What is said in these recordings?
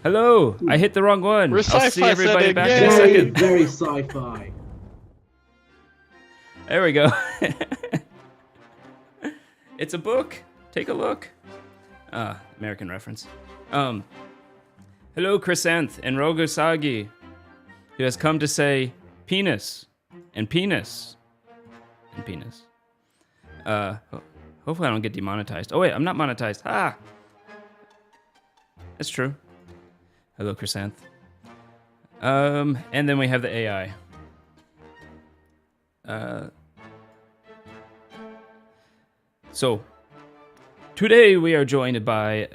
Hello, I hit the wrong one. We're I'll see sci-fi everybody setting, back yay! in a Very, second. very sci-fi. There we go. It's a book. Take a look. American reference. Hello, Chrysanth and Rogosagi, who has come to say penis and penis and penis. Hopefully I don't get demonetized. Oh wait, I'm not monetized. That's true. Hello, Chrysanth. And then we have the AI. So, today we are joined by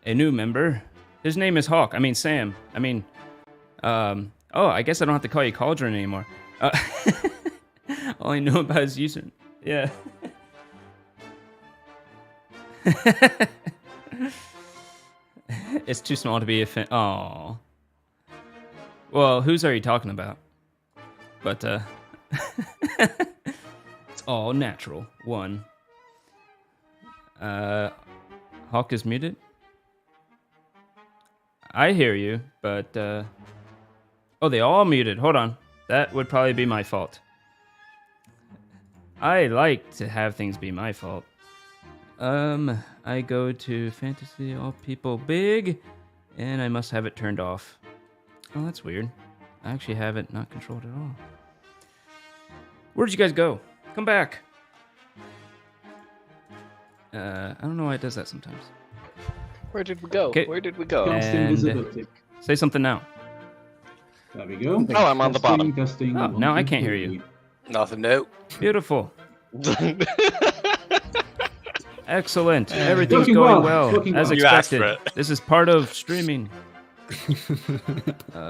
a new member. His name is Hawk. I mean, Sam. I mean, oh, I guess I don't have to call you Cauldron anymore. All I know about his user. Yeah. It's too small to be Aww. Well, whose are you talking about? But, it's all natural. One. Hawk is muted? I hear you, but, oh, they all muted. Hold on. That would probably be my fault. I like to have things be my fault. I go to fantasy, all people big, and I must have it turned off. Oh, that's weird. I actually have it not controlled at all. Where'd you guys go? Come back. I don't know why it does that sometimes. Where did we go? Okay. Where did we go? And- Cast invisibility. Say something now. There we go. Oh, I'm on the bottom. Testing. Oh, now I 1, 2, can't hear you. 3. Nothing new. Beautiful. Excellent. Everything's Looking going well, well, looking as well. You asked expected. for it. This is part of streaming.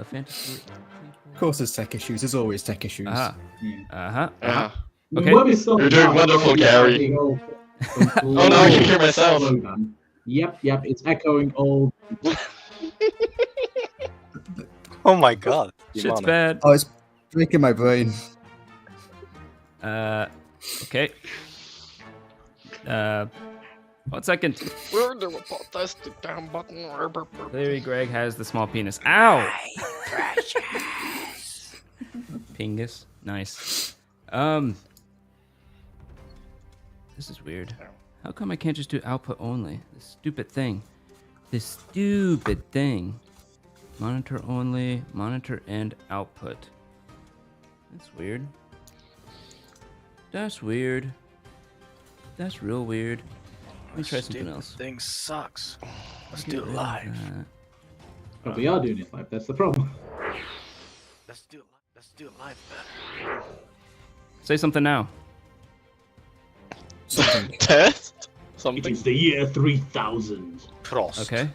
Fantasy. Of course, there's tech issues. There's always tech issues. Uh-huh. Yeah. Uh-huh. Okay. What is something You're doing about wonderful, it? Gary. Oh no, I can hear myself. Yep, it's echoing all. Oh my god. Shit's bad. Oh, it's breaking my brain. Okay. 1 second. We're doing a podcast, damn button. Larry Greg has the small penis. Ow! Pingus. Nice. This is weird. How come I can't just do output only? This stupid thing. This stupid thing. Monitor only, monitor and output. That's weird. That's weird. That's real weird. Let me try something else. Thing sucks. Let's do it live. But we are doing it live. That's the problem. Let's do it live better. Say something now. Something. Test? It Something? is the year 3000. Prost. Okay.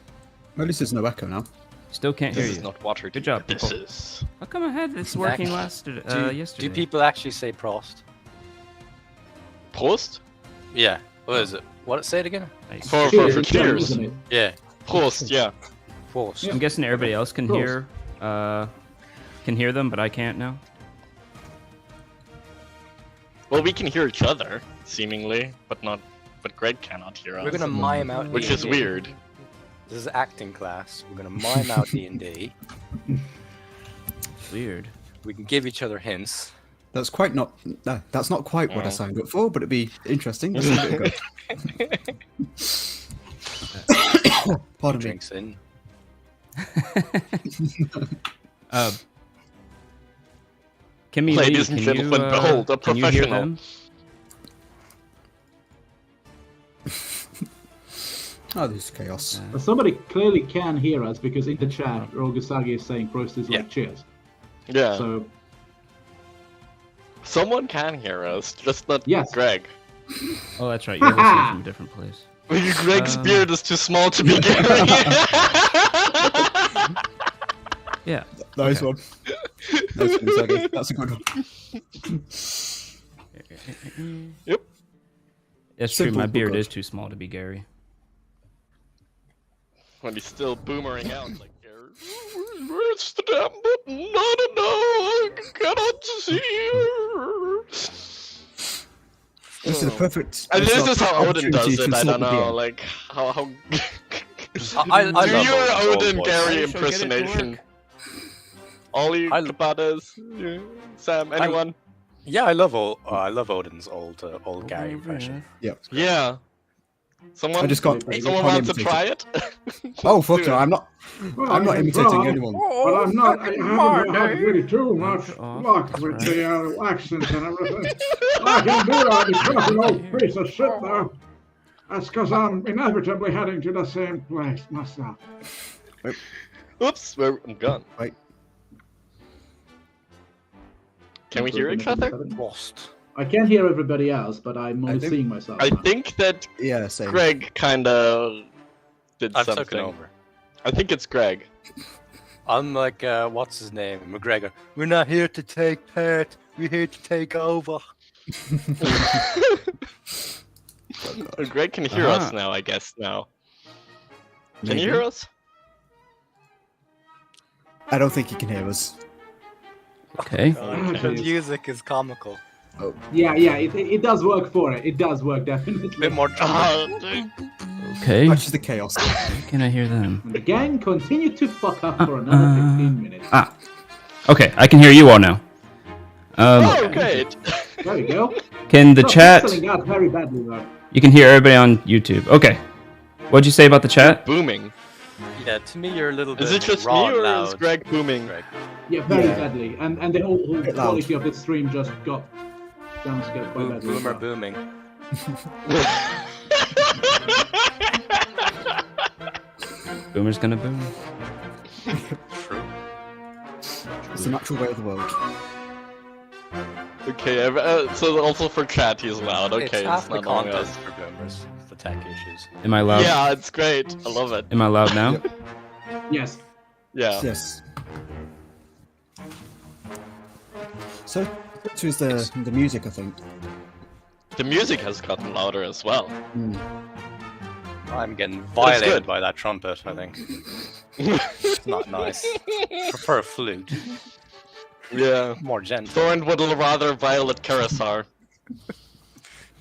At least there's no echo now. Still can't hear This you. is not water. Good job, This people. is... How come I had this working yesterday? Do people actually say Prost? Prost? Yeah. What is it? What? Say it again. Nice. For Cheers, cheers. isn't it? Yeah. Prost, yeah. Prost. I'm guessing everybody else can Close. hear them, but I can't now. Well, we can hear each other, seemingly, but Greg cannot hear us. We're gonna mime out. Which is D&D. weird. This is acting class. We're gonna mime out D&D. Weird. We can give each other hints. That's quite not. No, that's not quite what I signed up for, but it'd be interesting. Let's give it a go. Pardon me. Drinks in. Kimmy Lee, Ladies and can gentlemen, you, behold, a can you hear professional. them? Oh, this is chaos. But somebody clearly can hear us because in the chat, Rogasagi is saying Prost is Yeah. like cheers. Yeah. So, Someone can hear us, just not Yes. Greg. Oh, that's right. You're listening from a different place. Greg's beard is too small to be Gary. Yeah. Nice one. Nice one, Sagi. That's a good one. Yep. That's true. Simple My but beard good. is too small to be Gary. When he's still boomering out like Gary. Where's the damn button? No, I cannot see her. This is the perfect. And this is how Odin does opportunity to it. I insult don't the know, DM. like how. I Do love your Odin's old Odin voice. Gary I shall get it to impersonation. work. All you I- Kabadas, Sam, anyone? Yeah, I love Odin's old Gary Over impression. here. Yeah. Someone, I just got. someone can't wants to imitate try it. it? Oh Let's fuck do no! it. I'm not. Well, I'm I not can imitating try, anyone. But I'm not. I haven't had really too much Off, luck with right. the accent and everything. I can do that because an old piece of shit though. That's because I'm inevitably heading to the same place myself. Oops, I'm gone. Right. Can we hear each other? Lost. I can hear everybody else, but I'm only think- seeing myself. I now. think that Yeah, same. Greg kind of did I've something. taken over. I think it's Greg. I'm like, what's his name? McGregor. We're not here to take part. We're here to take over. Greg can hear us now, I guess. Now, can you hear us? I don't think he can hear us. Okay. The music is comical. Yeah, it does work for it. It does work definitely. A bit more drama. Okay. Matches the chaos. Can I hear them? And the gang continued to fuck up for another 15 minutes. Okay, I can hear you all now. Oh, great! There you go. Can the Not chat? cancelling out very badly though. You can hear everybody on YouTube. Okay. What'd you say about the chat? Booming. Yeah, to me you're a little bit Is it just me raw or loud. is Greg booming? Greg. Yeah, very Yeah. badly. And the whole Bit loud. quality of the stream just got downscaled quite badly. Boomer booming. Boomer's gonna boom. True. It's the natural way of the world. Okay, so also for chat he's loud. Okay, It's half the not only content us. for boomers. The tech issues. Am I loud? Yeah, it's great. I love it. Am I loud now? Yes. Yeah. Yes. So, this is the music, I think. The music has gotten louder as well. Hmm. I'm getting good. violated by that trumpet, I think. It's not nice. Prefer a flute. Yeah. More gentle. Thorn would rather Violet Carousar.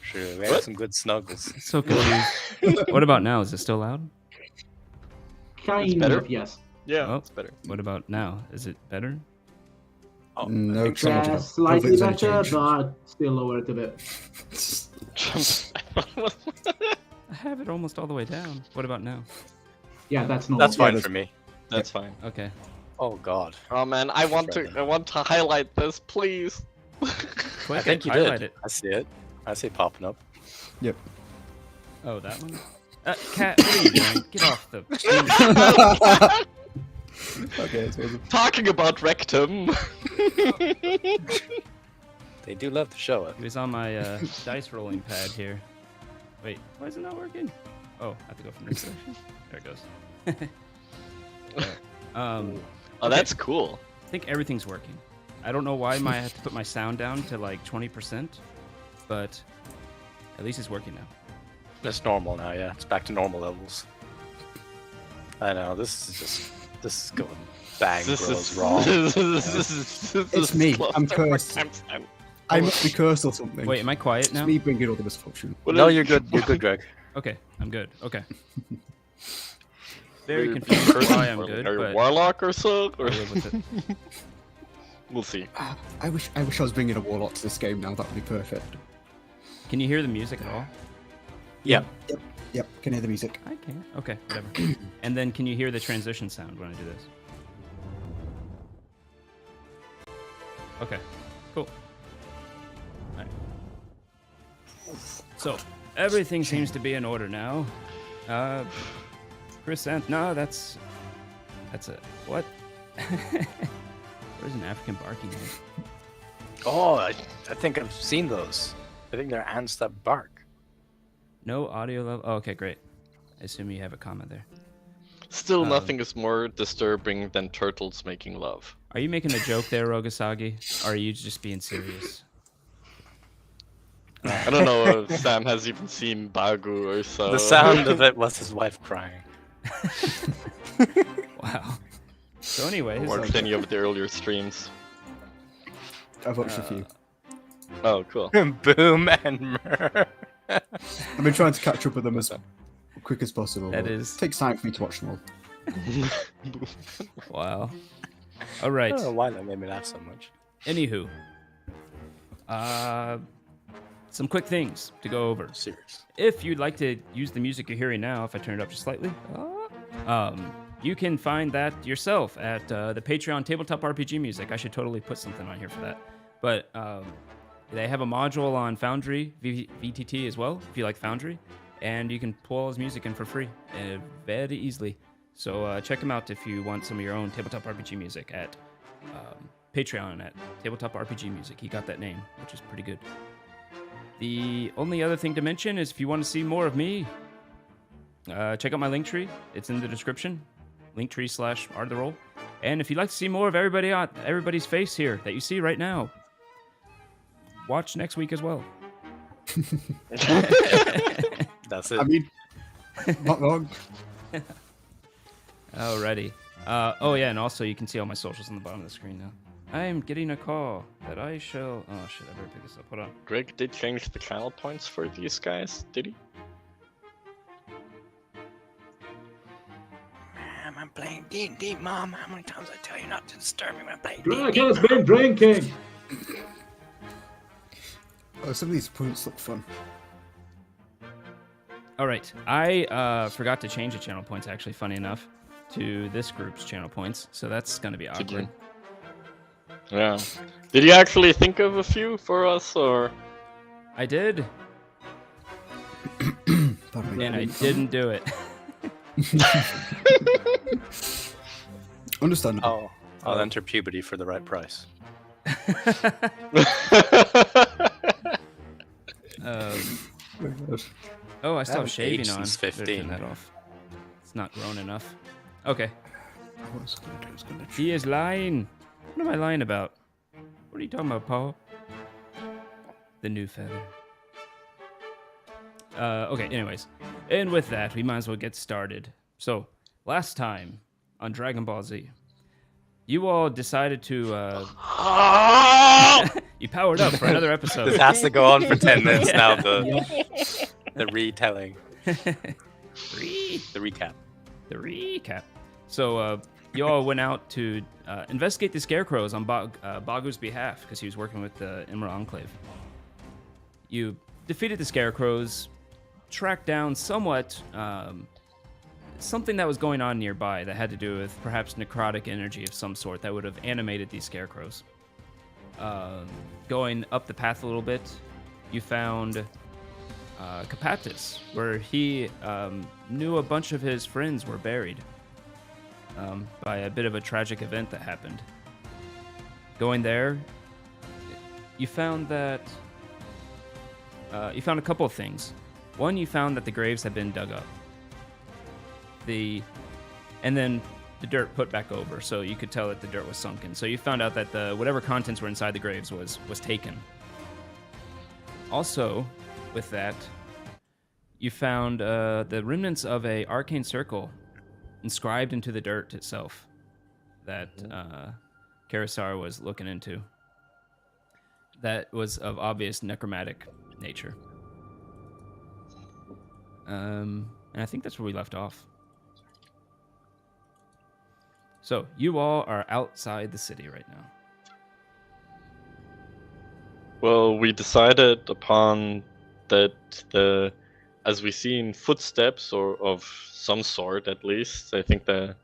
True, we have some good snuggles. So confused. What about now? Is it still loud? Kind better? of, yes. Yeah, Oh. it's better. What about now? Is it better? Oh, No, I think so. change. Yeah, Don't slightly think there's any better, change. but still lower it a bit. I have it almost all the way down. What about now? Yeah, that's not. That's fine that's- for me. That's fine. Okay. Oh god. Oh man, I want to highlight this, please. Quick, I think you highlight did. it. I see it. I see it popping up. Yep. Oh, that one? Cat, what are you doing? Get off the... Okay, it's awesome. Talking about rectum. They do love to show it. It was on my dice rolling pad here. Wait, why is it not working? Oh, I have to go from this direction. There it goes. Oh, that's cool. I think everything's working. I don't know why I have to put my sound down to like 20%, but at least it's working now. It's normal now, yeah. It's back to normal levels. I know, this is going bang This grows is wrong. It's me. I'm cursed. I must be cursed or something. Wait, am I quiet It's now? me bringing all the misfortune. No, you're good. You're good, Greg. Okay, I'm good. Okay. Very confused why I'm good, Are you a but warlock or so? Or... I'll live with it. We'll see. I wish I was bringing a warlock to this game now. That would be perfect. Can you hear the music at all? Yeah. Yep, can hear the music. I can. Okay, whatever. And then can you hear the transition sound when I do this? Okay, cool. Alright. So, everything seems to be in order now. Percent. No, that's a what? Where's an African barking head? Oh, I think I've seen those. I think they're ants that bark. No audio level. Oh, okay, great. I assume you have a comment there. Still, nothing is more disturbing than turtles making love. Are you making a joke there, Rogasagi? Or are you just being serious? I don't know if Sam has even seen Bagu or so. The sound of it was his wife crying. Wow. So anyways, Or any of the earlier streams. I've watched a few. Oh, cool. Boom and murr. I've been trying to catch up with them as quick as possible. That but is- It takes time for me to watch them all. Wow. All right. I don't know why that made me laugh so much. Anywho, some quick things to go over. Serious. If you'd like to use the music you're hearing now, if I turn it up just slightly, you can find that yourself at the Patreon Tabletop RPG Music. I should totally put something on here for that. But they have a module on Foundry VTT as well, if you like Foundry, and you can pull all his music in for free very easily. So check him out if you want some of your own Tabletop RPG music at Patreon at Tabletop RPG Music. He got that name, which is pretty good. The only other thing to mention is if you want to see more of me, check out my Linktree. It's in the description. Linktree/Art of the Roll. And if you'd like to see more of everybody's face here that you see right now, watch next week as well. That's it. I mean, not wrong. Alrighty. Oh yeah, and also you can see all my socials on the bottom of the screen now. I am getting a call that I shall... Oh shit, I better pick this up. Hold on. Greg did change the channel points for these guys, did he? Mom, I'm playing D&D, Mom. How many times I tell you not to disturb me when I'm playing Greg D&D? has been drinking. Oh, some of these points look fun. Alright, I forgot to change the channel points, actually, funny enough, to this group's channel points, so that's gonna be Did you? awkward. Yeah. Did you actually think of a few for us, or? I did, Pardon me. and I didn't do it. Understandable. Oh, I'll enter puberty for the right price. Oh, I still have haven't shaving aged on. since Better turn 15. that off. It's not grown enough. Okay. What was I gonna do? I was gonna He is lying. What am I lying about? What are you talking about, Paul? The new feather. Okay, anyways. And with that, we might as well get started. So, last time on Dragon Ball Z, you all decided to, you powered up for another This episode. has to go on for 10 minutes now, the retelling. The recap. The recap. So, you all went out to investigate the scarecrows on Bagu's behalf because he was working with the Emerald Enclave. You defeated the scarecrows, tracked down somewhat something that was going on nearby that had to do with perhaps necrotic energy of some sort that would have animated these scarecrows. Going up the path a little bit, you found Capatis, where he knew a bunch of his friends were buried by a bit of a tragic event that happened. Going there, you found that you found a couple of things. One, you found that the graves had been dug up. And then the dirt put back over, so you could tell that the dirt was sunken. So you found out that whatever contents were inside the graves was taken. Also, with that, you found the remnants of a arcane circle inscribed into the dirt itself that Karisar was looking into. That was of obvious necromantic nature. And I think that's where we left off. So, you all are outside the city right now. Well, we decided upon that as we seen footsteps or of some sort, at least. I think that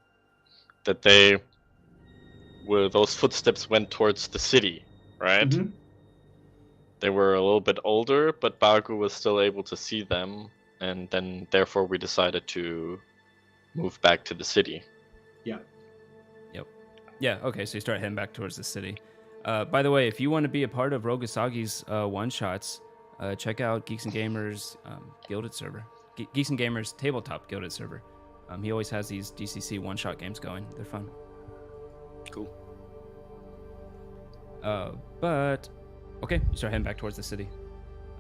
those footsteps went towards the city, right? Mhm. They were a little bit older, but Bagu was still able to see them, and then therefore we decided to move back to the city. Yeah. Yeah, okay, so you start heading back towards the city. By the way, if you want to be a part of Rogasagi's one-shots, check out Geeks and Gamers Guilded server. Geeks and Gamers Tabletop Guilded server. He always has these DCC one-shot games going. They're fun. Cool. But, okay, you start heading back towards the city.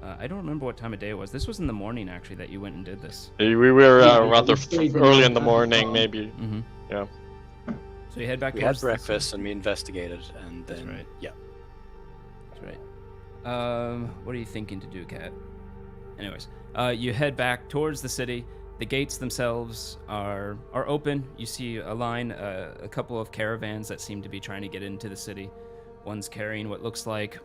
I don't remember what time of day it was. This was in the morning, actually, that you went and did this. We were Yeah, rather we stayed early in the there. morning, maybe. Mm-hmm. Yeah. So you head back We had towards the city. breakfast and we investigated, and then right. yeah. That's right. What are you thinking to do, Kat? Anyways, you head back towards the city. The gates themselves are open. You see a line, a couple of caravans that seem to be trying to get into the city. One's carrying what looks like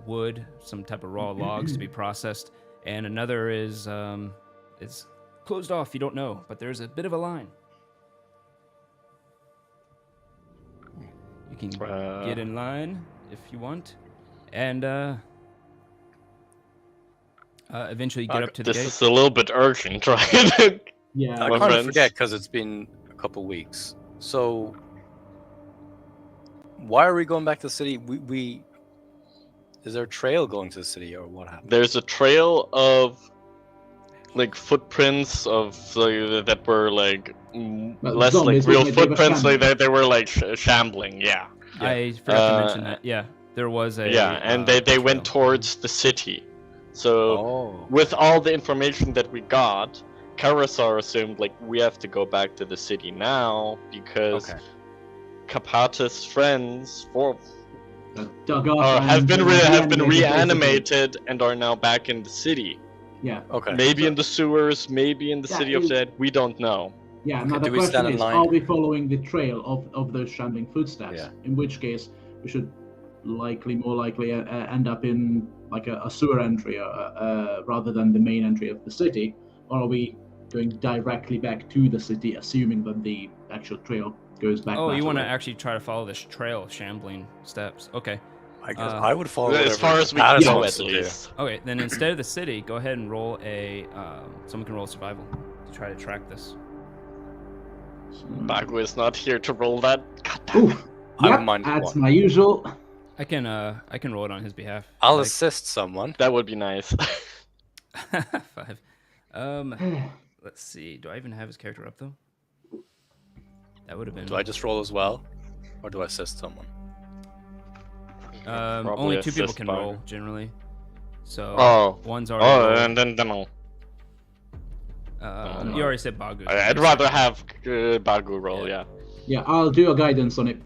wood, some type of raw logs to be processed, and another is closed off. You don't know, but there's a bit of a line. You can get in line if you want, and eventually get up to the This gate. is a little bit urgent, right? Yeah. I My kind of friends. forget because it's been a couple weeks. So, why are we going back to the city? We is there a trail going to the city, or what happened? There's a trail of like footprints of that were like Well, less like zombies, real they were footprints. Like shambling. they were like shambling. Yeah. I forgot to mention that. Yeah, there was a Yeah, and they went trail. towards the city. So Oh, with all the information that we got, Karasar assumed like we have to go back to the city now because okay. Kapata's friends Dug up have and been reanimated, reanimated and are now back in the city. basically. Yeah. Okay. Maybe in the sewers, maybe in the Yeah, city of it- the dead. We don't know. Yeah, Okay, now the do we question stand in is, line? are we following the trail of those shambling footsteps? Yeah. In which case, we should more likely end up in like a sewer entry rather than the main entry of the city. Or are we going directly back to the city, assuming that the actual trail goes back? Oh, that you want to way? actually try to follow this trail of shambling steps? Okay. I guess Uh, I would follow As whatever far as we Pattis know, wants at to do. least. Okay, then instead of the city, go ahead and roll a. Someone can roll survival to try to track this. Bagu is not here to roll that. God damn it. Oof. I Yep, don't mind that's one. my usual. I can roll it on his behalf. I'll Like, assist someone. That would be nice. 5. Let's see. Do I even have his character up though? That would have been. Do I just roll as well, or do I assist someone? Probably Only 2 people assist can by- roll generally. So Oh. one's already. Oh, rolled. and then no. no. You already said Bagu. I'd rather have Bagu roll. Yeah. Yeah, I'll do a guidance on it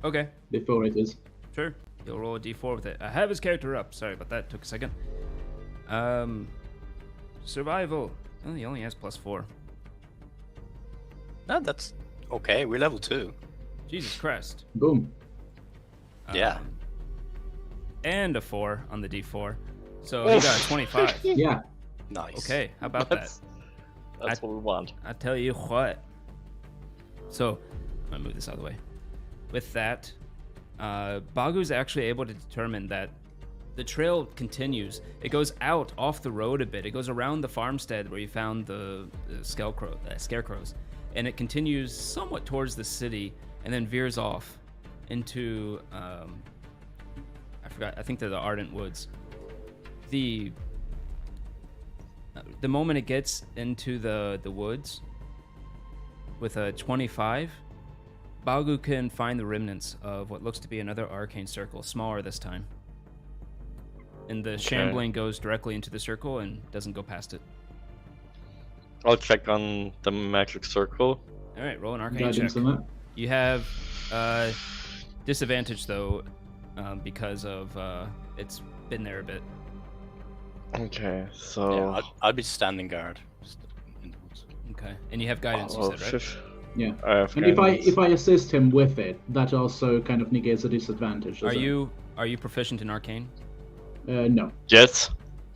Okay, before it is. sure. You'll roll a d4 with it. I have his character up. Sorry about that. Took a second. Survival. Oh, he only has +4. No, that's okay. We're level 2. Jesus Christ. Boom. Yeah. Um, and a 4 on the d4. So he got a 25. Yeah. Nice. Okay, how about that? That's what we want. I tell you what. So, I'm gonna move this out of the way. With that, Bagu's actually able to determine that the trail continues. It goes out off the road a bit. It goes around the farmstead where you found the scarecrows, and it continues somewhat towards the city, and then veers off into I forgot. I think they're the Ardent Woods. The moment it gets into the woods with a 25, Bagu can find the remnants of what looks to be another arcane circle, smaller this time. And the shambling goes directly into the circle and doesn't go past it. I'll check on the magic circle. All right, roll an arcane Guidance check. on that. You have disadvantage though, because of it's been there a bit. Okay, Yeah, so. I'd be standing guard. Just in the woods. Okay, and you have guidance. Oh, You said, right? shit. Yeah. I have And guidance. if I assist him with it, that also kind of negates a disadvantage. Are doesn't it? you proficient in arcane? No. Yes,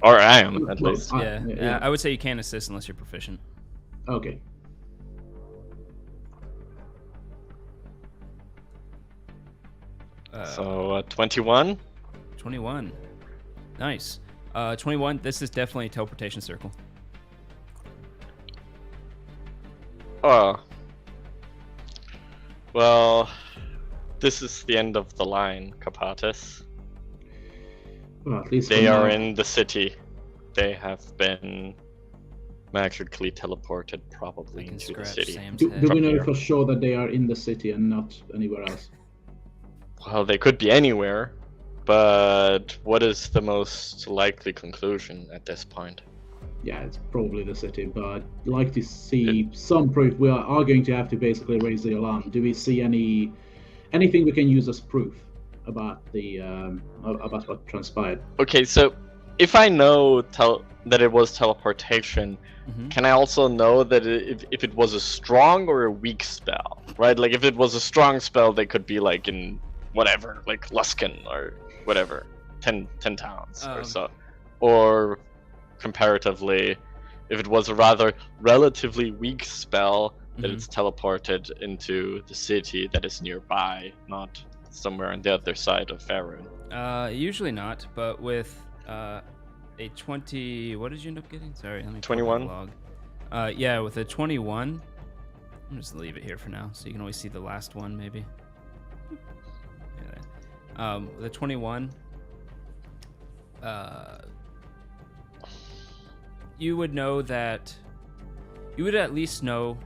or I am at Well, least. Yeah, I would say you can't assist unless you're proficient. Okay. So 21. 21. Nice. 21. This is definitely a teleportation circle. Oh. Well, this is the end of the line, Kapatis. Well, at least They for are now. in the city. They have been magically teleported probably I can into the scratch city. Sam's Do, head. do we From know here. for sure that they are in the city and not anywhere else? Well, they could be anywhere, but what is the most likely conclusion at this point? Yeah, it's probably the city, but I'd like to see some proof. We are going to have to basically raise the alarm. Do we see anything we can use as proof about the about what transpired? Okay, so if I know that it was teleportation, Mhm. can I also know that if it was a strong or a weak spell, right? Like if it was a strong spell, they could be like in whatever, like Luskin or whatever, 10 towns or so. Or comparatively, if it was a rather relatively weak spell, that Mhm. it's teleported into the city that is nearby, not somewhere on the other side of Faerun. Usually not, but with a 20, what did you end up getting? Sorry, let me pull up 21? the log. Yeah, with a 21, I'm just leave it here for now, so you can always see the last one maybe. Yeah. With a 21, you would know that. You would at least know,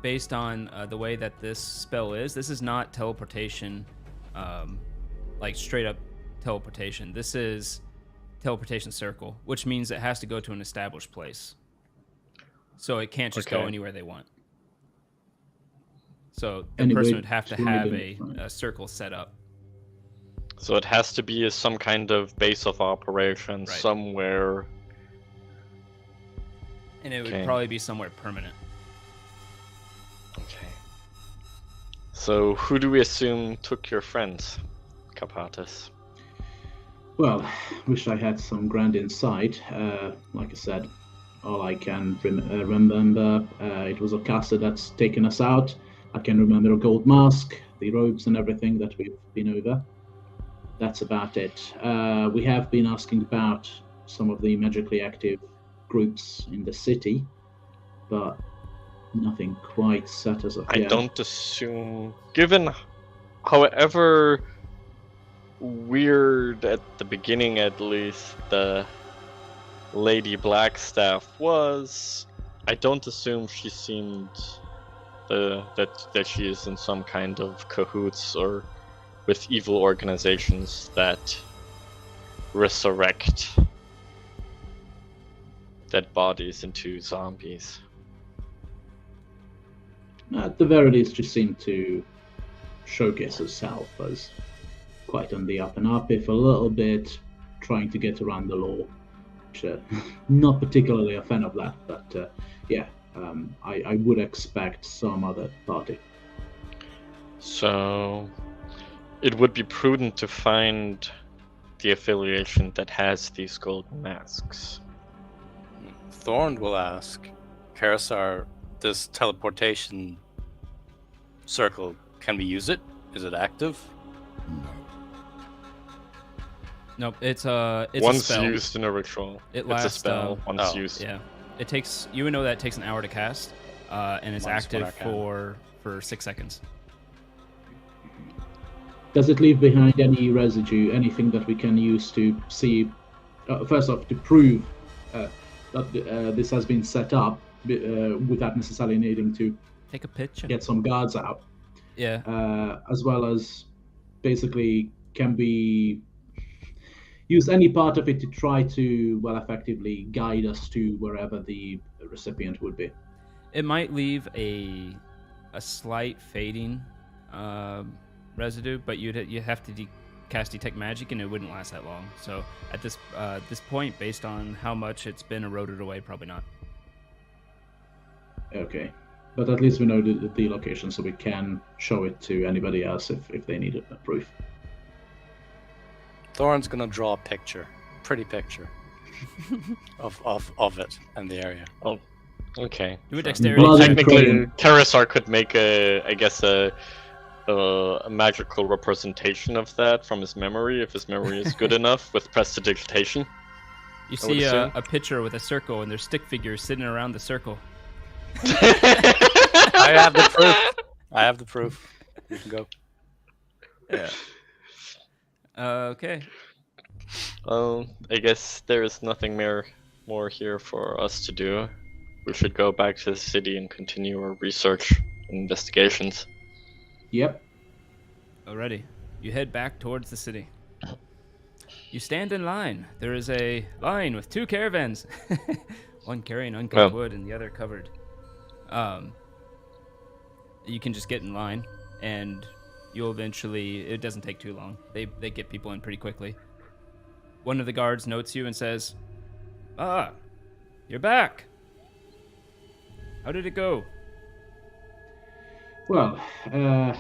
based on the way that this spell is. This is not teleportation, like straight up teleportation. This is teleportation circle, which means it has to go to an established place. So it can't just go Okay. anywhere they want. So the Anyway, person would have to have right. a circle set up. So it has to be some kind of base of operation Right. somewhere. And it would Okay. probably be somewhere permanent. Okay. So who do we assume took your friends, Kapatis? Well, wish I had some grand insight. Like I said, all I can remember, it was a caster that's taken us out. I can remember a gold mask, the robes and everything that we've been over. That's about it. We have been asking about some of the magically active groups in the city, but nothing quite set us up I yet. don't assume, given however weird at the beginning at least the Lady Blackstaff was, I don't assume she seemed that she is in some kind of cahoots or with evil organizations that resurrect dead bodies into zombies. At the very least, she seemed to showcase herself as quite on the up and up, if a little bit trying to get around the law. Which, not particularly a fan of that, but yeah, I would expect some other party. So it would be prudent to find the affiliation that has these golden masks. Thorn will ask, Karasar, this teleportation circle, can we use it? Is it active? Nope, it's Once a spell. used in a ritual. It lasts, it's a spell. Once oh, used. Yeah, it takes. You would know that it takes an hour to cast, and it's Minus one active arcana. for 6 seconds. Does it leave behind any residue, anything that we can use to see, first off, to prove that this has been set up without necessarily needing to Take a picture. get some guards out, Yeah. as well as basically can we use any part of it to try to, well, effectively guide us to wherever the recipient would be. It might leave a slight fading residue, but you have to cast detect magic, and it wouldn't last that long. So at this point, based on how much it's been eroded away, probably not. Okay. But at least we know the location, so we can show it to anybody else if they need a proof. Thorn's gonna draw a picture, pretty picture, of it and the area. Oh, okay. Do a dexterity Blood check. and Technically, crayon. Karasar could make a magical representation of that from his memory, if his memory is good enough, with prestidigitation. You I would see assume. a picture with a circle, and there's stick figures sitting around the circle. I have the proof. I have the proof. You can go. Yeah. Okay. I guess there is nothing more here for us to do. We should go back to the city and continue our research and investigations. Yep. Alrighty. You head back towards the city. You stand in line. There is a line with 2 caravans. One carrying uncut wood and the other covered. You can just get in line, and you'll eventually... It doesn't take too long. They get people in pretty quickly. one of the guards notes you and says, "Ah, you're back. How did it go?" Well,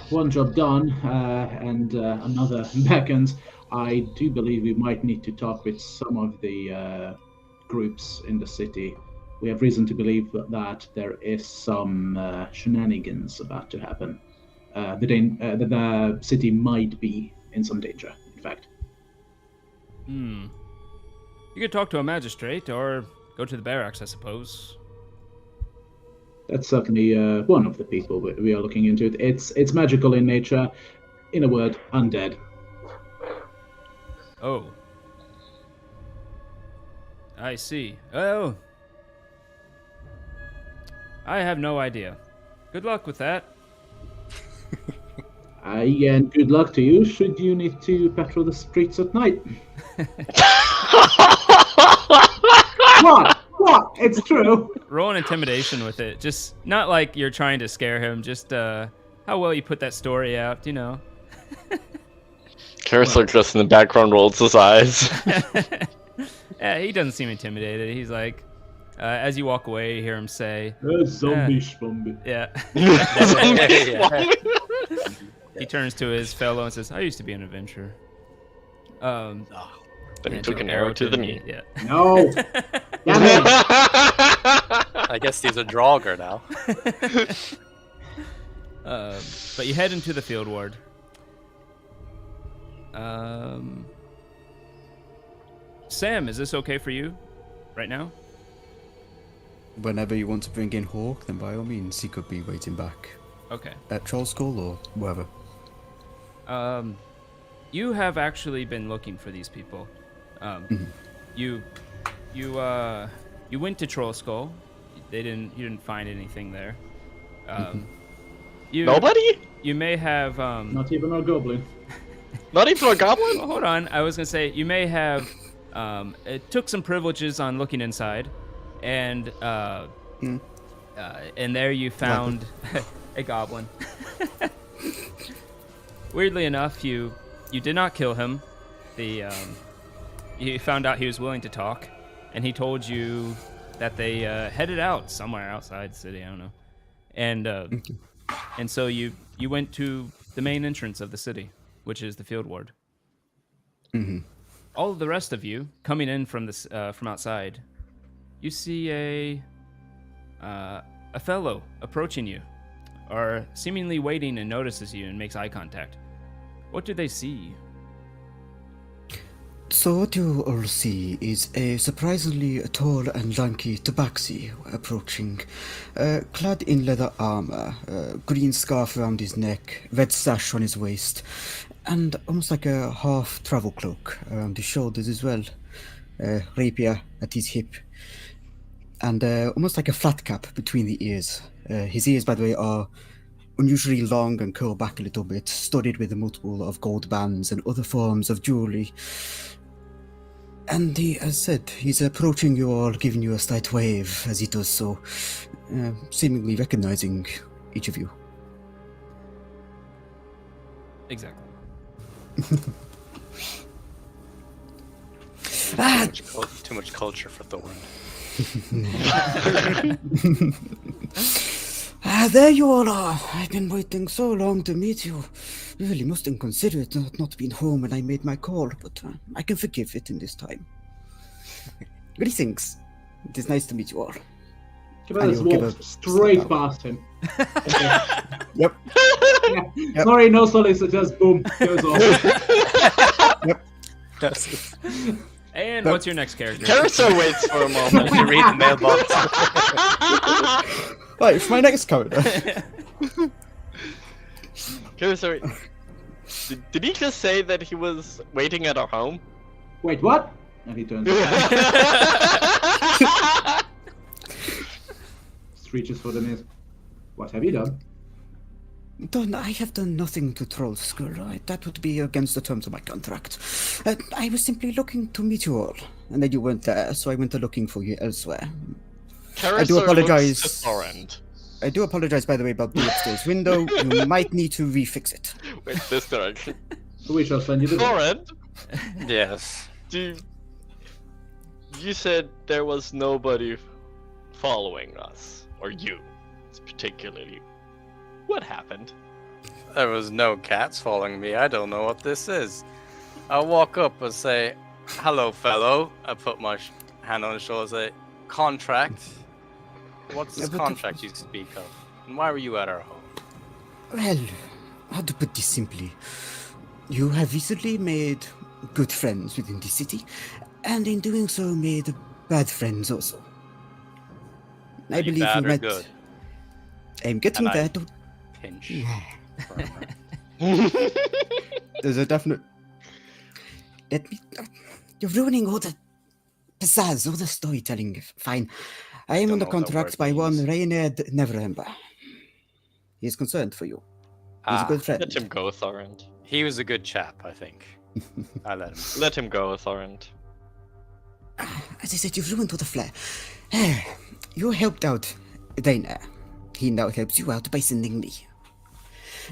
one job done, and another beckons. I do believe we might need to talk with some of the groups in the city. We have reason to believe that there is some shenanigans about to happen. The city might be in some danger, in fact. You could talk to a magistrate or go to the barracks, I suppose. That's certainly one of the people we are looking into. It's magical in nature. In a word, undead. Oh. I see. Oh. I have no idea. Good luck with that. And good luck to you, should you need to patrol the streets at night. What? What? It's true. Roll an intimidation with it. Just not like you're trying to scare him, just how well you put that story out, you know. Carousel just in the background rolls his eyes. Yeah, he doesn't seem intimidated. He's like, as you walk away, you hear him say, Zombie schwombi. yeah. He turns to his fellow and says, "I used to be an adventurer." Then he took an arrow to the knee. Yeah. No. Damn it. I guess he's a Draugr now. But you head into the field ward. Sam, is this okay for you right now? Whenever you want to bring in Hawk, then by all means, he could be waiting back Okay. at Troll School or wherever. You have actually been looking for these people. You went to Troll Skull. You didn't find anything there. Nobody? You may have Not even a goblin. Not even a goblin? Well, hold on. I was gonna say you may have it took some privileges on looking inside, and there you found a goblin. Weirdly enough, you did not kill him. You found out he was willing to talk, and he told you that they headed out somewhere outside the city. I don't know, and so you went to the main entrance of the city, which is the field ward. All of the rest of you coming in from this from outside, you see a fellow approaching you, or seemingly waiting, and notices you and makes eye contact. What do they see? So what you all see is a surprisingly tall and lanky tabaxi approaching, clad in leather armor, green scarf around his neck, red sash on his waist, and almost like a half travel cloak around his shoulders as well, rapier at his hip, and almost like a flat cap between the ears. His ears, by the way, are unusually long and curl back a little bit, studded with a multiple of gold bands and other forms of jewelry. And he, as said, he's approaching you all, giving you a slight wave as he does so, seemingly recognizing each of you. Exactly. Too much culture for Thorn. There you all are. I've been waiting so long to meet you. Really must consider it not being home when I made my call, but I can forgive it in this time. Greetings. It is nice to meet you all. Cabela's walked straight past him. Yep. Yeah. Sorry, no solicitors. Boom. Goes off. Yep. And what's your next character? Carousel waits for a moment. You read the mailbox. Right, for my next character. Carousel, did he just say that he was waiting at our home? Wait, what? And he turns. Reaches for the mace. What have you done? I have done nothing to Troll Skull. That would be against the terms of my contract. I was simply looking to meet you all, and then you weren't there, so I went looking for you elsewhere. I do apologize. Looks to Thorend. I do apologize, by the way, about the upstairs window. You might need to refix it. Wait, this direction. We shall send you the. Thorend, Yes. do you said there was nobody following us, or you, particularly. What happened? There was no cats following me. I don't know what this is. I walk up and say, "Hello, fellow." I put my hand on his shoulder and say, "Contract. What's this but the- contract you speak of? And why were you at our home?" Well, how to put this simply? You have recently made good friends within the city, and in doing so made bad friends also. I Are you believe bad you or met. good? I'm getting And I- there. Don't- Pinch. There's a definite. Let me. You're ruining all the pizzazz, all the storytelling. Fine. I am Don't under know what that contract word by one means. Rainer Neverember. He is concerned for you. He's a good friend. Let him go, Thorand. He was a good chap, I think. I let him. Let him go, Thorand. As I said, you've ruined all the flair. You helped out Rainer. He now helps you out by sending me.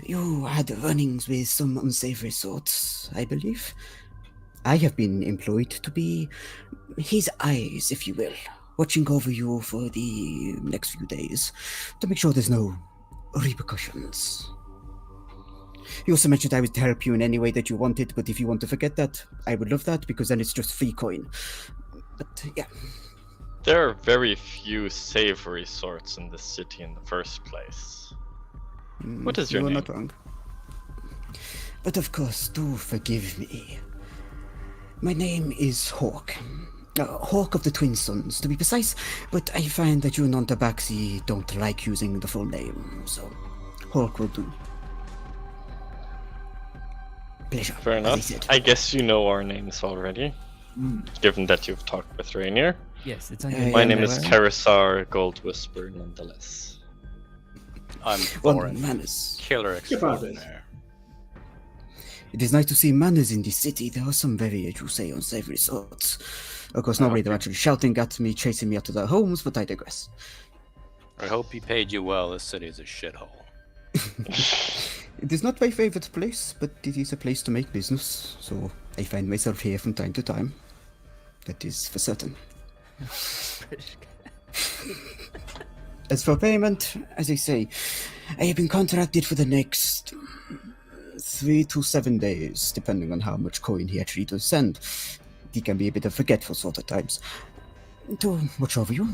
You had run-ins with some unsavory sorts, I believe. I have been employed to be his eyes, if you will, watching over you for the next few days to make sure there's no repercussions. You also mentioned I would help you in any way that you wanted, but if you want to forget that, I would love that because then it's just free coin. But yeah. There are very few savory sorts in this city in the first place. What is your You are name? not wrong. But of course, do forgive me. My name is Hawk. Hawk of the Twin Sons, to be precise, but I find that you non-tabaxi don't like using the full name, so Hawk will do. Pleasure. Fair as I enough. said. I guess you know our names already, given that you've talked with Rainier. Yes, it's on Uh, your My Yeah, name no, is I- Karisar Gold Whisper, nonetheless. I'm Well, Thorin. manners. Killer Your father's. extraordinaire. It is nice to see manners in this city. There are some very, as you say, unsavory sorts. Of course, I normally hope they're you- actually shouting at me, chasing me out to their homes, but I digress. I hope he paid you well. This city is a shithole. It is not my favorite place, but it is a place to make business, so I find myself here from time to time. That is for certain. As for payment, as I say, I have been contracted for the next 3 to 7 days, depending on how much coin he actually does send. He can be a bit of forgetful sort of times. To watch over you,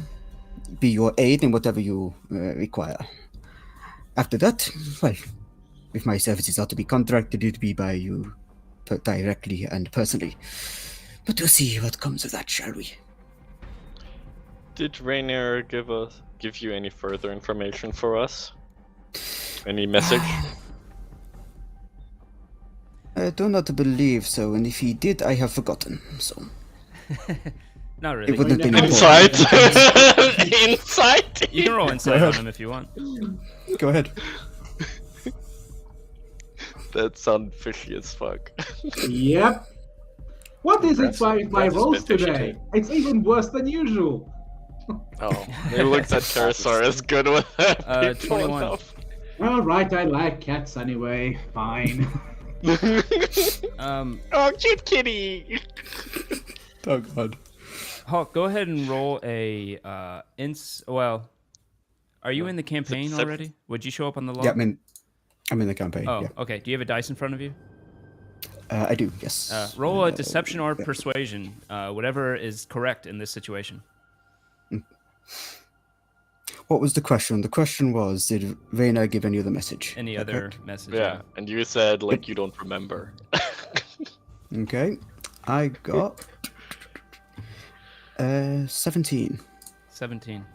be your aid in whatever you require. After that, well, if my services are to be contracted, it'd be by you directly and personally. But we'll see what comes of that, shall we? Did Rainier give you any further information for us? Any message? I do not believe so, and if he did, I have forgotten, so... Not really. It wouldn't have been Insight. important. Insight. You can roll insight on him if you want. Go ahead. That sounds fishy as fuck. Yep. What is it by Brett's has rolls been fishy today? too. It's even worse than usual. Oh, He looks at Karisar as good with people 21. enough. All right, I like cats anyway. Fine. Oh, cute kitty. Oh god. Hawk, go ahead and roll a well, are you in the campaign Percep- already? Would you show up on the log? Yeah, I'm in the campaign, Oh, yeah. okay. Do you have a dice in front of you? I do, yes. Roll a deception or persuasion, whatever is correct in this situation. What was the question? The question was, did Reyna give any other message? Any Is that other correct? message? Yeah, and you said like you don't remember. Okay. I got... 17. 17.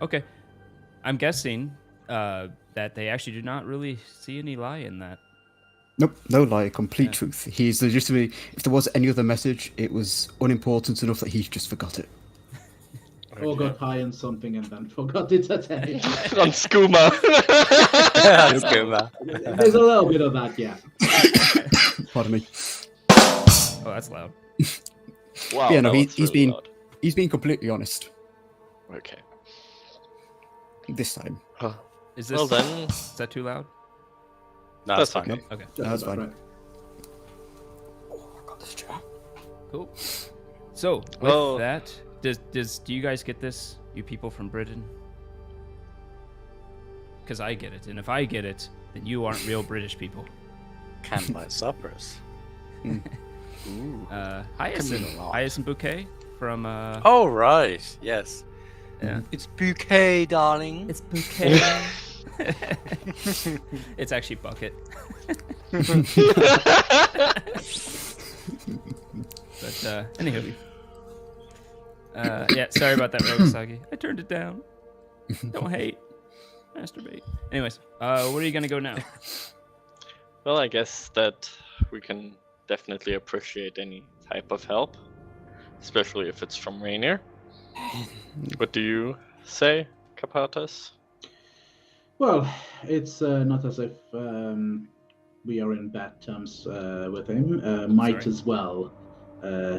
Okay. I'm guessing that they actually do not really see any lie in that. Nope, no lie, complete truth. He's legitimately... If there was any other message, it was unimportant enough that he just forgot it. Or got high on something and then forgot it at any. On skooma. that's good, man. There's a little bit of that, yeah. Pardon me. Oh, that's loud. Wow. Yeah, no, that was he's really been... loud. He's being completely honest Okay. this time. Is this Well then, is that too loud? No, that's that's fine. fine. Okay. That's about fine. right. Oh, I got this chair. Cool. So with Well- that, do you guys get this? You people from Britain? Because I get it, and if I get it, then you aren't real British people. Candlelight suppers. Hyacinth Bouquet from Oh right, yes. yeah. It's bouquet, darling. It's Bouquet. It's actually Bucket. But anywho. Yeah, sorry about that, Rogasagi. I turned it down. Don't hate. Masturbate. Anyways, where are you gonna go now? Well, I guess that we can definitely appreciate any type of help, especially if it's from Rainier. What do you say, Capatas? Well, it's not as if we are in bad terms with him. Might Sorry. as well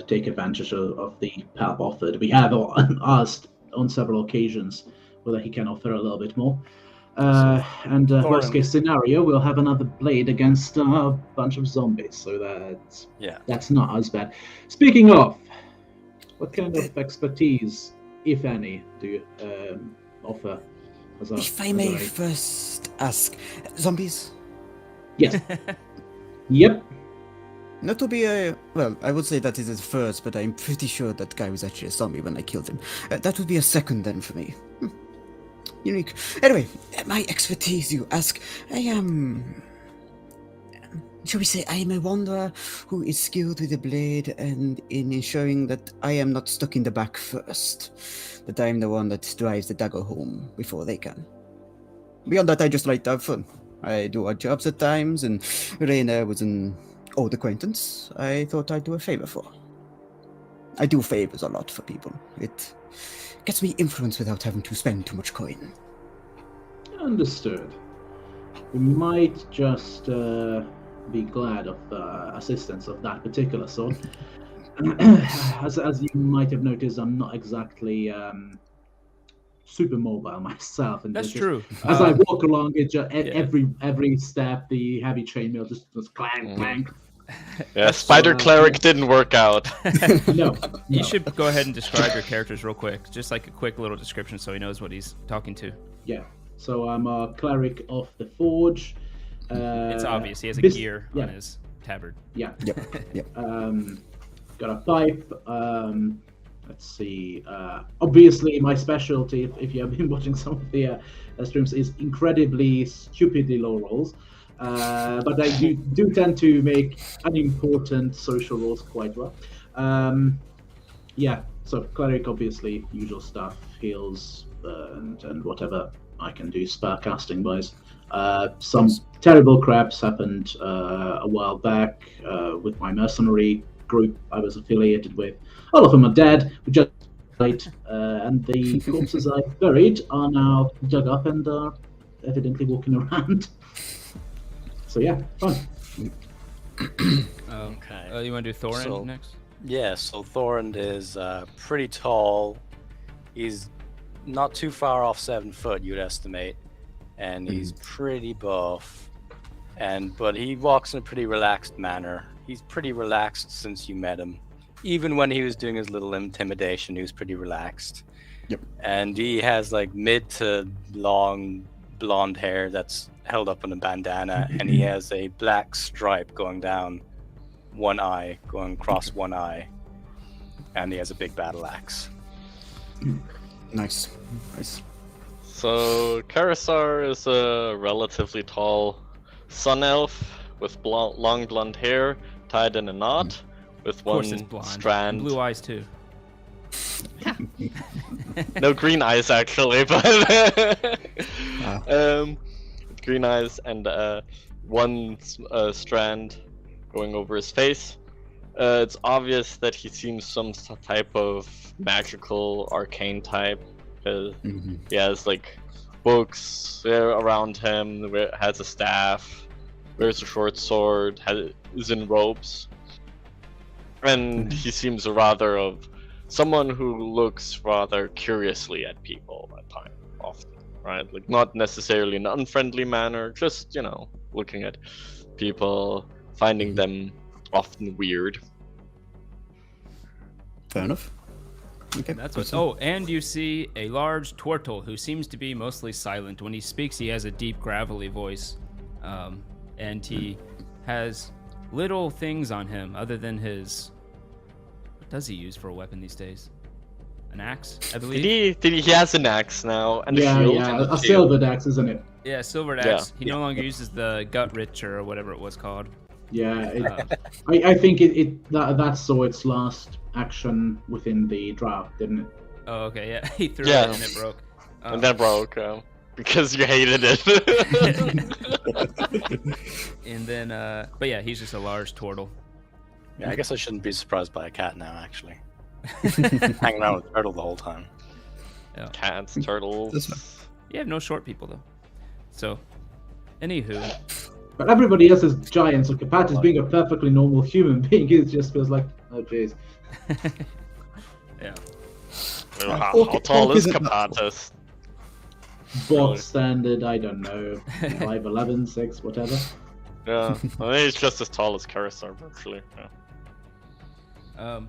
take advantage of the help offered. We have asked on several occasions whether he can offer a little bit more. And worst case scenario, we'll have another blade against a bunch of zombies. So that's not as bad. Speaking of, what kind of expertise, if any, do you offer? If I may first ask, zombies? Yes. Yep. Not to be a... Well, I would say that is a first, but I'm pretty sure that guy was actually a zombie when I killed him. That would be a second then for me. Unique. Anyway, my expertise, you ask. I am... Shall we say I am a wanderer who is skilled with a blade and in ensuring that I am not stuck in the back first. That I am the one that drives the dagger home before they can. Beyond that, I just like to have fun. I do odd jobs at times, and Reina was an old acquaintance I thought I'd do a favor for. I do favors a lot for people. It gets me influence without having to spend too much coin. Understood. We might just be glad of assistance of that particular sort. As you might have noticed, I'm not exactly super mobile myself. And That's just, true. As I walk along, it just, every step, the heavy chainmail just clank, clank. Yeah, Spider Cleric didn't work out. No. You should go ahead and describe your characters real quick. Just like a quick little description so he knows what he's talking to. Yeah. So I'm a cleric of the forge. It's obvious. He has a gear on his tabard. Yeah. Yep. Got a pipe. Let's see. Obviously, my specialty, if you have been watching some of the streams, is incredibly stupidly low rolls. But I do tend to make unimportant social rolls quite well. Yeah. So cleric, obviously, usual stuff, heals and whatever I can do spell casting wise. Some terrible craps happened a while back with my mercenary group I was affiliated with. All of them are dead. We just died, and the corpses I buried are now dug up and are evidently walking around. So yeah, fun. Okay. You want to do Thorin So- next? Yeah, so Thorand is pretty tall. He's not too far off 7 foot, you'd estimate, and he's pretty buff. But he walks in a pretty relaxed manner. He's pretty relaxed since you met him. Even when he was doing his little intimidation, he was pretty relaxed. Yep. And he has like mid to long blonde hair that's held up in a bandana, and he has a black stripe going down one eye, going across one eye, and he has a big battle axe. Nice. So Karisar is a relatively tall sun elf with long blonde hair tied in a knot with Of course, it's one blonde. strand. And blue eyes too. No, green eyes actually, but green eyes and one strand going over his face. It's obvious that he seems some type of magical arcane type. He has like books around him, has a staff, wears a short sword, is in robes, and he seems rather of someone who looks rather curiously at people at times, often, right? Like not necessarily in an unfriendly manner, just looking at people, finding them often weird. Fair enough. Okay. That's what. Oh, and you see a large turtle who seems to be mostly silent. When he speaks, he has a deep, gravelly voice, and he has little things on him other than his. What does he use for a weapon these days? An axe, I believe. He has an axe now and a Yeah, shield. yeah, and a silver axe, isn't it? Yeah, silvered Yeah. axe. He no longer uses the gut richer or whatever it was called. Yeah, I think that saw its last action within the draft, didn't it? Oh, okay, yeah. He threw Yeah. it and it broke. And then broke because you hated it. And then, but yeah, he's just a large turtle. Yeah, I guess I shouldn't be surprised by a cat now, actually. Hanging around with turtle the whole time. Yeah. Cats, turtles. You have no short people though. So, anywho, But everybody else is giants, so Kapatis being a perfectly normal human being, it just feels like, oh jeez. yeah. Well, how Okay, tall is isn't that- Kapatis? Bog standard, I don't know, 5'11", 6, whatever. Yeah, I think he's just as tall as Cursor, virtually. Yeah.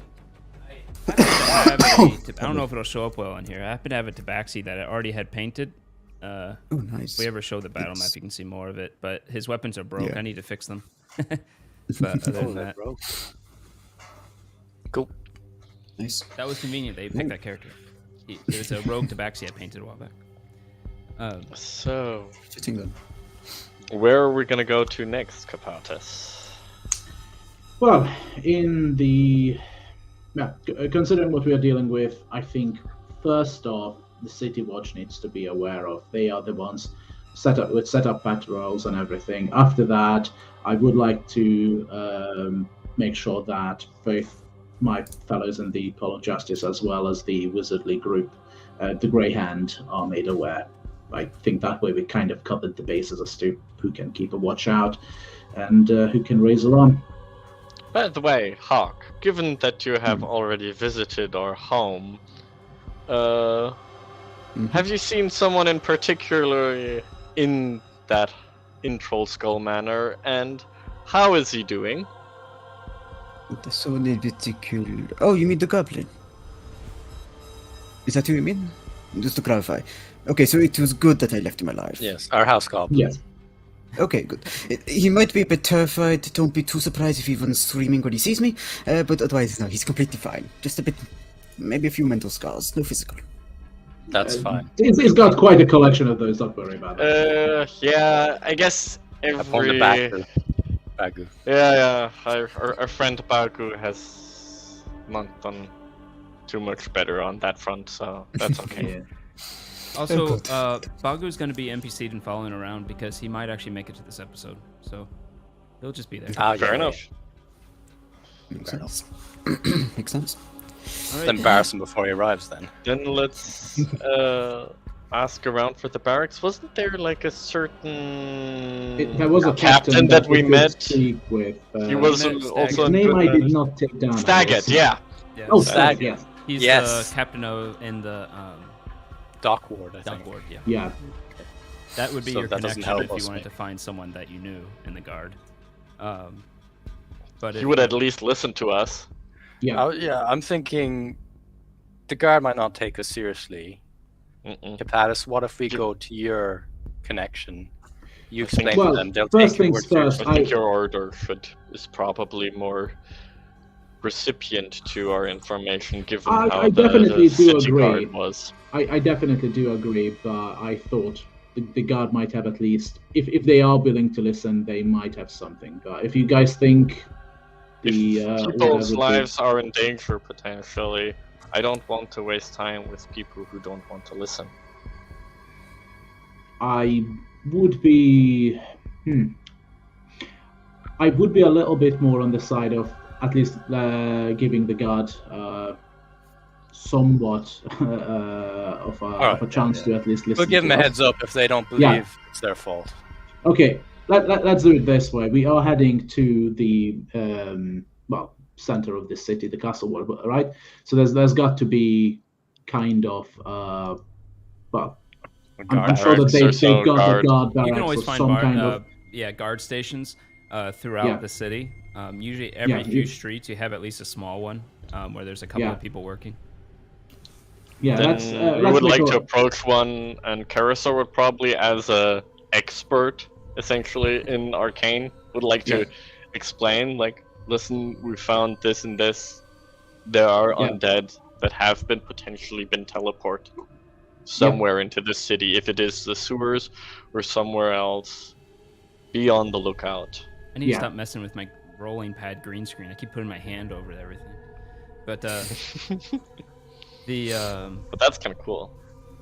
I happen to have I don't know if it'll show up well on here. I happen to have a tabaxi that I already had painted. Oh, nice. If we ever show the battle map, It's- you can see more of it. But his weapons are broke. Yeah. I need to fix them. But other than that, Cool. Nice. that was convenient. They picked that character. It was a rogue tabaxi I painted a while back. So, Fitting then. where are we gonna go to next, Kapatis? Well, in the considering what we are dealing with, I think first off, the City Watch needs to be aware of. They are the ones set up patrols and everything. After that, I would like to make sure that both my fellows in the Call of Justice as well as the Wizardly group, the Grey Hand, are made aware. I think that way we kind of covered the bases as to who can keep a watch out and who can raise alarm. By the way, Hawk, given that you have already visited our home, have you seen someone in particular in Troll Skull Manor, and how is he doing? That's only particular. Oh, you mean the goblin? Is that who you mean? Just to clarify. Okay, so it was good that I left him alive. Yes, our house goblin. Yes. Okay, good. He might be a bit terrified. Don't be too surprised if he runs screaming when he sees me. But otherwise, no, he's completely fine. Just a bit, maybe a few mental scars, no physical. That's fine. He's got quite a collection of those, don't worry about that. Yeah, I guess Upon the back of Bagu. Yeah, our friend Baku has not done too much better on that front, so that's okay. Yeah. Also, Bagu's going to be NPC'd and following around because he might actually make it to this episode. So he'll just be there. Fair enough. Makes sense. Makes sense. All right. Embarrass him before he arrives then. Then let's ask around for the barracks. Wasn't there like a certain There was a captain that we could met? speak with. He was met also his name I did not take down. Staggett, yeah. Yeah, Oh, Stag. Stag, yes. He's Yes. the captain in the Dock ward, I dock think. ward. Yeah. Yeah. That would be So your that doesn't connection help if you us, wanted mate. to find someone that you knew in the guard. But He if- would at least listen to us. Yeah. Oh, yeah, I'm thinking the guard might not take us seriously. Kapatis, what if we go to your connection? You I think- explain Well, to them, they'll first take your things word first, I think your order is probably more recipient to our information, given I how definitely the do city agree. guard was. I definitely do agree, but I thought the guard might have at least, if they are willing to listen, they might have something. But if you guys think the If order people's would be- lives are in danger potentially, I don't want to waste time with people who don't want to listen. I would be, I would be a little bit more on the side of at least giving the guard somewhat of a chance to at least listen. We'll give to them a us. heads up if they don't believe Yeah. it's their fault. Okay, let's do it this way. We are heading to the center of the city, the castle wall, right? So there's got to be kind of I'm sure that Barracks or they've got guard. a guard you barracks can always or find some kind of guard stations throughout Yeah. the city. Usually every Yeah, few you- streets you have at least a small one. where there's a couple of people working. Yeah, Then let's we would make like to a- approach one, and Carousel would probably, as a expert, essentially in arcane, would like to explain, like, listen, we found this and this. There are undead that have potentially been teleported somewhere into the city. If it is the sewers or somewhere else, be on the lookout. I need to stop messing with my rolling pad green screen. I keep putting my hand over everything. But But that's kind of cool.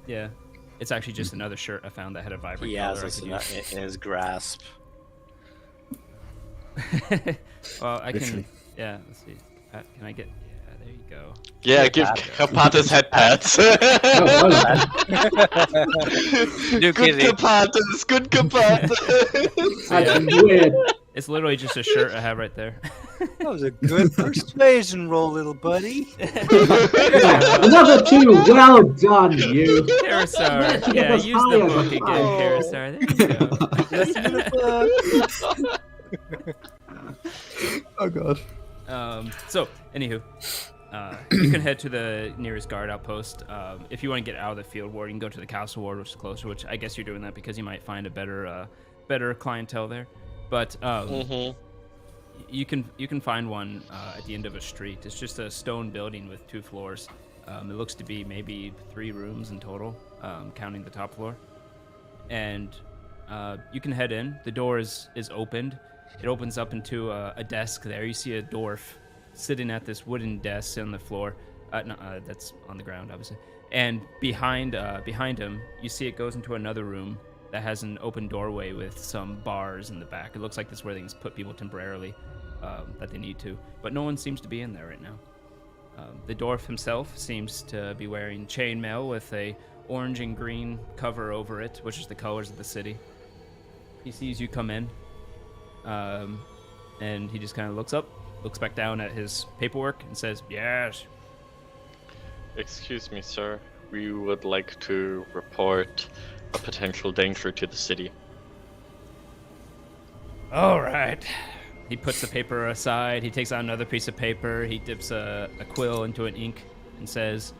yeah, it's actually just another shirt I found that had a vibrant He color. has I us could in his grasp. use. Well, I can. Literally. Yeah, let's see. Can I get? Yeah, there you go. Yeah, give Kapatas head pats. New Good kitty. Kapatas, good Kapatas. That's weird. It's literally just a shirt I have right there. That was a good persuasion roll, little buddy. Another 2. Well done, you. Carousar. Get Yeah, those use the hires book up. again, Oh. Carousar. There you go. Oh god. So, anywho, you can head to the nearest guard outpost. If you want to get out of the field ward, you can go to the castle ward, which is closer. Which I guess you're doing that because you might find a better clientele there. But you can find one at the end of a street. It's just a stone building with 2 floors. It looks to be maybe 3 rooms in total, counting the top floor. And you can head in. The door is opened. It opens up into a desk there. You see a dwarf sitting at this wooden desk on the floor. That's on the ground, obviously. And behind him, you see it goes into another room that has an open doorway with some bars in the back. It looks like this is where they can put people temporarily that they need to. But no one seems to be in there right now. The dwarf himself seems to be wearing chainmail with a orange and green cover over it, which is the colors of the city. He sees you come in, and he just kind of looks up, looks back down at his paperwork, and says, "Yes." Excuse me, sir. We would like to report a potential danger to the city. All right. He puts the paper aside. He takes out another piece of paper. He dips a quill into an ink and says,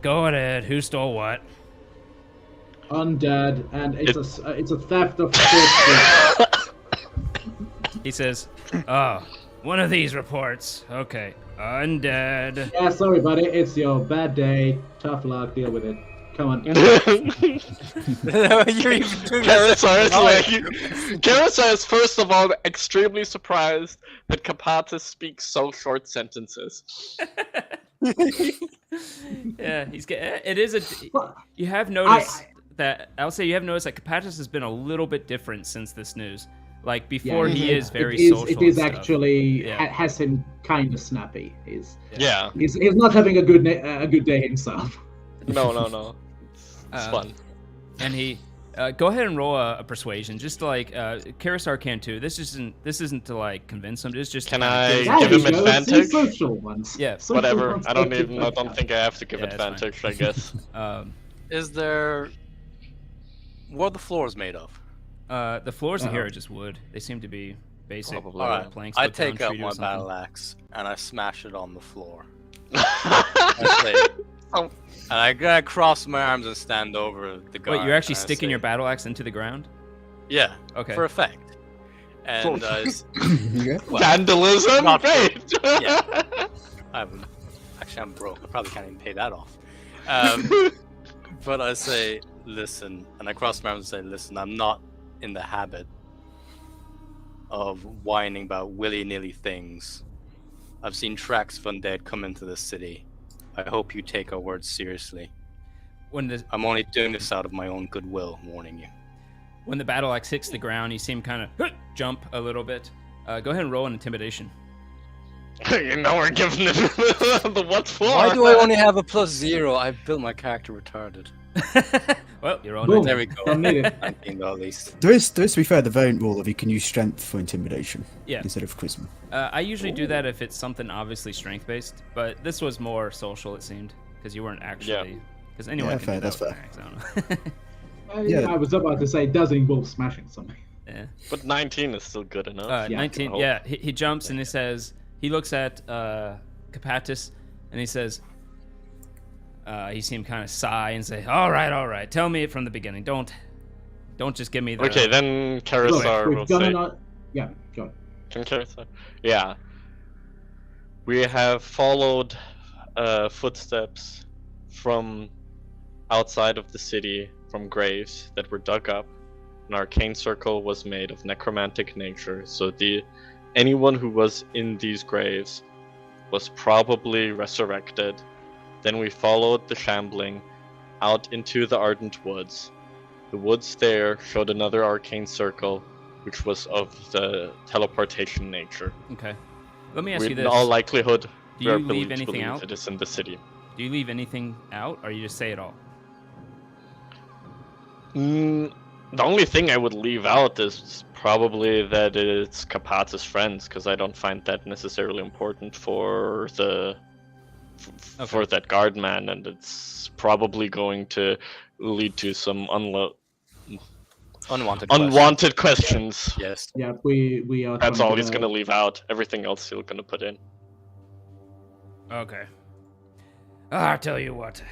"Go ahead. Who stole what?" Undead, and it's a theft of corpses. He says, one of these reports. Okay. Undead. Yeah, sorry, buddy. It's your bad day. Tough luck. Deal with it. Come on. You're even doing Carousar is first of all extremely surprised that Kapatas speaks so short sentences. Yeah, it is a. You have noticed that. I'll say you have noticed that Kapatas has been a little bit different since this news. Like before, he is very social. It is and stuff. actually Yeah. has him kind of snappy. He's Yeah. he's not having a good day himself. No. It's fun. And he, go ahead and roll a persuasion, just to like Carousar can too. This isn't to like convince him. It's just. Can to I kinda give him advantage? Social ones. Yeah, Social Whatever. ones I don't don't think I have to give Yeah, it's fine. advantage, I guess. Is there... What are the floors made of? The floors in here are just wood. They seem to be basic Probably. Alright, planks. I put down take out treated or my something. battle axe and I smash it on the floor. I say, Oh. and I gotta cross my arms and stand over the guard. Wait, you're actually and I sticking say- your battle axe into the ground? Yeah, Okay. for effect. And Yeah. well, Vandalism? not Great! yeah. I'm broke. I probably can't even pay that off. But I say, listen, and I cross my arms and say, listen, I'm not in the habit of whining about willy-nilly things. I've seen tracks of undead come into the city. I hope you take our words seriously. When the I'm only doing this out of my own goodwill, warning you. when the battle axe hits the ground, you see him kind of jump a little bit. Go ahead and roll an intimidation. You know we're giving it the what for? Why do I only have a +0? I built my character retarded. Well, you're on Boom. it. There we go. Don't need it. 19 at least. There is, to be fair, the variant rule of you can use strength for intimidation Yeah. instead of charisma. I usually do that if it's something obviously strength-based, but this was more social, it seemed, because you weren't actually... Because anyone Yeah, can fair, do that's that with fair. an axe, I don't know. Yeah. I was about to say, it does involve smashing something. Yeah. But 19 is still good enough. Yeah, 19, I hope. yeah. He jumps and he says, he looks at Capatis, and he says, you see him kind of sigh and say, all right, tell me it from the beginning. Don't just give me the... Okay, then Karisar will say... Yeah, go on. Can Karisar? Yeah. We have followed footsteps from outside of the city, from graves that were dug up. An arcane circle was made of necromantic nature, so anyone who was in these graves was probably resurrected. Then we followed the shambling out into the ardent woods. The woods there showed another arcane circle, which was of the teleportation nature. Okay. Let me ask you this. In all likelihood, do you leave anything out? It is in the city. Do you leave anything out, or you just say it all? The only thing I would leave out is probably that it's Kapata's friends, because I don't find that necessarily important for for that guard man, and it's probably going to lead to some unwanted questions. Yes. Yeah, we are. That's all he's gonna leave out. Everything else he's gonna put in. Okay. I'll tell you what.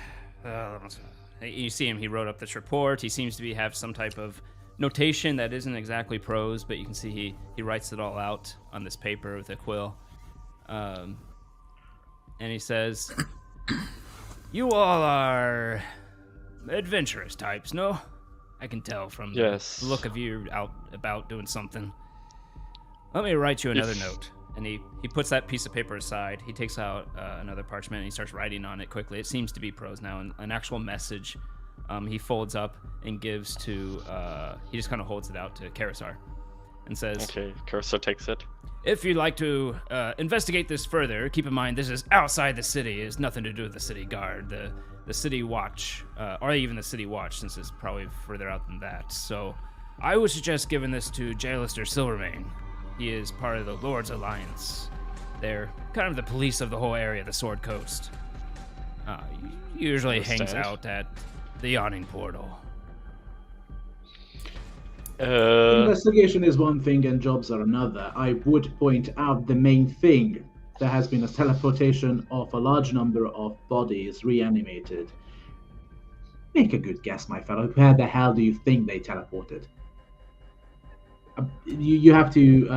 You see him, he wrote up this report. He seems to have some type of notation that isn't exactly prose, but you can see he writes it all out on this paper with a quill. And he says, you all are adventurous types, no? I can tell from the look of you out about doing something. Let me write you another note. And he puts that piece of paper aside. He takes out another parchment and he starts writing on it quickly. It seems to be prose now. And an actual message he folds up and gives to... he just kind of holds it out to Karisar and says... Okay, Karisar takes it. If you'd like to investigate this further, keep in mind this is outside the city. It has nothing to do with the city guard, the city watch, or even the city watch, since it's probably further out than that. So I would suggest giving this to Jailister Silvermane. He is part of the Lord's Alliance. They're kind of the police of the whole area, the Sword Coast. He usually hangs out at the Yawning Portal. Investigation is one thing and jobs are another. I would point out the main thing. There has been a teleportation of a large number of bodies reanimated. Make a good guess, my fellow. Where the hell do you think they teleported? You have to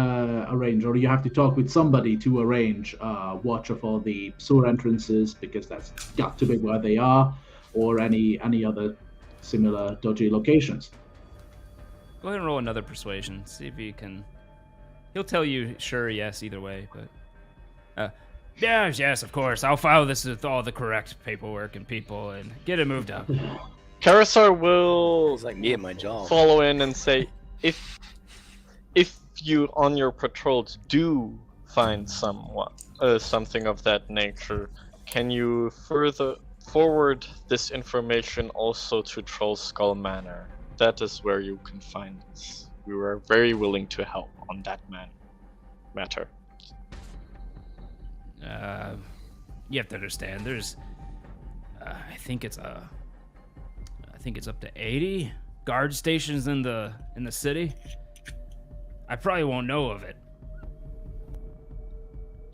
arrange, or you have to talk with somebody to arrange watch of all the sewer entrances, because that's got to be where they are, or any other similar dodgy locations. Go ahead and roll another persuasion. See if he can... He'll tell you sure, yes, either way, but... yes, of course. I'll file this with all the correct paperwork and people and get it moved up. Karisar will it's like me at my job. Follow in and say, if you on your patrols do find something of that nature, can you forward this information also to Troll Skull Manor? That is where you can find us. We were very willing to help on that matter. You have to understand. There's, I think it's up to 80 guard stations in the city. I probably won't know of it.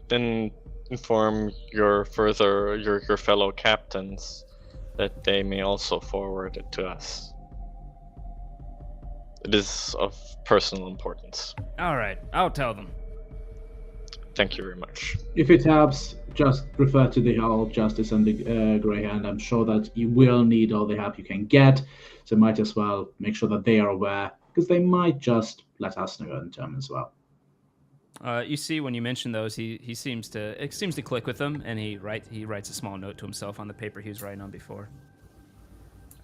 Then inform your fellow captains that they may also forward it to us. It is of personal importance. All right, I'll tell them. Thank you very much. If it helps, just refer to the Hall of Justice and the Greyhound. I'm sure that you will need all the help you can get, so might as well make sure that they are aware, because they might just let us know in turn as well. You see, when you mention those, it seems to click with them, and he writes a small note to himself on the paper he was writing on before.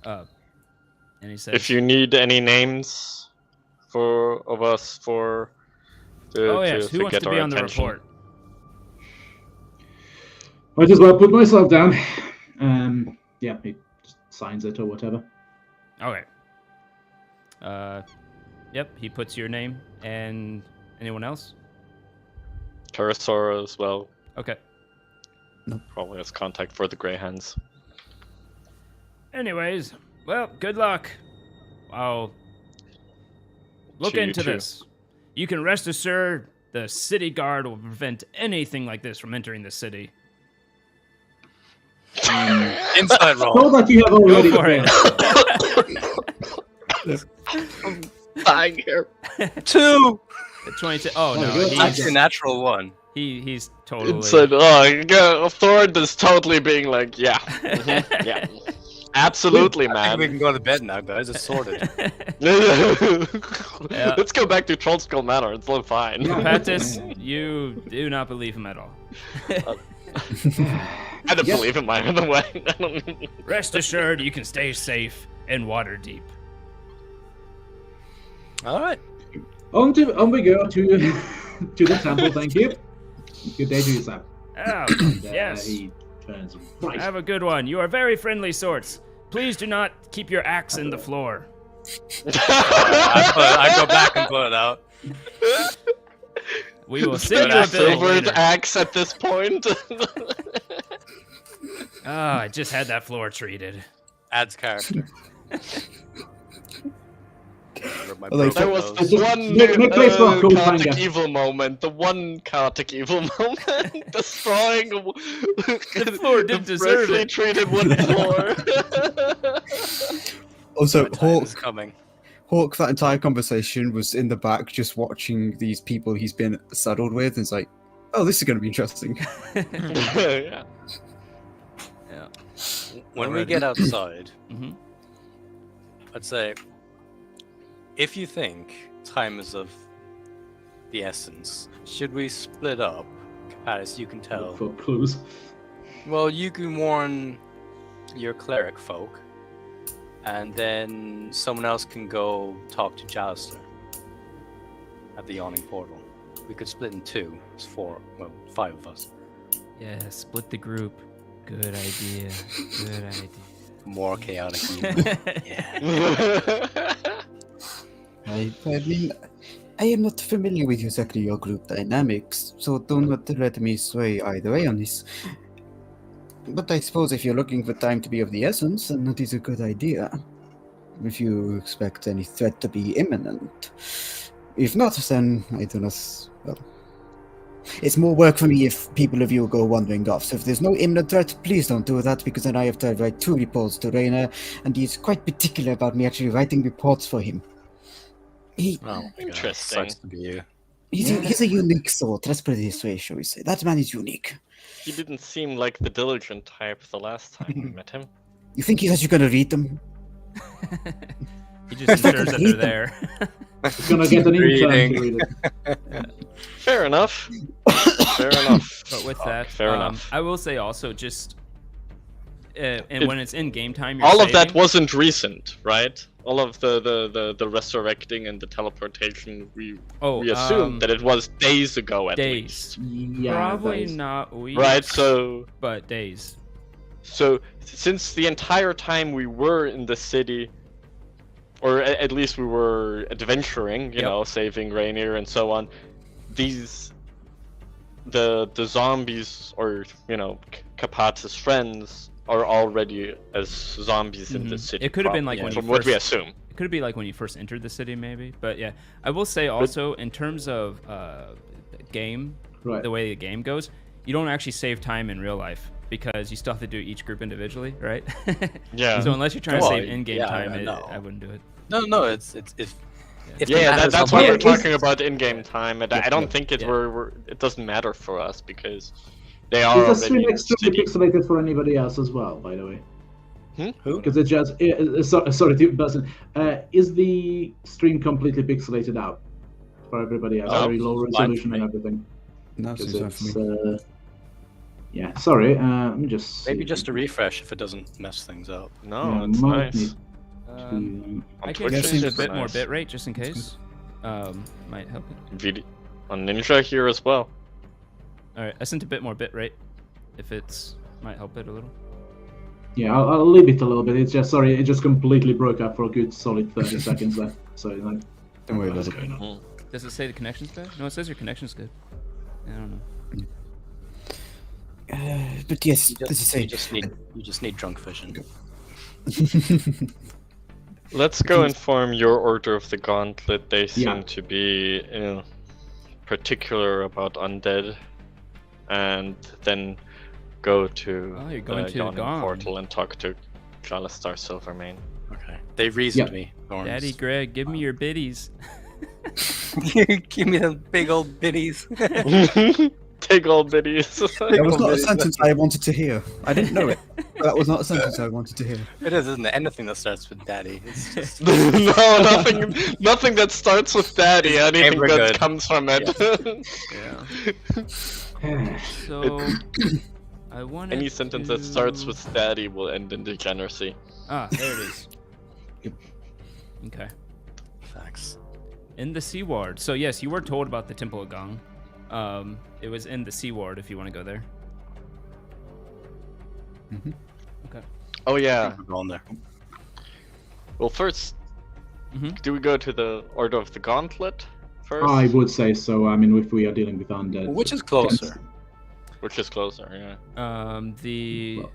And he says, if you need any names of us who wants to be on the report? Might as well put myself down. Yeah, he just signs it or whatever. Okay. Yep, he puts your name. And anyone else? Karisar as well. Okay. Nope. Probably has contact for the Greyhounds. Anyways, well, good luck. I'll look into this. You can rest assured the city guard will prevent anything like this from entering the city. Inside So roll. that you have already Go for it. Dying here. 2. 22. Oh There no, we go. he's Actually, natural 1. he's totally. Inside. Oh, yeah, Thorn is totally being like, yeah, yeah, absolutely, I think we man. can go to bed now, guys. It's sorted. Let's go back to Trollskull Manor. It's all fine. Yeah. Patis, you do not believe him at all. I don't Yep. believe him either way. I don't... Rest assured, you can stay safe in Waterdeep. All right. On we go to to the temple. Thank you. Good day to you, Sam. Oh, And, yes. He turns right. Have a good one. You are very friendly sorts. Please do not keep your axe in the floor. I go back and put it out. We will send An you a bill silvered later. axe at this point. Ah, I just had that floor treated. Adds character. Like, There was Just the one make place for a cool chaotic manga. evil moment. The one chaotic evil moment. Destroying The floor did deserve freshly it. treated wood floor. Also, My time Hawk, is coming. Hawk, that entire conversation was in the back just watching these people he's been saddled with. And it's like, oh, this is going to be interesting. Yeah. Yeah. When we Alrighty. get outside, Mhm. I'd say, if you think time is of the essence, should we split up? As you can tell. Look for clues. Well, you can warn your cleric folk, and then someone else can go talk to Jalister at the yawning portal. We could split in 2. It's 4, well, 5 of us. Yeah, split the group. Good idea. Good idea. More chaotic evil. Yeah. I mean, I am not familiar with exactly your group dynamics, so do not let me sway either way on this. But I suppose if you're looking for time to be of the essence, then that is a good idea. If you expect any threat to be imminent. If not, then I do not. Well, it's more work for me if people of you go wandering off. So if there's no imminent threat, please don't do that, because then I have to write 2 reports to Rainer, and he's quite particular about me actually writing reports for him. Oh my God, Interesting. sucks to be you. He's a unique sort, let's put it this way, shall we say. That man is unique. He didn't seem like the diligent type the last time we met him. You think he's actually gonna read them? He just ensures that they're there. It's gonna get an intern to read it. Fair enough. Fair enough. But with that, fair enough. I will say also just, and when it's in game time, you're All of that saving- wasn't recent, right? All of the resurrecting and the teleportation, we assumed that it was days ago at days. least. Yeah, Probably that is- not weeks. Right, so but days. since the entire time we were in the city, or at least we were adventuring, you Yep. know, saving Rainier and so on, the zombies, or you know, Kapata's friends, are already as zombies in the Mhm. city. It could have been probably, like when you from what we first- assume. It could be like when you first entered the city, maybe. But yeah, I will say also in terms of game, Right. the way the game goes, you don't actually save time in real life because you still have to do each group individually, right? Yeah. So unless you're trying Well, to save in-game yeah, time, no. I wouldn't do it. No, it's if the Yeah, matters that's of what Yeah, we're it's- talking about in-game time, and I don't think it Yeah. it doesn't matter for us because they are Is the already stream in the extremely city. pixelated for anybody else as well, by the way? Who? Because it just sorry, to person. Is the stream completely pixelated out for everybody else? No, Very low it's fine resolution for and me. everything. No, 'Cause seems fine for me. yeah. Sorry. Let me just Maybe see. just a refresh if it doesn't mess things up. No, Yeah, it's might nice. need I On can Twitch, adjust it's a super bit more nice. bitrate just in case. Might help it. On Ninja here as well. All right, I sent a bit more bitrate. If it's might help it a little. Yeah, I'll leave it a little bit. It's just sorry, it just completely broke up for a good solid 30 seconds there. So like, Don't worry what's about it. going on? Does it say the connection's bad? No, it says your connection's good. I don't know. But yes, You as you say, you just need drunk vision. Let's go inform your Order of the Gauntlet. They seem Yeah. to be particular about undead, and then go to Oh, you're going the to Yawning Gong. portal and talk to Jalistar Silvermane. Okay. They reasoned Yeah. me. Thorns. Daddy Greg, give me your biddies. Give me the big old biddies. Take all biddies. That was not a sentence I wanted to hear. I didn't know it. But that was not a sentence I wanted to hear. It is, isn't it? Anything that starts with daddy. It's just No, nothing that starts with daddy. Anything ever that good. comes from it. Yeah. So, I wanted Any sentence to... that starts with daddy will end in degeneracy. Ah, there it is. Okay. facts. In the Sea Ward. So yes, you were told about the Temple of Gong. It was in the Sea Ward if you want to go there. Okay. Oh yeah. We're going there. Well, first, Mhm. do we go to the Order of the Gauntlet first? I would say so. I mean, if we are dealing with undead. Which is closer? Which is closer, yeah. The Well.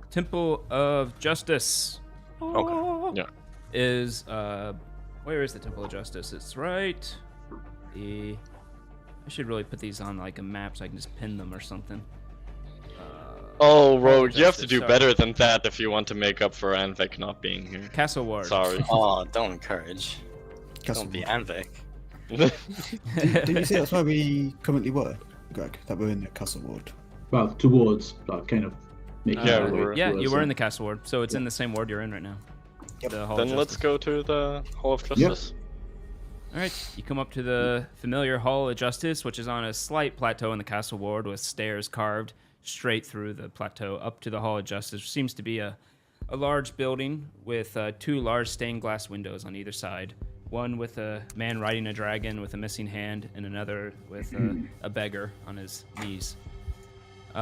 Temple of Justice. Okay. Yeah. Is where is the Temple of Justice? It's right. I should really put these on like a map so I can just pin them or something. Oh, Rogue, you have to Justice, do sorry. better than that if you want to make up for Anvek not being here. Castle Ward. Sorry. Oh, don't encourage. Castle Don't be Ward. Anvik. Did you say that's where we currently were, Greg? That we're in the Castle Ward. Well, towards, kind of making Yeah, our way we're- Yeah, towards you were it. in the Castle Ward, so it's in the same ward you're in right now. The Hall of Then let's Justice. go to the Hall of Justice. All right, you come up to the familiar Hall of Justice, which is on a slight plateau in the Castle Ward with stairs carved straight through the plateau up to the Hall of Justice, which seems to be a large building with two large stained glass windows on either side. One with a man riding a dragon with a missing hand, and another with a beggar on his knees. You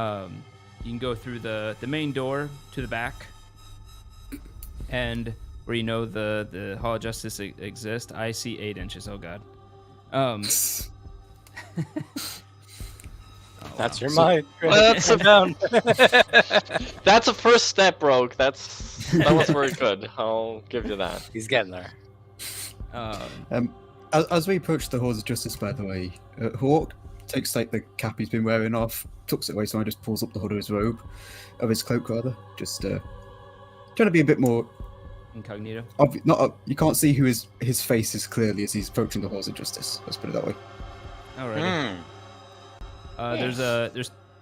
can go through the main door to the back, and where you know the Hall of Justice exists. I see 8 inches. Oh God. That's your mind. That's a- down. That's a first step, Rogue. That was very good. I'll give you that. He's getting there. As we approach the Halls of Justice, by the way, Hawk takes like the cap he's been wearing off, tucks it away, so I just pulls up the hood of his robe, of his cloak rather, just trying to be a bit more Incognito. you can't see who his face is clearly as he's approaching the Halls of Justice. Let's put it that way. Alrighty. Hmm.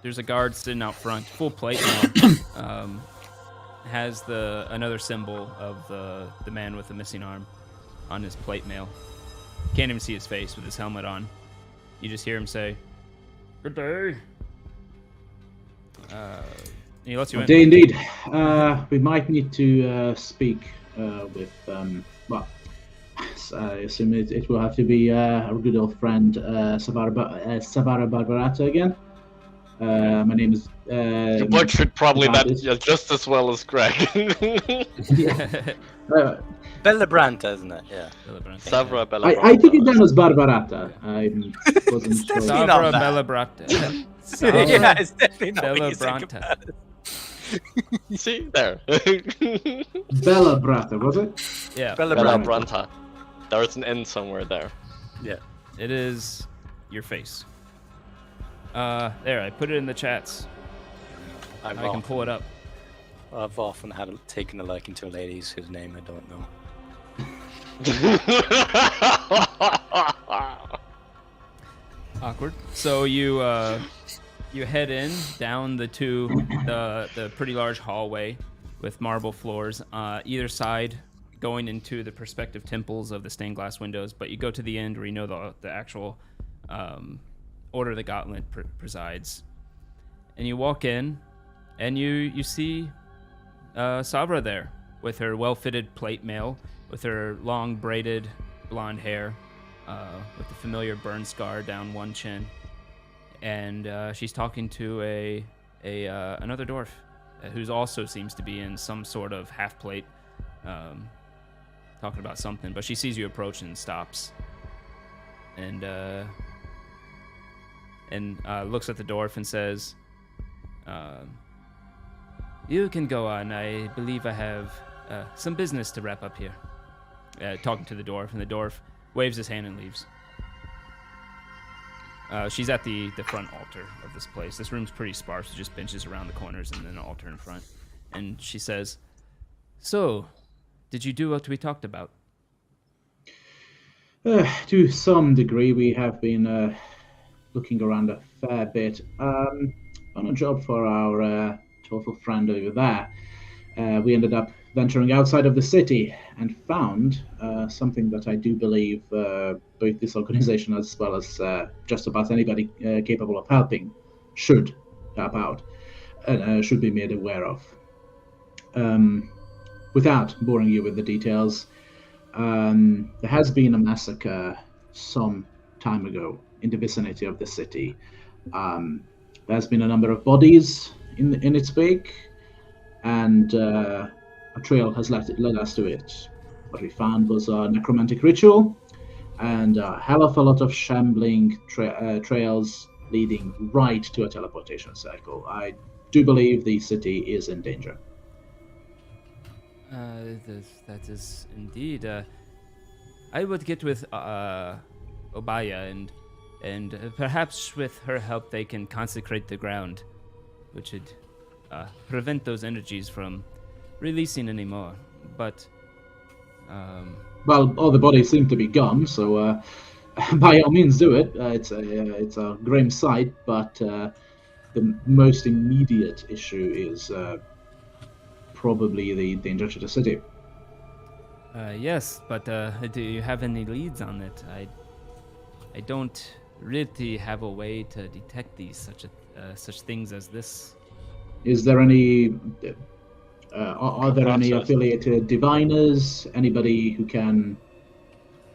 There's a guard sitting out front, full plate now. Has another symbol of the man with the missing arm on his plate mail. Can't even see his face with his helmet on. You just hear him say, "Good day." He lets you in. Day indeed. We might need to speak with, well, I assume it will have to be our good old friend Savara Barbarata again. My name is. Your blood should probably that not is- yeah, just as well as Greg. Bella Branta, isn't it? Yeah. Savra Bella. I took it down as Barbarata. I wasn't sure. definitely not Sabra that. Bella Brata. Yeah, it's definitely not Bella what you think Branta. about it. See there. Bella Brata, was it? Yeah, Bella Bella Branta. Branta. There's an N somewhere there. Yeah. it is your face. There, I put it in the chats. I can pull it up. I've often taken a liking to ladies whose name I don't know. Awkward. So you head in down the pretty large hallway with marble floors either side, going into the prospective temples of the stained glass windows. But you go to the end where you know the actual Order of the Gauntlet presides, and you walk in, and you see Sabra there with her well-fitted plate mail, with her long braided blonde hair, with the familiar burn scar down one chin, and she's talking to another dwarf, who's also seems to be in some sort of half plate, talking about something. But she sees you approach and stops, and looks at the dwarf and says, "You can go on. I believe I have some business to wrap up here." Talking to the dwarf, and the dwarf waves his hand and leaves. She's at the front altar of this place. This room's pretty sparse, with just benches around the corners and then an altar in front. And she says, "So, did you do what we talked about?" To some degree, we have been looking around a fair bit. On a job for our total friend over there. We ended up venturing outside of the city and found something that I do believe both this organization as well as just about anybody capable of helping should help out and should be made aware of. Without boring you with the details, there has been a massacre some time ago in the vicinity of the city. There's been a number of bodies in its wake, and a trail has led us to it. What we found was a necromantic ritual and a hell of a lot of shambling trails leading right to a teleportation circle. I do believe the city is in danger. That is indeed. I would get with Obaya, and perhaps with her help they can consecrate the ground, which would prevent those energies from releasing anymore. But well, all the bodies seem to be gone, so by all means do it. It's a grim sight, but the most immediate issue is probably the danger to the city. yes, but do you have any leads on it? I don't really have a way to detect these such things as this. Is there any? Are there any Process. affiliated diviners? Anybody who can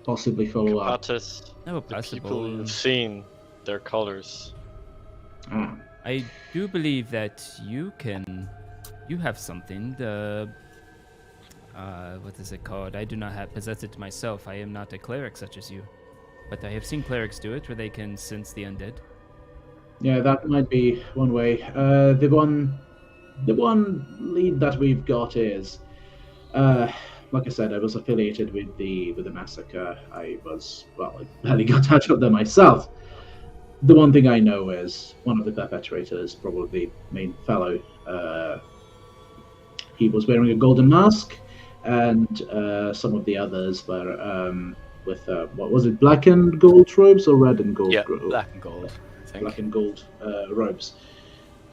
possibly follow up? Kapatis, No, the possible. people you've seen, their colors. Ah, I do believe that you have something. What is it called? I do not possess it myself. I am not a cleric such as you. But I have seen clerics do it, where they can sense the undead. yeah, that might be one way. The one lead that we've got is, like I said, I was affiliated with the massacre. I barely got out of there myself. The one thing I know is one of the perpetrators, probably the main fellow. He was wearing a golden mask, and some of the others were with what was it, black and gold robes or red and gold? Yeah, black and gold, I think. Black and gold robes.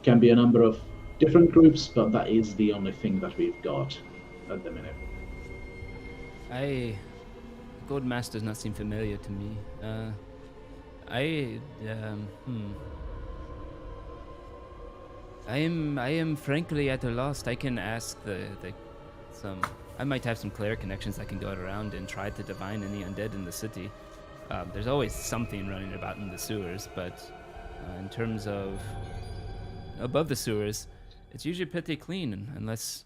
Can be a number of different groups, but that is the only thing that we've got at the minute. Gold mask does not seem familiar to me. I am frankly at a loss. I can ask I might have some cleric connections. I can go around and try to divine any undead in the city. There's always something running about in the sewers, but in terms of above the sewers, it's usually pretty clean, unless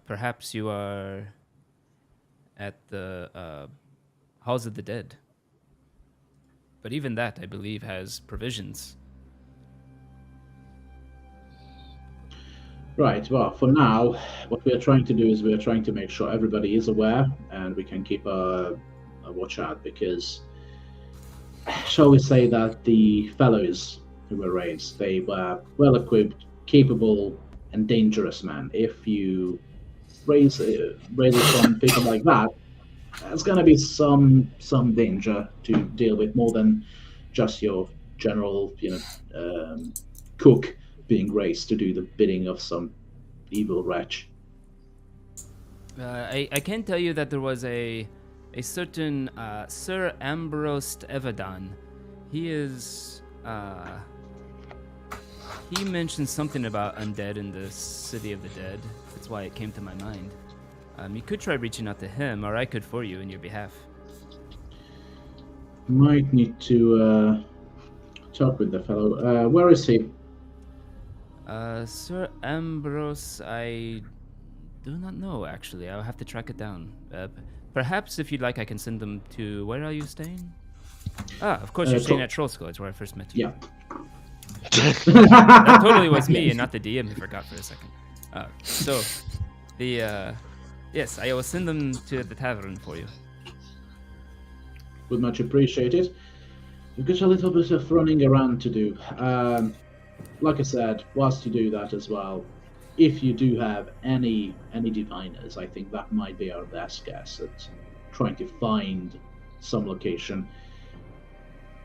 perhaps you are at the Halls of the Dead. But even that, I believe, has provisions. Right, well, for now, what we are trying to do is we are trying to make sure everybody is aware and we can keep a watch out, because shall we say that the fellows who were raised, they were well equipped, capable, and dangerous men. If you raise it from people like that, there's going to be some danger to deal with, more than just your general, cook being raised to do the bidding of some evil wretch. I can tell you that there was a certain Sir Ambrose Evadan. He is he mentioned something about undead in the City of the Dead. That's why it came to my mind. You could try reaching out to him, or I could for you in your behalf. Might need to talk with the fellow. Where is he? Sir Ambrose, I do not know, actually. I'll have to track it down. Perhaps, if you'd like, I can send them to... Where are you staying? Ah, of course, you're staying at Troll Skull. It's where I first met you. Yeah. That totally was me and not the DM who forgot for a second. So, yes, I will send them to the tavern for you. Would much appreciate it. We've got a little bit of running around to do. Like I said, whilst you do that as well, if you do have any diviners, I think that might be our best guess at trying to find some location.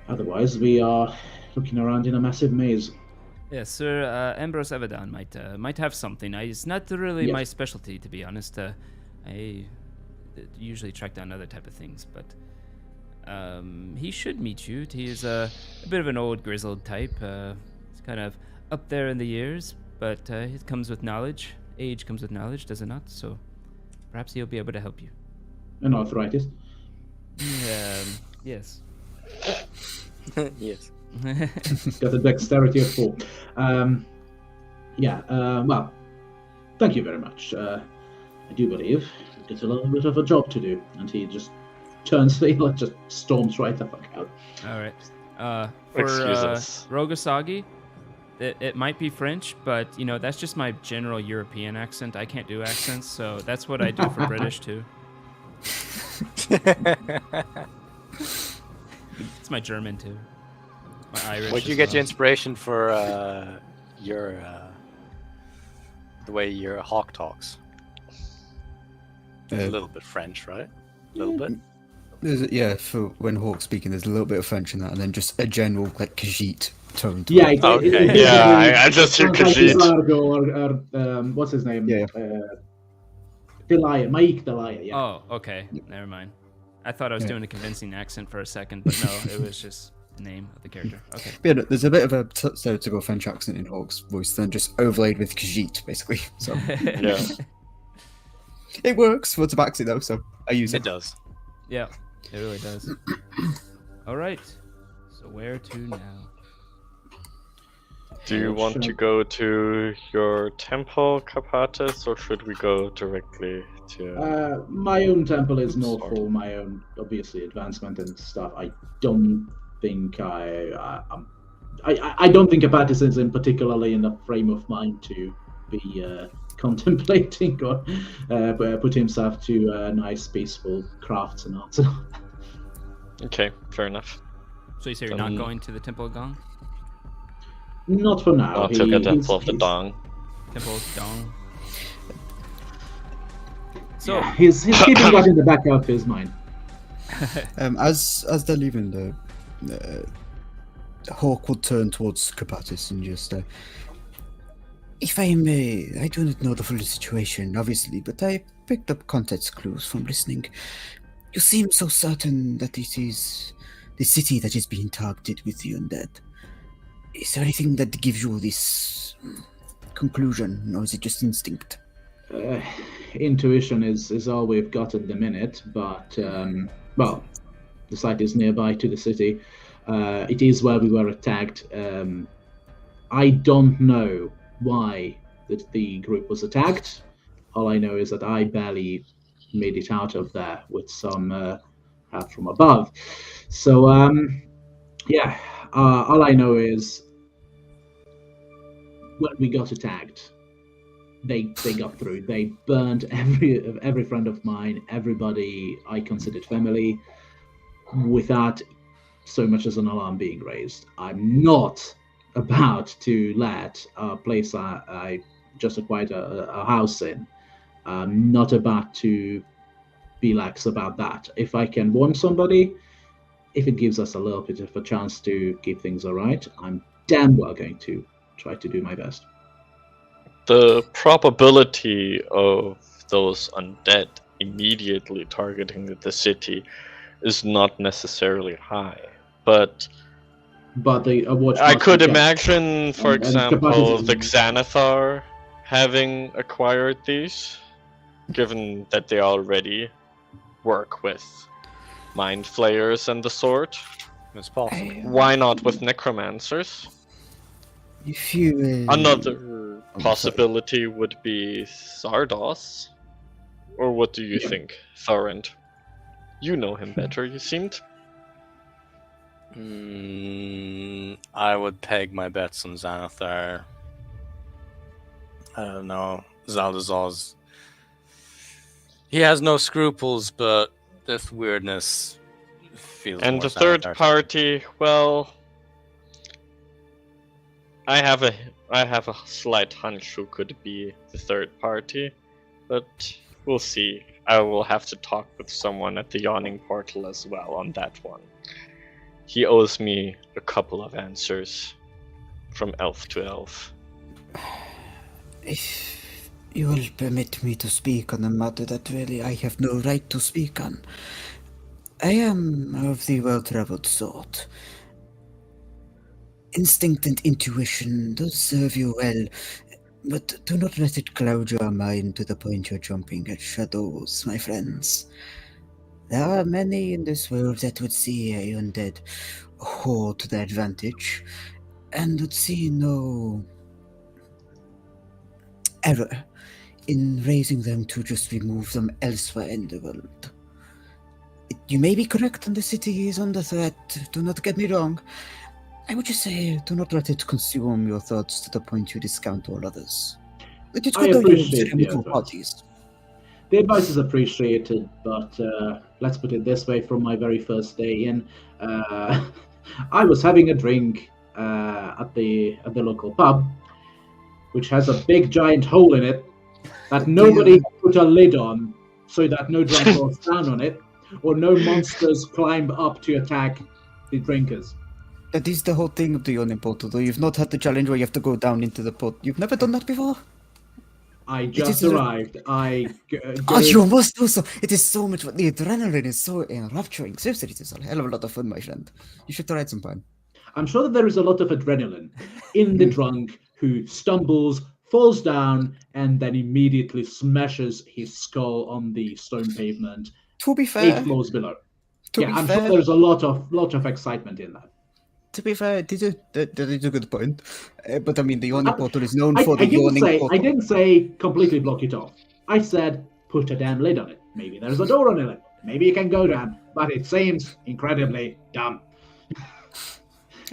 Otherwise, we are looking around in a massive maze. Yes, Sir Ambrose Avedon might have something. It's not really Yes. my specialty, to be honest. I usually track down other type of things, but he should meet you. He is a bit of an old grizzled type. He's kind of up there in the years, but it comes with knowledge. Age comes with knowledge, does it not? So perhaps he'll be able to help you. And arthritis. Yes. Yes. Got a dexterity of 4. Well, thank you very much. I do believe we've got a little bit of a job to do. And he just turns, he just storms right the fuck out. All right. For Excuses. Rogasagi, it might be French, but you know that's just my general European accent. I can't do accents, so that's what I do for British too. It's my German too. My Irish. Where'd you as get well. your inspiration for your the way your hawk talks? A little bit French, right? A little bit. For when Hawk's speaking, there's a little bit of French in that, and then just a general like Khajiit tone. to Yeah, it. Okay. Yeah, I just hear sounds like Khajiit. Isargo or what's his name? Yeah. Delia, Maik Delia, yeah. Oh, okay. Never mind. I thought I was Yeah. doing a convincing accent for a second, but no, it was just the name of the character. Okay. But yeah, no, there's a bit of a stereotypical French accent in Hawk's voice, then just overlaid with Khajiit, basically. So Yeah. it works for Tabaxi though, so I use It it. does. Yeah, it really does. All right. So where to now? Do you want to go to your temple, Kapatis, or should we go directly to... My own temple is more Sorry. for my own, obviously, advancement and stuff. I don't think I don't think Apatis is in particularly in a frame of mind to be contemplating or put himself to nice, peaceful crafts and art. Okay, fair enough. So you say you're not going to the Temple of Gong? Not for now. I'll take a he's- temple of the he's- Dong. Temple of Gong. So Yeah, he's keeping that in the back of his mind. As they're leaving, the Hawk will turn towards Kapatis and just, if I may, I do not know the full situation, obviously, but I picked up context clues from listening. You seem so certain that it is the city that is being targeted with the undead. Is there anything that gives you this conclusion, or is it just instinct? Intuition is all we've got at the minute, but well, the site is nearby to the city. It is where we were attacked. I don't know why the group was attacked. All I know is that I barely made it out of there with some help from above. So yeah, all I know is when we got attacked, they got through. They burned every friend of mine, everybody I considered family, without so much as an alarm being raised. I'm not about to let a place I just acquired a house in. I'm not about to be lax about that. If I can warn somebody, if it gives us a little bit of a chance to keep things alright, I'm damn well going to try to do my best. The probability of those undead immediately targeting the city is not necessarily high, but the watch I must could be kept. imagine, for And example, capacity- the Xanathar having acquired these, given that they already work with mind flayers and the sort. It's possible. Why not with necromancers? If you Another sorry. possibility would be Zardos. Or what do you Yeah. think, Thorent? You know him better, you seemed. I would peg my bets on Xanathar. I don't know. Zaldazar's. He has no scruples, but this weirdness feels And more the third sanitary. party, well, I have a slight hunch who could be the third party, but we'll see. I will have to talk with someone at the Yawning Portal as well on that one. He owes me a couple of answers from elf to elf. If you will permit me to speak on a matter that really I have no right to speak on, I am of the well-traveled sort. Instinct and intuition does serve you well, but do not let it cloud your mind to the point you're jumping at shadows, my friends. There are many in this world that would see a undead whore to their advantage, and would see no error in raising them to just remove them elsewhere in the world. You may be correct and the city is under threat, do not get me wrong. I would just say, do not let it consume your thoughts to the point you discount all others. It is I good that you appreciate consider the mutual effort. parties. The advice is appreciated, but let's put it this way: from my very first day in, I was having a drink at the local pub, which has a big giant hole in it that nobody put a lid on, so that no drunk falls down on it, or no monsters climb up to attack the drinkers. That is the whole thing of the Yawning Portal, though. You've not had the challenge where you have to go down into the pot. You've never done that before? I is just a- arrived. Oh, you must do so. It is so much fun. The adrenaline is so enrapturing. Seriously, it is a hell of a lot of fun, my friend. You should try it sometime. I'm sure that there is a lot of adrenaline in the drunk who stumbles, falls down, and then immediately smashes his skull on the stone pavement To be 8 fair, floors below. to Yeah, be I'm fair, sure there's a lot of excitement in that. to be fair, that is a good point. But I mean, the Yawning Portal is known I for the Yawning I Portal. didn't say completely block it off. I said put a damn lid on it. Maybe there's a door on it. Maybe you can go down. But it seems incredibly dumb.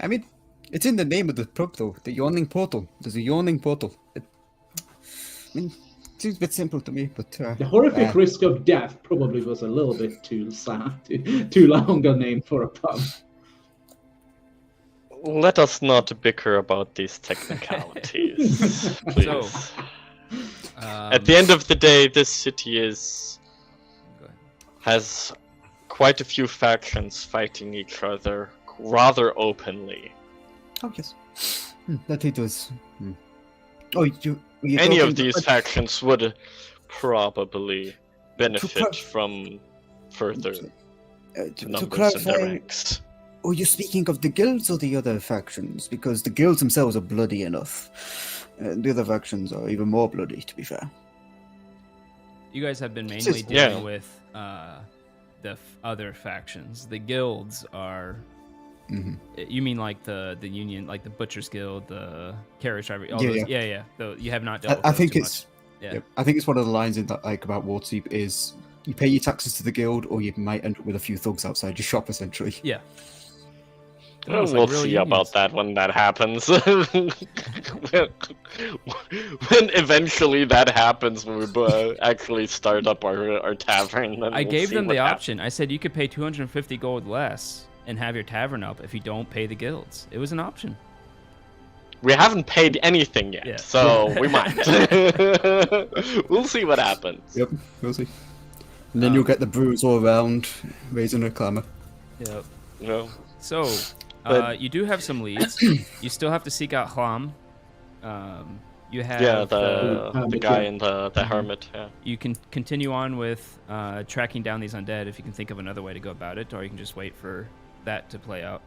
I mean, it's in the name of the pub, though. The Yawning Portal. There's a Yawning Portal. I mean, it seems a bit simple to me, but... The horrific risk of death probably was a little bit too too long a name for a pub. Let us not bicker about these technicalities, please. So, At the end of the day, this city has quite a few factions fighting each other rather openly. Oh, yes. That it was. Oh, you're Any talking of these about- factions would probably benefit clar- from further to numbers in their clarify, ranks. are you speaking of the guilds or the other factions? Because the guilds themselves are bloody enough. The other factions are even more bloody, to be fair. you guys have been mainly just- dealing Yeah. with the other factions. The guilds are. You mean like the union, like the Butcher's Guild, the Carriage Driver? All Yeah, those, yeah. You have not I, dealt with I those think too it's. much. Yeah. Yep, I think it's one of the lines in that, like, about Waterdeep is you pay your taxes to the guild, or you might end up with a few thugs outside your shop, essentially. Yeah. Well, Almost like we'll real see unions. about that when that happens. when eventually that happens, when we actually start up our tavern. Then I we'll gave see them what the happens. option. I said you could pay 250 gold less and have your tavern up if you don't pay the guilds. It was an option. We haven't paid anything yet, Yeah. so we might. We'll see what happens. Yep, we'll see. And then you'll get the brews all around, raising a clamour. Yep. No. So, But- you do have some leads. You still have to seek out Hlam. You have Yeah, the guy yeah. in the hermit. Yeah. you can continue on with tracking down these undead if you can think of another way to go about it, or you can just wait for that to play out.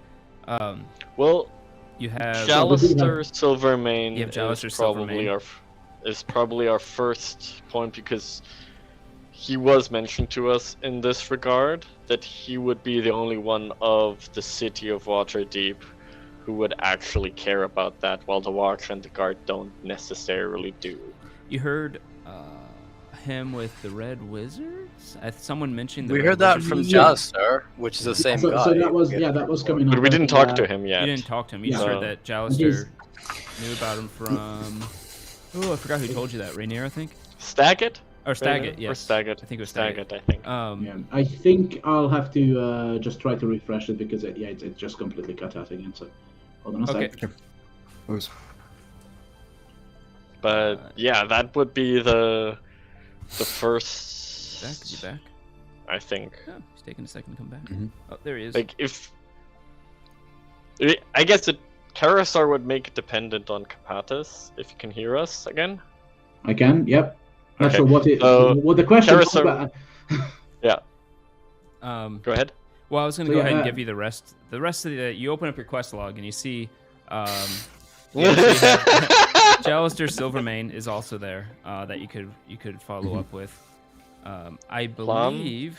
Well, You have Jalister Silvermane You have Jalister is probably our first point, because he was mentioned to us in this regard that he would be the only one of the city of Waterdeep who would actually care about that, while the Watch and the Guard don't necessarily do. you heard him with the Red Wizards. Someone mentioned the We Red heard that Wizards. from Yeah. Jalister, which is the same So guy. that was coming up. But we didn't talk to him yet. You didn't talk to him. You just Yeah. heard that Jalister knew about him from. Oh, I forgot who told you that. Rainier, I think. Stack it? Or Stagget, yes. Or Stagget. I think it was Stagget, I think. Yeah, I think I'll have to just try to refresh it because it just completely cut out again. So hold on a Okay. sec. Always. But yeah, that would be the first. Back? Is he back? I think. Oh, he's taking a second to come back. Mhm. Oh, there he is. Like if I guess Karisar would make it dependent on Kapatis, if you can hear us again. I can. Yep. Not Okay, sure what so what the question was Karisar- about. Go ahead. Well, I was going So, to go ahead and yeah, give you the rest. The rest of the you open up your quest log and you see, you actually have- Jallister Silvermane is also there that you could follow up with. I believe.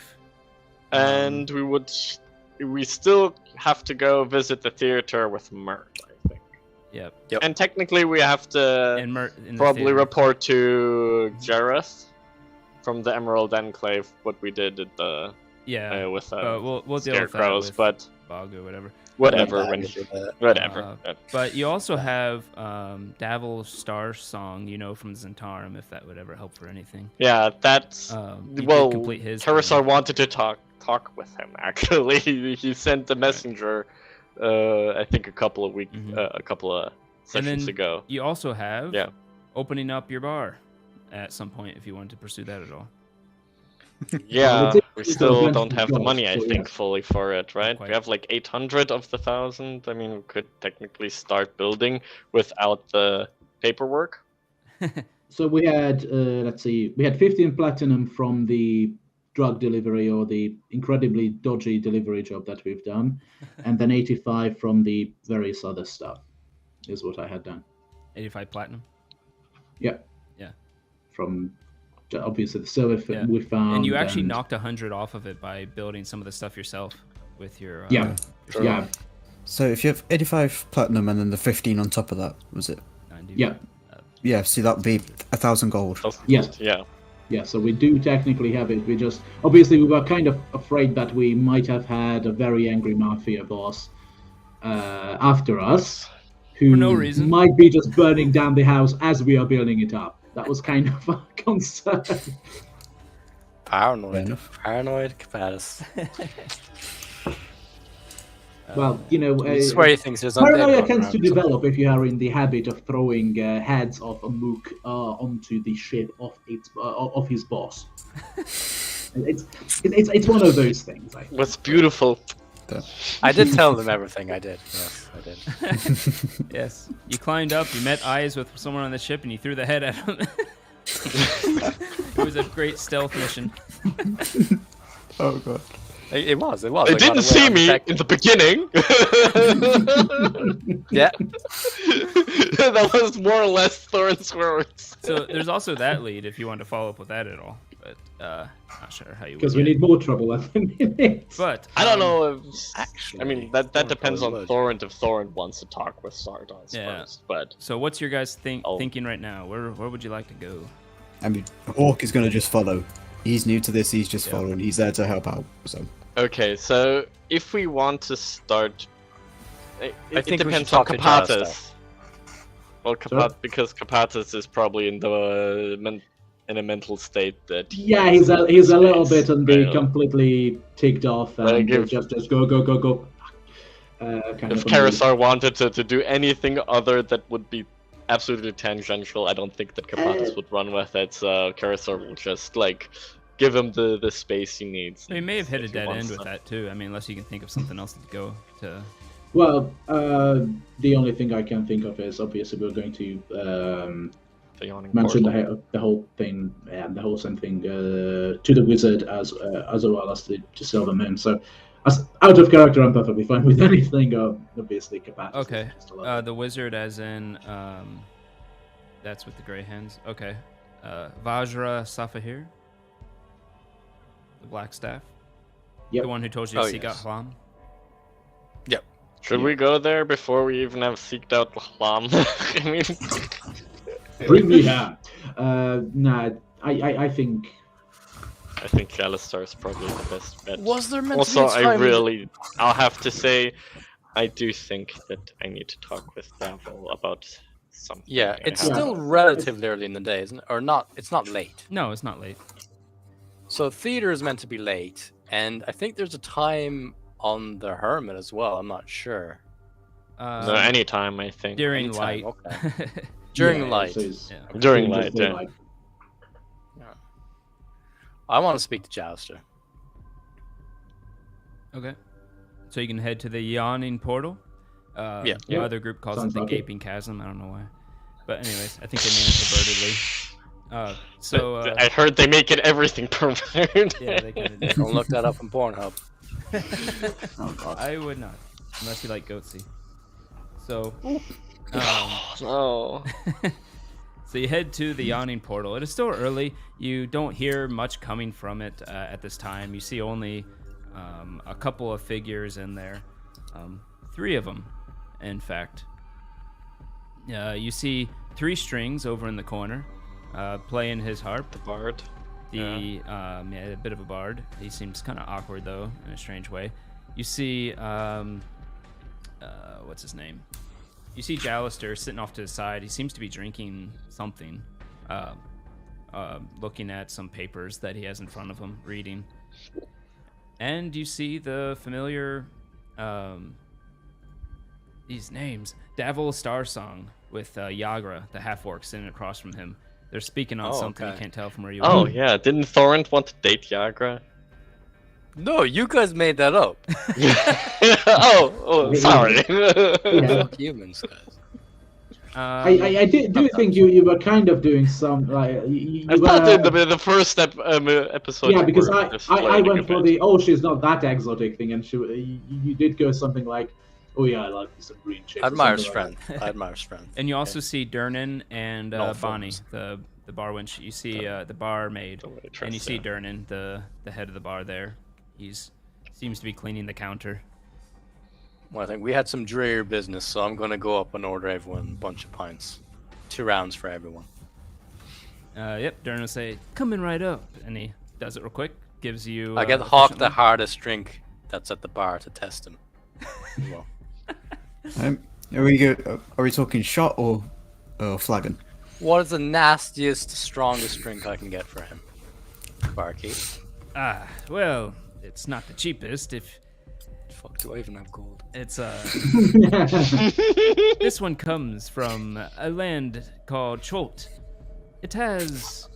And we still have to go visit the theater with Mert, I think. Yep. And technically we have to And in the probably theater. report to Jareth from the Emerald Enclave what we did at the Yeah. with but we'll deal with that scarecrows, with but Bog or whatever. whatever. That When, is it. whatever. But you also have Davil Star Song, from Zentarum, if that would ever help for anything. Yeah, that's You did well. complete his Karisar thing. wanted to talk with him. Actually, he sent a messenger. I think a couple of weeks, Mhm. a couple of And sessions then ago. you also have Yeah. opening up your bar at some point if you want to pursue that at all. Yeah, It's- we it's still advanced don't have the goals, money, I so think, yeah. fully for it, right? quite. We have like 800 of the 1,000. I mean, we could technically start building without the paperwork. So we had let's see, we had 15 platinum from the drug delivery or the incredibly dodgy delivery job that we've done, and then 85 from the various other stuff is what I had done. 85 platinum. Yeah. Yeah. From obviously the silver Yeah. we found. And you actually and- knocked 100 off of it by building some of the stuff yourself with your. Yeah. Yeah. So if you have 85 platinum and then the 15 on top of that, was it? 90. Yeah. Yeah, see that would be 1,000 gold. Yes. Yeah. Yeah, so we do technically have it. We just obviously we were kind of afraid that we might have had a very angry mafia boss after us, who For no reason. might be just burning down the house as we are building it up. That was kind of a concern. Fair enough. Paranoid Capatis. Well, I swear he thinks there's undead paranoia going tends around to or something. develop if you are in the habit of throwing heads of a mook onto the ship of his boss. It's one of those things. I think. What's beautiful. I did tell them everything I did. Yes, I did. Yes. You climbed up, you met eyes with someone on the ship, and you threw the head at him. It was a great stealth mission. Oh god. It was. They I got didn't away see me undetected. in the beginning. Yeah. That was more or less Thorin's words. So there's also that lead if you want to follow up with that at all. But not sure how you would. Because we yet. need more trouble at the minute. But I don't know if. Actually, I mean, that Thorin depends on probably would. Thorint if Thorint wants to talk with Sardos Yeah. first. But So what's your guys Oh. thinking right now? Where would you like to go? I mean, Orc is going to just follow. He's new to this, he's just Yeah. following. He's there to help out, so. okay, so if we want to start, it I think we should depends on talk to Jara Kapatis. Well, Sorry? because Kapatis is probably in a mental state that Yeah, he's a little space, bit on the right? completely ticked off and Like if- just go. Kind If of Karisar wanted to do anything other that would be absolutely tangential, I don't think that Kapatis would run with it. So Karisar will just like give him the space he needs. So you may have hit a if he dead wants end with to. that too. I mean, unless you can think of something else to go to. Well, the only thing I can think of is obviously we're going to The yawning mention portal. the whole thing, the whole same thing to the wizard as well as to Silverman. So, as out of character, I'm perfectly fine with anything. Obviously, capacity. Okay. The wizard, as in, that's with the gray hands. Okay. Vajra Safahir, the black staff. Yep. The one who told you to Oh, seek yes. out Hlam. Should we go there before we even have seeked out Lahlam? I mean, Bring me here. Nah, I think. I think Alistar is probably the best bet. Was there meant Also, to be a time I'll have to say, I do think that I need to talk with Davil about something. Yeah, it's Yeah. still relatively early in the day, isn't it? Or not? It's not late. No, it's not late. So theater is meant to be late, and I think there's a time on the Hermit as well. I'm not sure. No, anytime I think. during anytime, light. okay. During Yeah, light. so it's Yeah. During just light, yeah. daylight. I want to speak to Jouster. Okay. So you can head to the yawning portal. Yeah. The Yeah. other group calls Sounds it the like it. gaping chasm. I don't know why. But anyways, I think they mean it pervertedly. I heard they make it everything pervert. Yeah, they kind of do. Don't look that up on Pornhub. Oh god. I would not, unless you like goatsy. So, No. so you head to the yawning portal. It is still early. You don't hear much coming from it at this time. You see only a couple of figures in there, 3 of them, in fact. You see 3 strings over in the corner, playing his harp. The bard. Yeah, a bit of a bard. He seems kind of awkward though, in a strange way. You see, what's his name? You see Jallister sitting off to the side. He seems to be drinking something, looking at some papers that he has in front of him, reading. And you see the familiar, these names, Davil Starsong with Yagra, the half-orc, sitting across from him. They're speaking on something you okay. can't tell from where you Oh are. yeah, didn't Thorint want to date Yagra? No, you guys made that up. oh, sorry. Yeah. Fuck humans, guys. I do think you were kind of doing some like you I were, thought in the first episode. yeah, you because were I flirting a went for bit. the she's not that exotic thing, and you did go something like I like some green chicks. or Admires something friend. Admires friend. And you also see Durnan and No Bonnie, films. the bar wench. You see the barmaid, Somebody and trusts you see that. Durnan, the head of the bar there. He's seems to be cleaning the counter. Well, I think we had some dreary business, so I'm gonna go up and order everyone a bunch of pints. 2 rounds for everyone. Yep, Durnan will say, "Coming right up," and he does it real quick. Gives you. I get Hawk the efficiently. hardest drink that's at the bar to test him. Well, Are we talking shot or flagon? what is the nastiest, strongest drink I can get for him? Barkeep. Ah, well, it's not the cheapest. If Fuck, do I even have gold? it's like this one comes from a land called Cholt. It has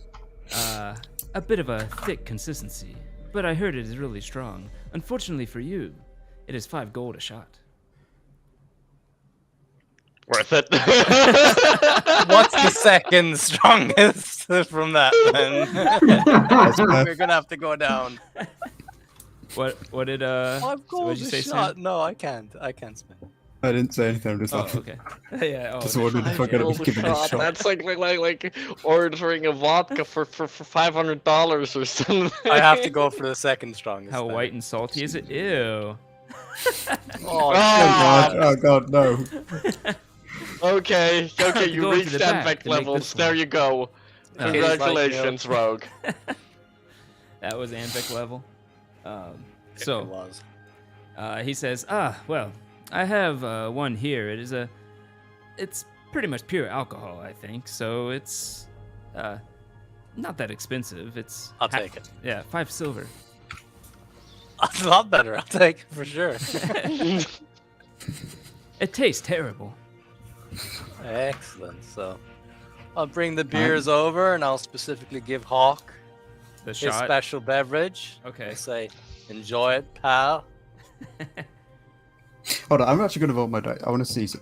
a bit of a thick consistency, but I heard it is really strong. Unfortunately for you, it is 5 gold a shot. Worth it. What's the second strongest from that then? We're gonna have to go down. What did 5 what gold did you a say, shot? Sam? No, I can't spend. I didn't say anything. I'm just Oh, laughing. okay. Yeah. Oh, Just wondered if I could have given it a shot. That's like ordering a vodka for $500 or something. I have to go for the second strongest. how then. white and salty is it? Ew. Oh, Oh god, no. Okay, you Go into reached the back epic to make levels. this There one. you go. Oh. Congratulations, Rogue. That was Anvic level. It So was. he says, well, I have one here. It's pretty much pure alcohol, I think. So it's not that expensive. It's I'll take it. Yeah, 5 silver. That's a lot better. I'll take it for sure. It tastes terrible. Excellent. So I'll bring the beers over and I'll specifically give Hawk The his shot. special beverage. Okay. I'll say, enjoy it, pal. Hold on, I'm actually going to vote my die. I want to see some.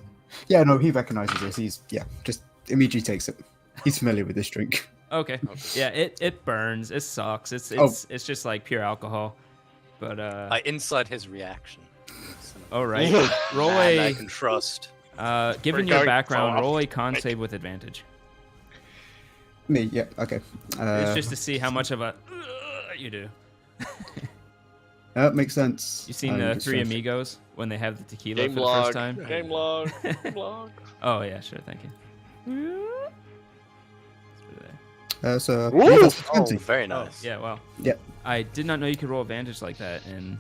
Yeah, no, he recognizes this. He's, just immediately takes it. He's familiar with this drink. Okay. Yeah, it burns. It sucks. It's just like pure alcohol. But I inside his reaction. all right. Roll Man, I a can trust. given your Regard background, soft. roll a con save with advantage. Me, yeah, okay. It's just to see how much of a you do. That makes sense. You seen I'm the just Three trying to- Amigos when they have the tequila Game for the log. first time? Game log. Game log. Oh yeah, sure, thank you. So, Woo! yeah, that's Oh, 20. very Oh, nice. yeah, wow. Yeah. I did not know you could roll advantage like that. And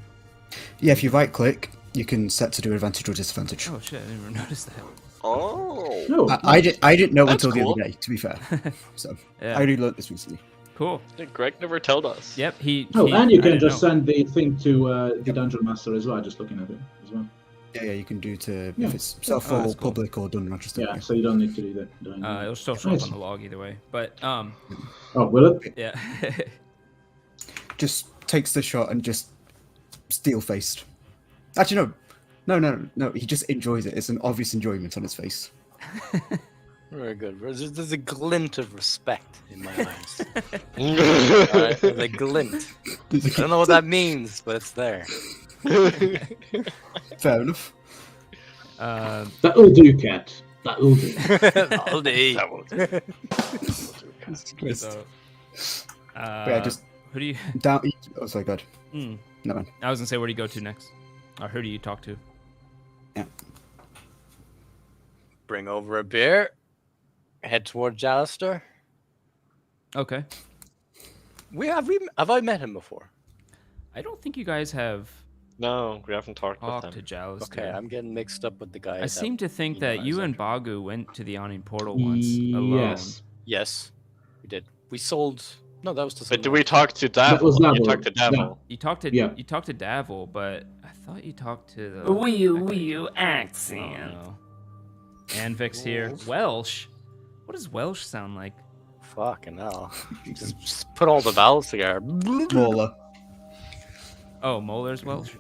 Yeah, if you right click, you can set to do advantage or disadvantage. oh shit, I didn't even notice that. Oh. No, I didn't know That's until cool. the other day, to be fair. So Yeah. I only learned this recently. Cool. Greg never told us. Yep. Oh, and you I can didn't just know. send the thing to the dungeon master as well. Just looking at it as well. Yeah, you can do to Yeah. if it's self Oh, or that's cool. public or done registered. Yeah, so you don't need to do that. It'll still show up Nice. on the log either way. But Oh, will it? yeah. Just takes the shot and just steel faced. Actually, no. He just enjoys it. It's an obvious enjoyment on his face. Very good. There's a glint of respect in my eyes. Alright, there's a glint. I don't know what that means, but it's there. Fair enough. That'll do, cat. That'll do. All day. That will do. So, But yeah, just who do you? down. Oh, sorry, God. Hmm. No man. I was gonna say, where do you go to next? Or who do you talk to? Bring over a beer. Head towards Jallister. Okay. Have I met him before? I don't think you guys have No, we haven't talked with talked to them. Jallister. Okay, I'm getting mixed up with the guy. I seem to think that you and Bagu went to the awning portal once alone. Yes. Yes, we did. We sold. No, that was to. But did we talk to That was Davil? You Davil. talked to Davil. You talked to Yeah. Davil, but I thought you talked to the Wee Oh, accent. no. Anvix here. Welsh. What does Welsh sound like? Fucking hell. Just put all the vowels together. Mauler. Oh, Molar's Welsh.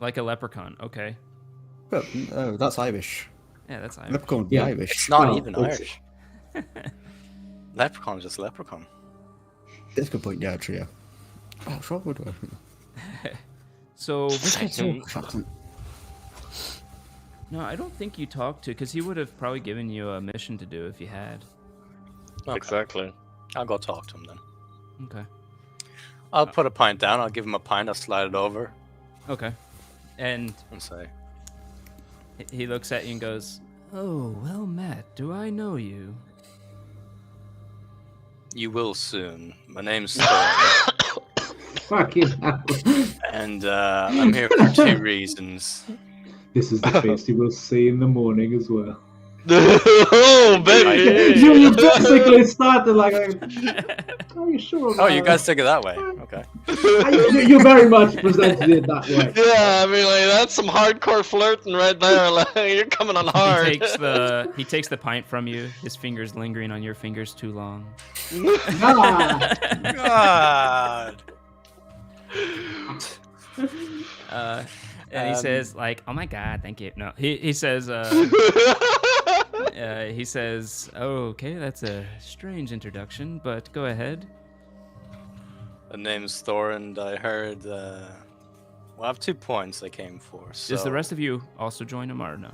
Like a leprechaun. Okay. But oh, that's Irish. Yeah, that's Irish. Leprechaun would be Yeah. Irish. It's not Well, even it's- Irish. Leprechaun is just leprechaun. That's a good point. Yeah, true. Yeah. Oh, sure, would So accent. no, I don't think you talked to because he would have probably given you a mission to do if you had. Okay. Exactly. I'll go talk to him then. Okay. I'll put a pint down. I'll give him a pint. I'll slide it over Okay. And and say, he looks at you and goes, "Oh, well, Matt, do I know you?" "You will soon. My name's Thorn, Fucking hell. and I'm here for two reasons. This is the face you will see in the morning as well. Oh, baby! You basically started like, are you sure? Oh, you guys took it that way. Okay. You very much presented it that way. Yeah, I mean, like, that's some hardcore flirting right there. Like, you're coming on hard. He takes the pint from you. His fingers lingering on your fingers too long. Ah, God. And he says, like, "Oh my God, thank you." No, he says, he says, "Oh, okay, that's a strange introduction, but go ahead." The name's Thor, and I heard. Well, I have 2 points I came for. So. Does the rest of you also join him or no?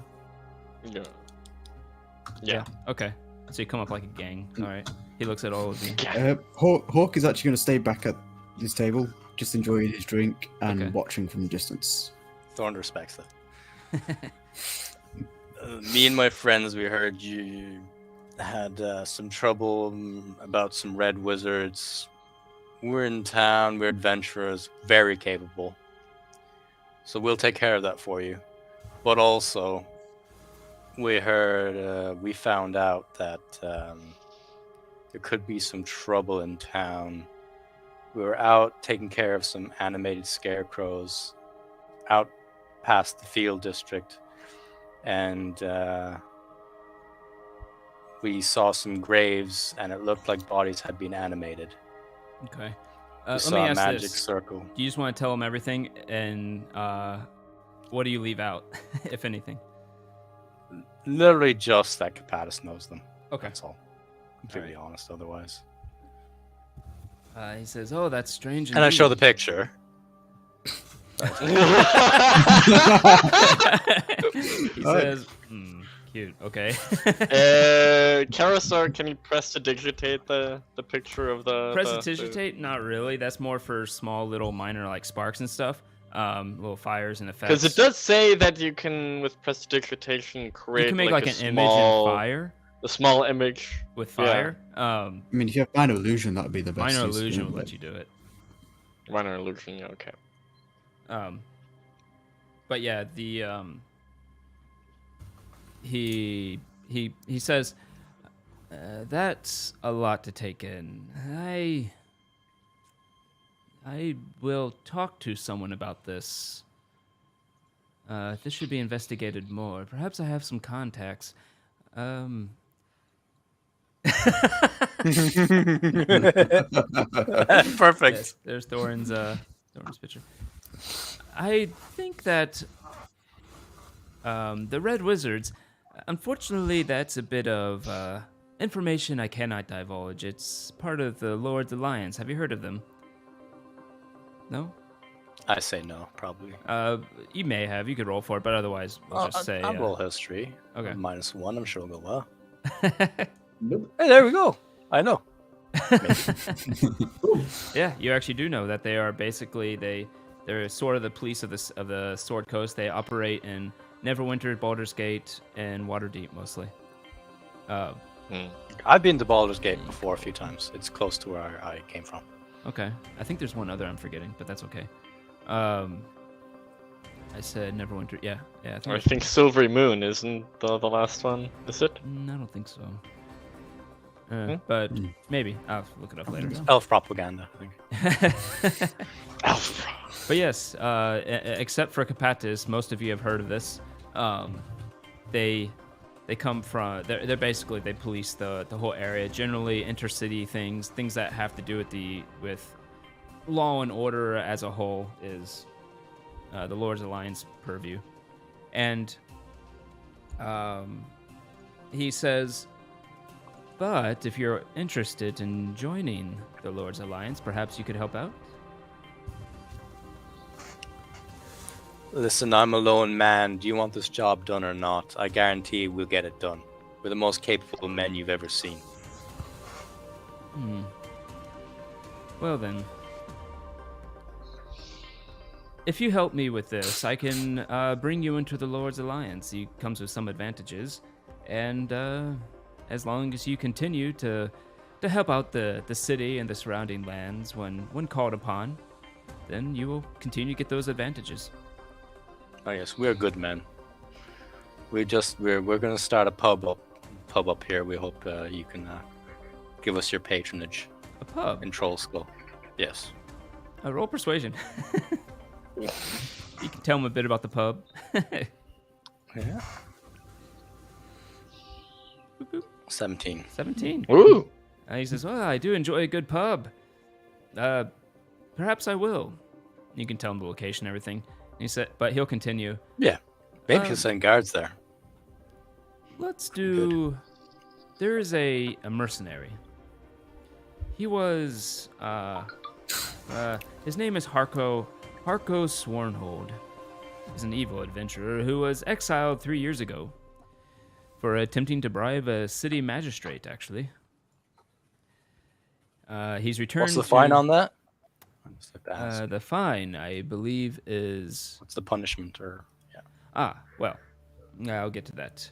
Yeah. Okay. So you come up like a gang. All right. He looks at all of you. Hawk is actually going to stay back at his table, just enjoying his drink and Okay. watching from a distance. Thorn respects that. Me and my friends, we heard you had some trouble about some red wizards. We're in town, we're adventurers, very capable. So we'll take care of that for you. But also, we heard, we found out that there could be some trouble in town. We were out taking care of some animated scarecrows out past the field district, and we saw some graves, and it looked like bodies had been animated. Okay. We Let me saw a ask magic this. circle. Do you just want to tell him everything, and what do you leave out, if anything? Literally just that Capatis knows them. Okay. That's all. To be honest, otherwise. He says, "Oh, that's strange." And I show the indeed." picture. He says, "Cute." Okay. Karasar, can you prestidigitate the picture of the... Prestidigitate? Not really. That's more for small, little, minor, like sparks and stuff. Little fires and effects. Because it does say that you can, with prestidigitation, create You can make like a an small, image in fire a small image. with Yeah. fire. I mean, if you have minor illusion, that would be the best. Minor use, illusion know, will let but- you do it. Minor illusion, yeah, okay. but yeah, he says that's a lot to take in. I will talk to someone about this. This should be investigated more. Perhaps I have some contacts. Perfect. Yes, there's Thorin's picture. I think that the Red Wizards, unfortunately, that's a bit of information I cannot divulge. It's part of the Lord's Alliance. Have you heard of them? No? I say no, probably. You may have. You could roll for it, but otherwise, we'll just say. I'll roll history. Okay. -1, I'm sure it'll go well. Nope. Hey, there we go. I know. Yeah, you actually do know that they are basically they're sort of the police of the Sword Coast. They operate in Neverwinter, Baldur's Gate, and Waterdeep mostly. I've been to Baldur's Gate before a few times. It's close to where I came from. Okay, I think there's one other I'm forgetting, but that's okay. I said Neverwinter. Yeah. I think Silvery Moon isn't the last one, is it? I don't think so. But maybe I'll look it up later. Elf propaganda, I think. But yes, except for Capatis, most of you have heard of this. They come from. They're basically they police the whole area. Generally, intercity things that have to do with law and order as a whole is the Lord's Alliance purview. And he says, but if you're interested in joining the Lord's Alliance, perhaps you could help out. Listen, I'm a lone man. Do you want this job done or not? I guarantee we'll get it done. We're the most capable men you've ever seen. Well then, if you help me with this, I can bring you into the Lord's Alliance. He comes with some advantages, and as long as you continue to help out the city and the surrounding lands when called upon, then you will continue to get those advantages. Oh yes, we're good men. We're gonna start a pub up here. We hope you can give us your patronage. A pub? In Troll Skull. Yes. Roll persuasion. You can tell him a bit about the pub. Yeah. 17. 17. Ooh. He says, well, I do enjoy a good pub. Perhaps I will. You can tell him the location and everything. And he said, but he'll continue. Yeah. Maybe he'll send guards there. Let's do... There is a mercenary. He was... his name is Harko Swornhold. He's an evil adventurer who was exiled 3 years ago for attempting to bribe a city magistrate, actually. He's returned. What's the fine on that? I just like to ask. The fine, I believe, is... What's the punishment? Or Well, I'll get to that.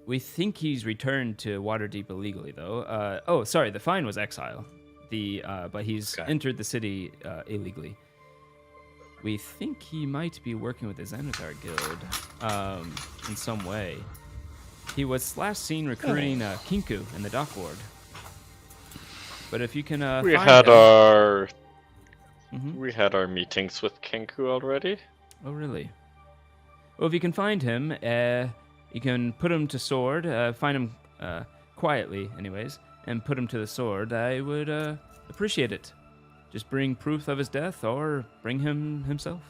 We think he's returned to Waterdeep illegally, though. Sorry, the fine was exile. But he's entered the city illegally. We think he might be working with the Xanathar Guild in some way. He was last seen recruiting Kinku in the dock ward. But if you can we find had him... we had our meetings with Kinku already. Oh, really? Well, if you can find him, you can put him to sword, find him quietly, anyways, and put him to the sword. I would appreciate it. Just bring proof of his death, or bring him himself.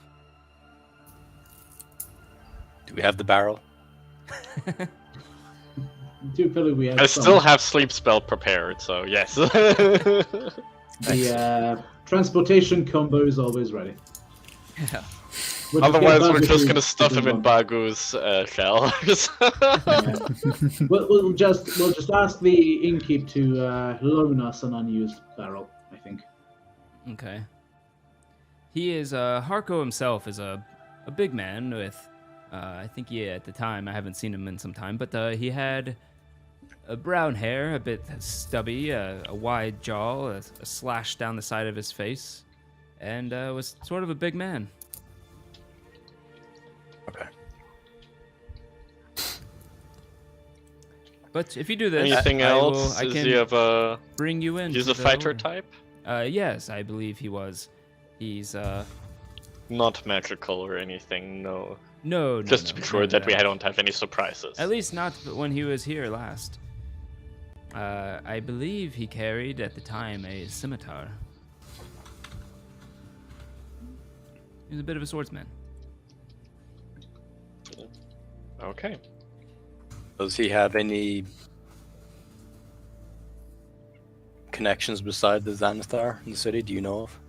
Do we have the barrel? I still have sleep spell prepared, so yes. The transportation combo is always ready. Yeah. Otherwise, we're just gonna stuff him in Bagu's shell. We'll just ask the innkeep to loan us an unused barrel, I think. Okay. He is Harko himself is a big man with I think at the time, I haven't seen him in some time, but he had brown hair, a bit stubby, a wide jaw, a slash down the side of his face, and was sort of a big man. But if you do this, Anything else? I Does can he have a? bring you in. He's to a the fighter order. type. Yes, I believe he was. He's Not magical or anything. No. no. Just no, to be none sure of that we don't have any surprises. At least not when he was here last. I believe he carried at the time a scimitar. He was a bit of a swordsman. Okay. Does he have any connections beside the Xanathar in the city? Do you know of?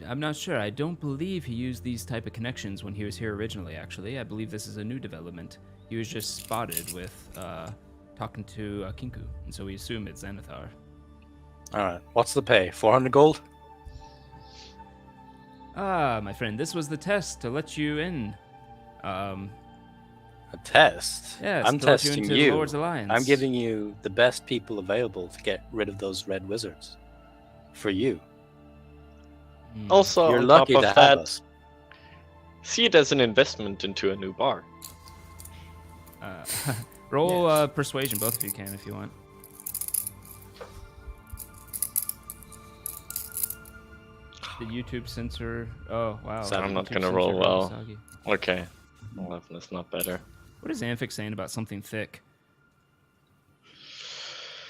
I'm not sure. I don't believe he used these type of connections when he was here originally, actually. I believe this is a new development. He was just spotted with talking to Kinku, and so we assume it's Xanathar. Alright, what's the pay? 400 gold? Ah, my friend, this was the test to let you in. A test? Yes, I'm to let you testing into you. the Lord's Alliance. I'm giving you the best people available to get rid of those red wizards. For you. Also, You're on lucky top to of have that, us. see it as an investment into a new bar. Roll persuasion, both of you can if you want. The YouTube censor. Oh wow. So I'm not YouTube gonna censor roll for well. Usagi. Okay. 11 is not better. What is Amphic saying about something thick?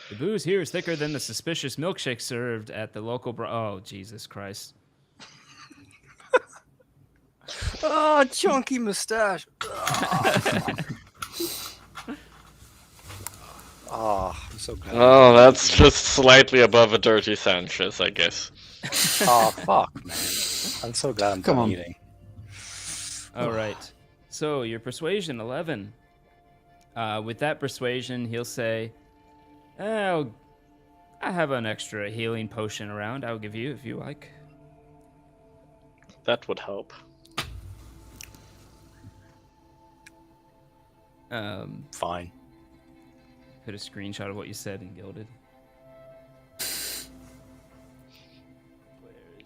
The booze here is thicker than the suspicious milkshake served at the local Oh, Jesus Christ. Oh, chunky mustache. Oh, I'm so glad. Oh, that's just slightly above a dirty Sanchez, I guess. Oh, fuck, man. I'm so glad I'm Come done on. eating. All right. So your persuasion 11. With that persuasion, he'll say, "Oh, I have an extra healing potion around. I'll give you if you like." That would help. Fine. Put a screenshot of what you said in Gilded. Where is it?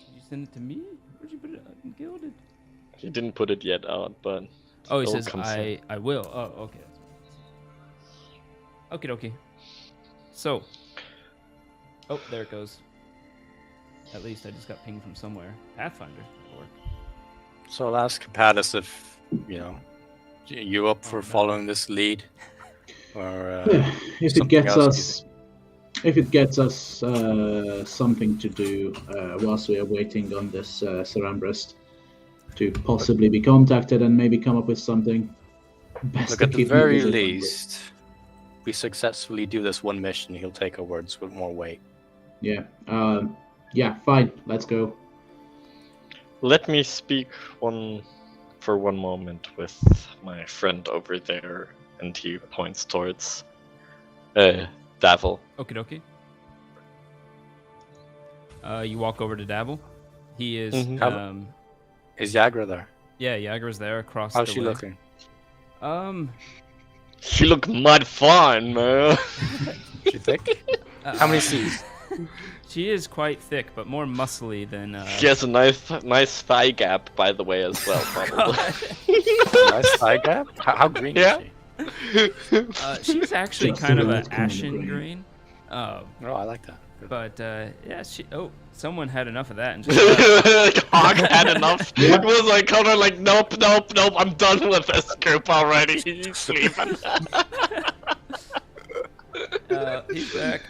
Did you send it to me? Where'd you put it in Gilded? He didn't put it yet out, but Oh, he it all says, comes in. I will. Oh, okay. Okie dokie. So. Oh, there it goes. At least I just got pinged from somewhere. Pathfinder. That'll work. So I'll ask Capatis if, you up for no. following this lead? Or If it something gets else us something to do whilst we are waiting on this Cerambrist to possibly be contacted and maybe come up with something. Best Look, to at the keep me very busy. least, we successfully do this one mission, he'll take our words with more weight. Yeah. Yeah. Fine. Let's go. Let me speak for one moment with my friend over there, and he points towards Davil. Okie dokie. You walk over to Dabble. He is. Mhm. Is Yagra there? Yeah, Yagra's there across How's the she way. looking? She look mad fine, man. She thick? How many C's? She is quite thick, but more muscly than. She has a nice thigh gap, by the way, as well, probably. Nice thigh gap? How green Yeah. is she? She's actually Just kind of the an right kind of ashen green. green. Oh, I like that. Good. But yeah, she. Oh, someone had enough of that and just. Hog had enough. Yeah. It was like Connor, like, nope, I'm done with this group already. He's leaving. He's back.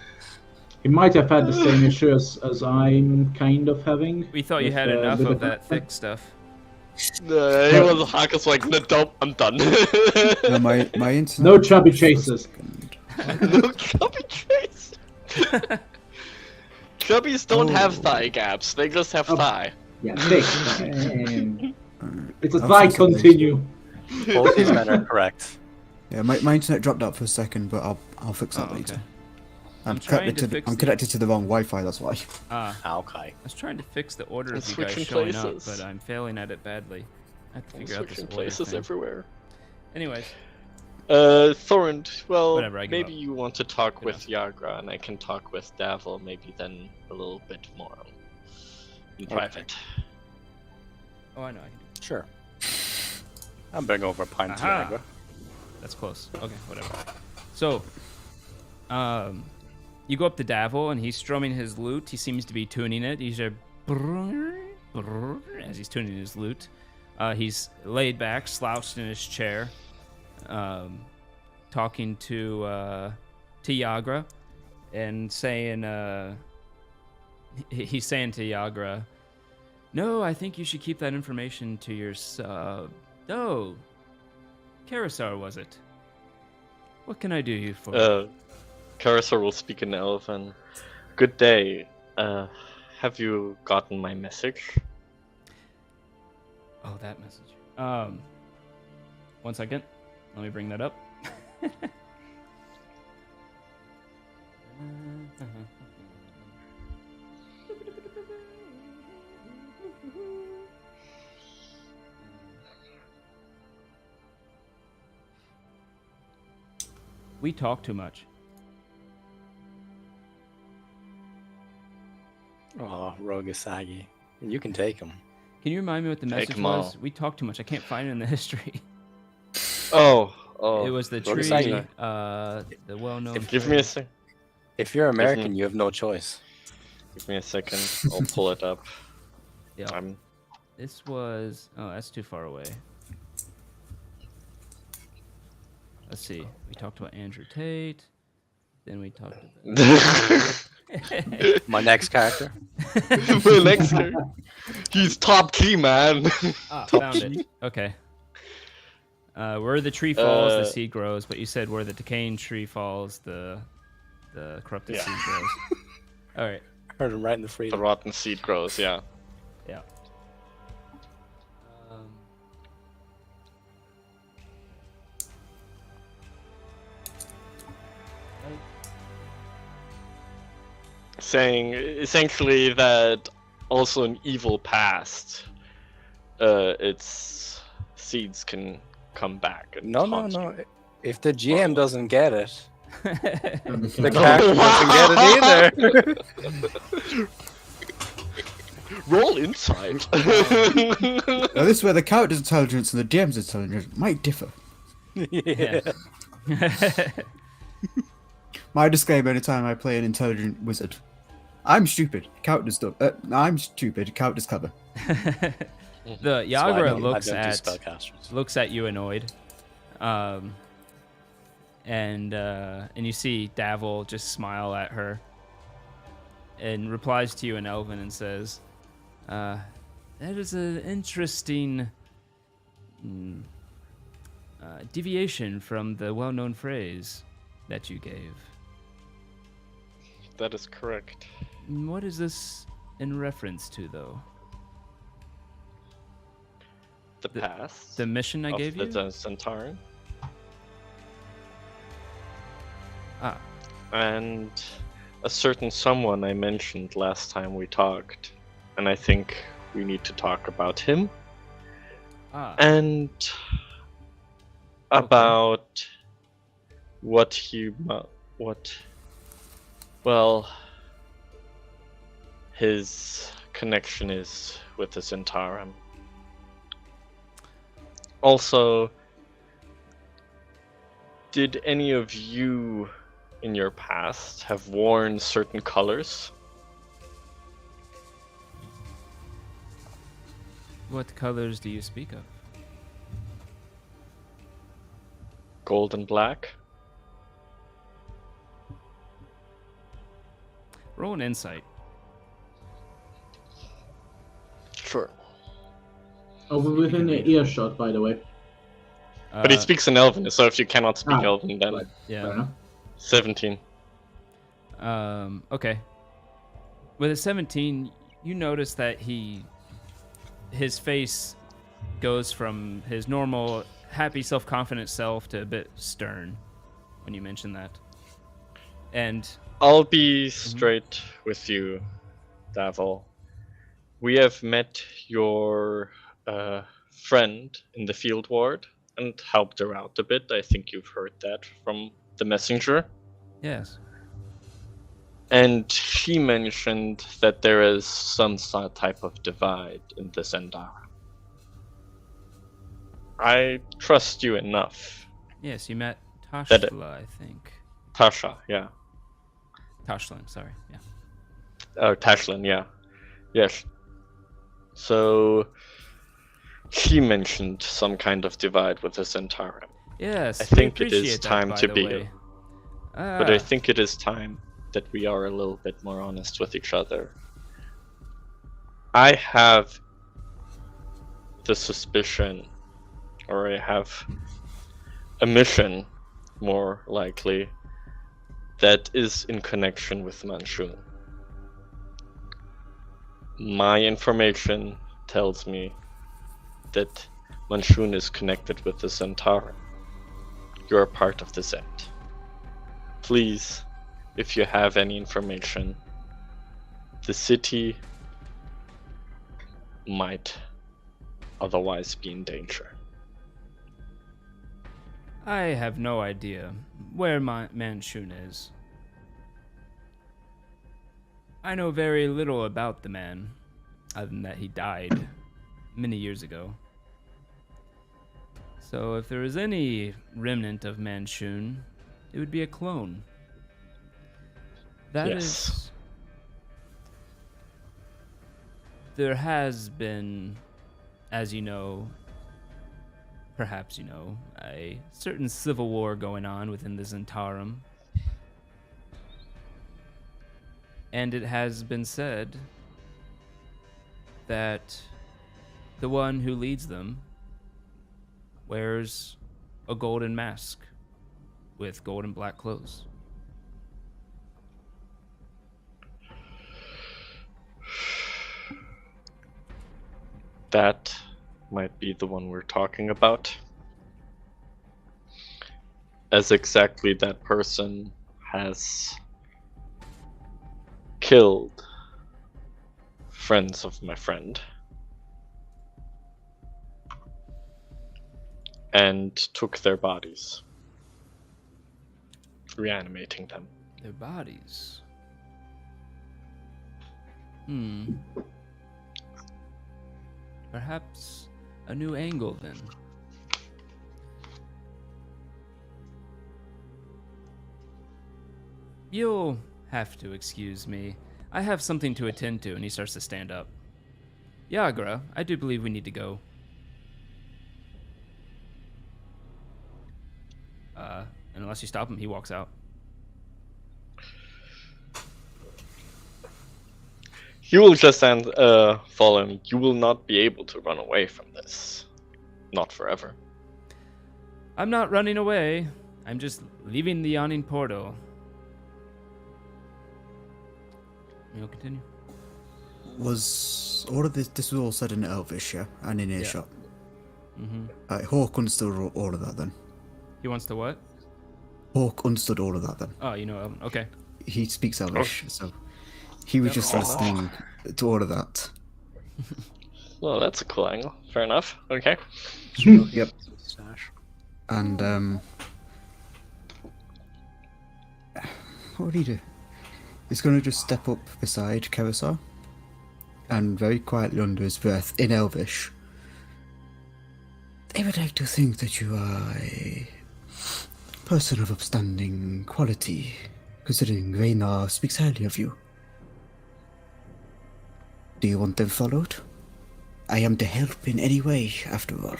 He might have had the same issue as I'm kind of having. We thought you with, had enough with of the- that thick stuff. He was Haka's like, nope, I'm done. No, my internet. No chubby chasers. No chubby trace. Chubbies don't have thigh gaps. They just have thigh. Yeah, thick. It's a I'll thigh fix it later. continue. Both these men are correct. Yeah, my internet dropped out for a second, but I'll fix that Oh, later. okay. I'm trying connected to to fix I'm the- connected to the wrong Wi-Fi. That's why. Okay. I was trying to fix the order of Let's you guys switch in showing up, places. but I'm failing at it badly. I have to figure out this Switching order places thing. everywhere. Anyways, Thorund, well, Whatever, I give maybe up. you want to talk Good with Yagra, and I can talk with Davil maybe then a little bit more in Okay. private. oh, I know. I can do Sure. I'll bring over a pint of Aha. Tiago. That's close. Okay, whatever. So, you go up to Davil, and he's strumming his lute. He seems to be tuning it. He's as he's tuning his lute. He's laid back, slouched in his chair, talking to Yagra, and saying, he's saying to Yagra, "No, I think you should keep that information to yourself." Oh, Karisar, was it? What can I do you for? Carisor will speak in Elven. Good day. Have you gotten my message? Oh, that message. 1 second. Let me bring that up. We talk too much. Oh, Rogasagi. You can take him. Can you remind me what the Take message 'em was? all. We talk too much. I can't find it in the history. Oh. It was the Rogue tree, Saga. the well-known. Give me a sec. If you're American, you have no choice. Give me a second. I'll pull it up. Yeah. This was. Oh, that's too far away. Let's see. We talked about Andrew Tate. Then we talked about. My next character. My next guy. He's top key, man. Found it. Okay. Where the tree falls, the seed grows. But you said where the decaying tree falls, the corrupted seed grows. All right. Heard him right in the The freedom. rotten seed grows. Yeah. Yeah. Saying essentially that also in evil past, its seeds can come back. And No. taunt you. If the GM doesn't get it, The the character doesn't get it either. Roll insight. Now, this is where the character's intelligence and the DM's intelligence might differ. Yeah. My disclaimer anytime I play an intelligent wizard. I'm stupid. Character's dumb. I'm stupid. Character's clever. The That's why I Yagra don't do spellcasters. looks at you annoyed, and you see Davil just smile at her, and replies to you in Elven and says, "That is an interesting deviation from the well-known phrase that you gave. That is correct. What is this in reference to, though? The past. The mission I of gave you? the Centaurn. Ah, And a certain someone I mentioned last time we talked, and I think we need to talk about him and about what his connection is with the Centaurum. Also, did any of you in your past have worn certain colors? What colors do you speak of? Gold and black? Roll an insight. Sure. Oh, we're within the earshot, by the way. But he speaks in Elven, so if you cannot speak Elven, then Right. Fair Yeah. enough. 17. Okay. With a 17, you notice that his face goes from his normal happy, self-confident self to a bit stern when you mention that. And I'll be straight with you, Davil. We have met your friend in the field ward and helped her out a bit. I think you've heard that from the messenger. yes. And she mentioned that there is some type of divide in the Zendara. I trust you enough. Yes, you met That- Tashla, I think. Tasha, yeah. Tashlin, sorry. Yeah. Oh, Tashlin, yeah. Yes. So, she mentioned some kind of divide with the Centarum. Yes, I we think it is appreciate that, time by to the be. way. But I think it is time that we are a little bit more honest with each other. I have the suspicion, or I have a mission, more likely, that is in connection with Manchun. My information tells me that Manchun is connected with the Centaur. You're a part of the Zent. Please, if you have any information, the city might otherwise be in danger. I have no idea where Manchun is. I know very little about the man, other than that he died many years ago. So if there is any remnant of Manchun, it would be a clone. That Yes. is... There has been, as you know, perhaps you know, a certain civil war going on within the Zentarum. And it has been said that the one who leads them wears a golden mask with gold and black clothes. That might be the one we're talking about. As exactly that person has killed friends of my friend and took their bodies, reanimating them. Their bodies. Perhaps a new angle then. You'll have to excuse me. I have something to attend to, and he starts to stand up. Yagra, I do believe we need to go. And unless you stop him, he walks out. You will just follow him. You will not be able to run away from this. Not forever. I'm not running away. I'm just leaving the yawning portal. You'll continue. Was all of this was all said in Elvish, yeah? And in earshot? Hawk understood all of that then. He wants to what? Hawk understood all of that then. Oh, you know, okay. He speaks Elvish, so he was just listening to all of that. Well, that's a cool angle. Fair enough. Okay. Yep. And what would he do? He's going to just step up beside Kerisar and very quietly under his breath in Elvish. I would like to think that you are a person of upstanding quality, considering Raynar speaks highly of you. Do you want them followed? I am to help in any way, after all.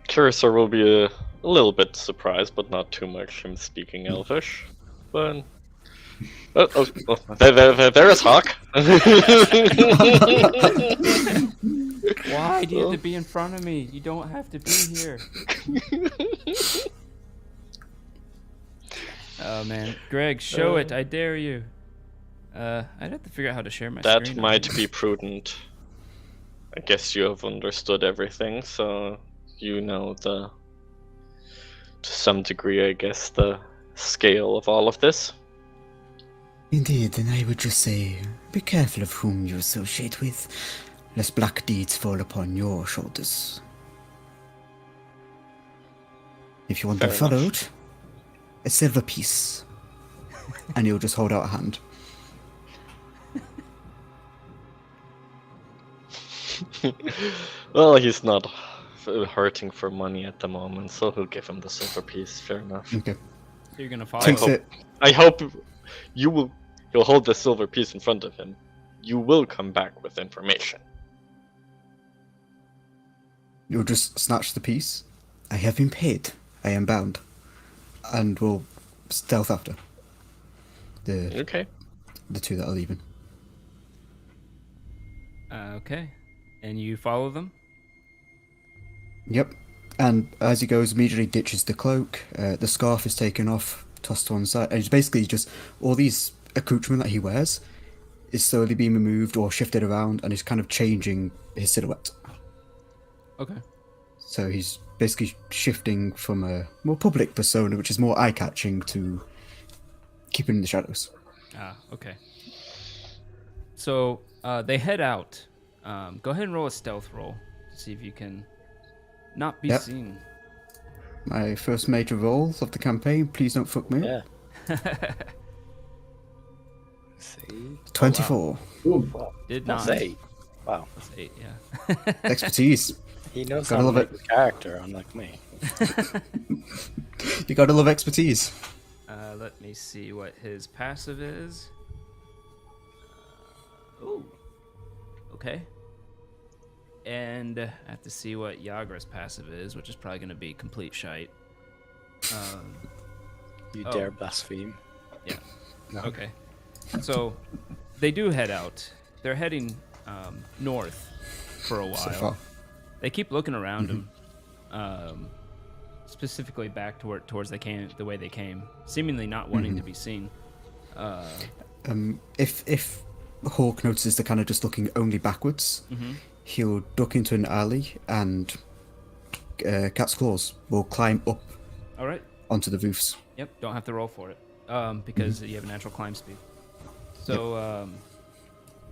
Cursor will be a little bit surprised, but not too much him speaking Elvish. But there is Hawk. Why do you have to be in front of me? You don't have to be here. Oh man, Greg, show it! I dare you. I'd have to figure out how to share my That screen. might be prudent. I guess you have understood everything, so you know to some degree, I guess, the scale of all of this. Indeed, then I would just say, be careful of whom you associate with, lest black deeds fall upon your shoulders. If you want them Fair enough. followed, a silver piece. And he'll just hold out a hand. Well, he's not hurting for money at the moment, so he'll give him the silver piece. Fair enough. Okay. So you're gonna follow. Takes hope- it. I hope you will. You'll hold the silver piece in front of him. You will come back with information. You'll just snatch the piece. I have been paid. I am bound. And we'll stealth after. Okay. The two that are leaving. Okay. And you follow them? Yep. And as he goes, immediately ditches the cloak. The scarf is taken off, tossed to one side. And it's basically just all these accoutrement that he wears is slowly being removed or shifted around, and is kind of changing his silhouette. Okay. So he's basically shifting from a more public persona, which is more eye-catching, to keeping in the shadows. Ah, okay. So they head out. Go ahead and roll a stealth roll to see if you can not be Yep. seen. My first major roll of the campaign. Please don't fuck me. Yeah. See? 24. Ooh, Did not. That's 8. Wow. That's 8, yeah. Expertise. He knows Gotta how to love make it. his character, unlike me. You gotta love expertise. Let me see what his passive is. Ooh. Okay. And I have to see what Yagra's passive is, which is probably going to be complete shite. You Oh. dare blaspheme. Yeah. No. Okay. So they do head out. They're heading north for a while. So far. They keep looking around them, specifically back towards the way they came, seemingly not wanting to be seen. If Hawk notices they're kind of just looking only backwards, he'll duck into an alley, and Cat's Claws will climb up All right. onto the roofs. Yep. Don't have to roll for it because you have natural climb speed. So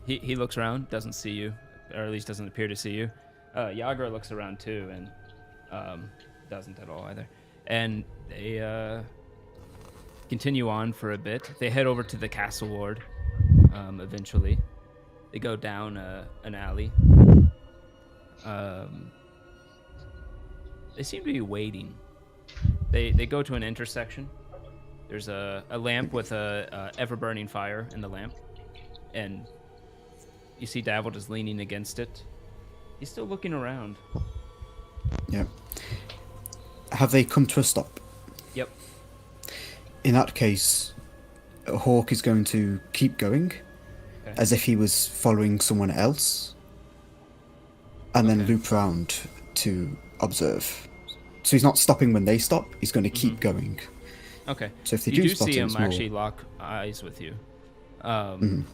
he looks around, doesn't see you, or at least doesn't appear to see you. Yagra looks around too, and doesn't at all either. And they continue on for a bit. They head over to the castle ward. Eventually, they go down an alley. They seem to be waiting. They go to an intersection. There's a lamp with a ever-burning fire in the lamp, and you see Davil just leaning against it. He's still looking around. Yeah. Have they come to a stop? Yep. In that case, Hawk is going to keep going, Okay. as if he was following someone else, and then Okay. loop around to observe. So he's not stopping when they stop, he's going to keep going. Okay. So if they You do do spot see him, him it's more- actually lock eyes with you. Go ahead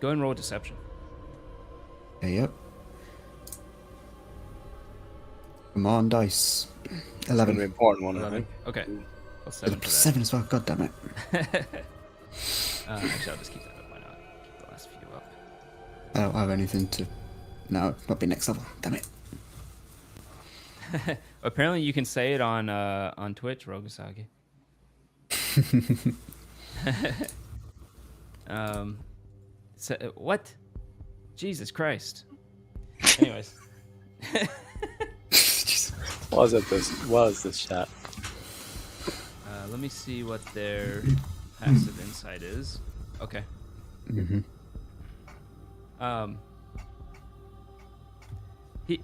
and roll deception. Yeah, yep. Come on, dice. It's an 11. important one, I 11. think. Okay. Plus 7 for that. 7 as well, god damn it. Actually, I'll just keep that up. Why not? Keep the last few up. I don't have anything to... No, not be next level. Damn it. Apparently, you can say it on Twitch, Rogasagi. What? Jesus Christ. Anyways, Was this chat? let me see what their passive insight is. Okay.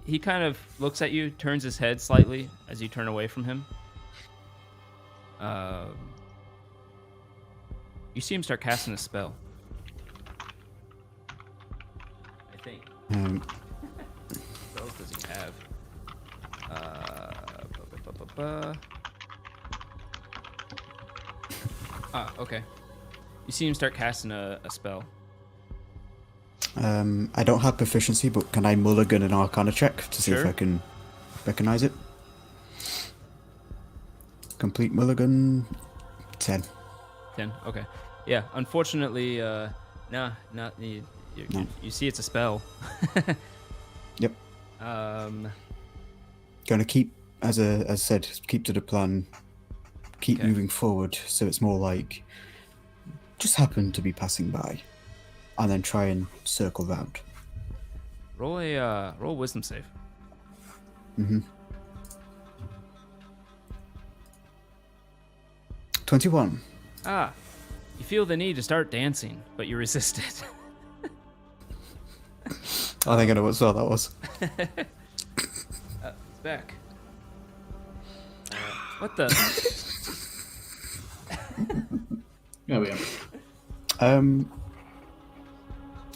He kind of looks at you, turns his head slightly as you turn away from him. You see him start casting a spell. I think. Um, What else does he have? Okay. You see him start casting a spell. I don't have proficiency, but can I mulligan an Arcana check to see if Sure. I can recognize it? Complete mulligan, 10. 10. Okay. Yeah. Unfortunately, nah. Not you. No. You see, it's a spell. Yep. Gonna keep, as I said, keep to the plan. Keep Okay. moving forward, so it's more like just happen to be passing by, and then try and circle round. roll a wisdom save. 21. Ah, you feel the need to start dancing, but you resist it. I think I know what spell that was. It's back. What the? There we are.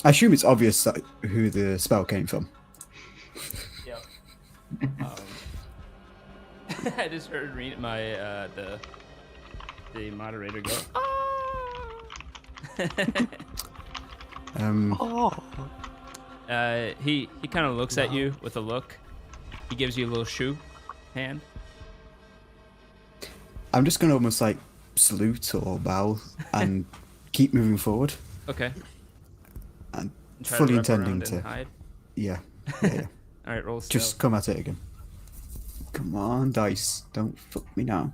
I assume it's obvious that who the spell came from. Yep. I just heard my the moderator go. He kind of looks at you with a look. He gives you a little shoe hand. I'm just gonna almost like salute or bow and keep moving forward. Okay. And Try fully wrap intending around to. and hide. Yeah. All right, roll stealth. Just come at it again. Come on, dice. Don't fuck me now.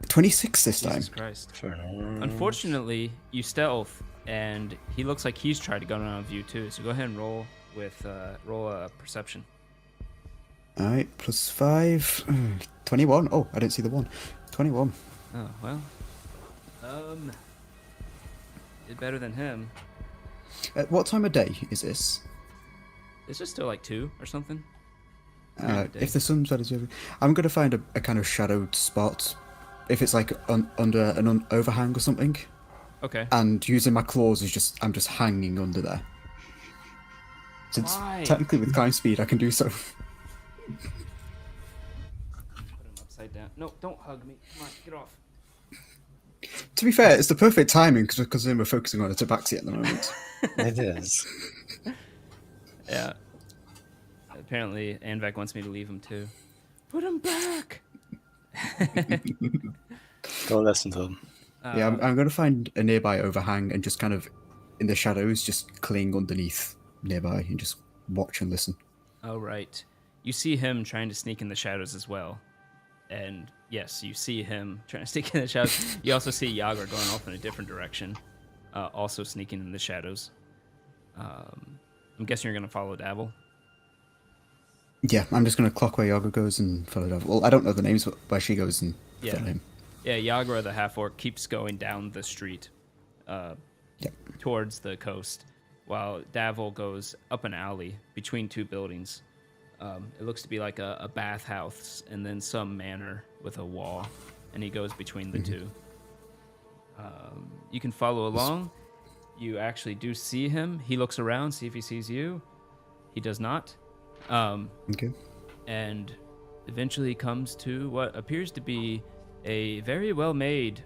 26 this time. Jesus Christ. Unfortunately, you stealth, and he looks like he's tried to go around with you too. So go ahead and roll a perception. Alright, plus 5. 21. Oh, I didn't see the 1. 21. Oh well. Did better than him. What time of day is this? It's just still like 2 or something. If the sun's ready to... I'm going to find a kind of shadowed spot. If it's like under an overhang or something. Okay. And using my claws is I'm just hanging under there. Since Why? technically with climb speed I can do so. Put him upside down. No, don't hug me. Come on, get off. To be fair, it's the perfect timing because we're focusing on a tabaxi at the moment. It is. Yeah. Apparently, Anvek wants me to leave him too. Put him back. Go listen to him. Yeah, I'm going to find a nearby overhang and just kind of in the shadows, just cling underneath nearby and just watch and listen. Oh, right. You see him trying to sneak in the shadows as well. And yes, you see him trying to sneak in the shadows. You also see Yagar going off in a different direction, also sneaking in the shadows. I'm guessing you're going to follow Dabble. Yeah, I'm just going to clock where Yaga goes and follow her. Well, I don't know the names, but where she goes and follow him. Yeah, Yagra the half-orc keeps going down the street towards the coast, while Davil goes up an alley between 2 buildings. It looks to be like a bathhouse and then some manor with a wall, and he goes between the two. You can follow along. You actually do see him. He looks around, see if he sees you. He does not. Okay. And eventually comes to what appears to be a very well-made,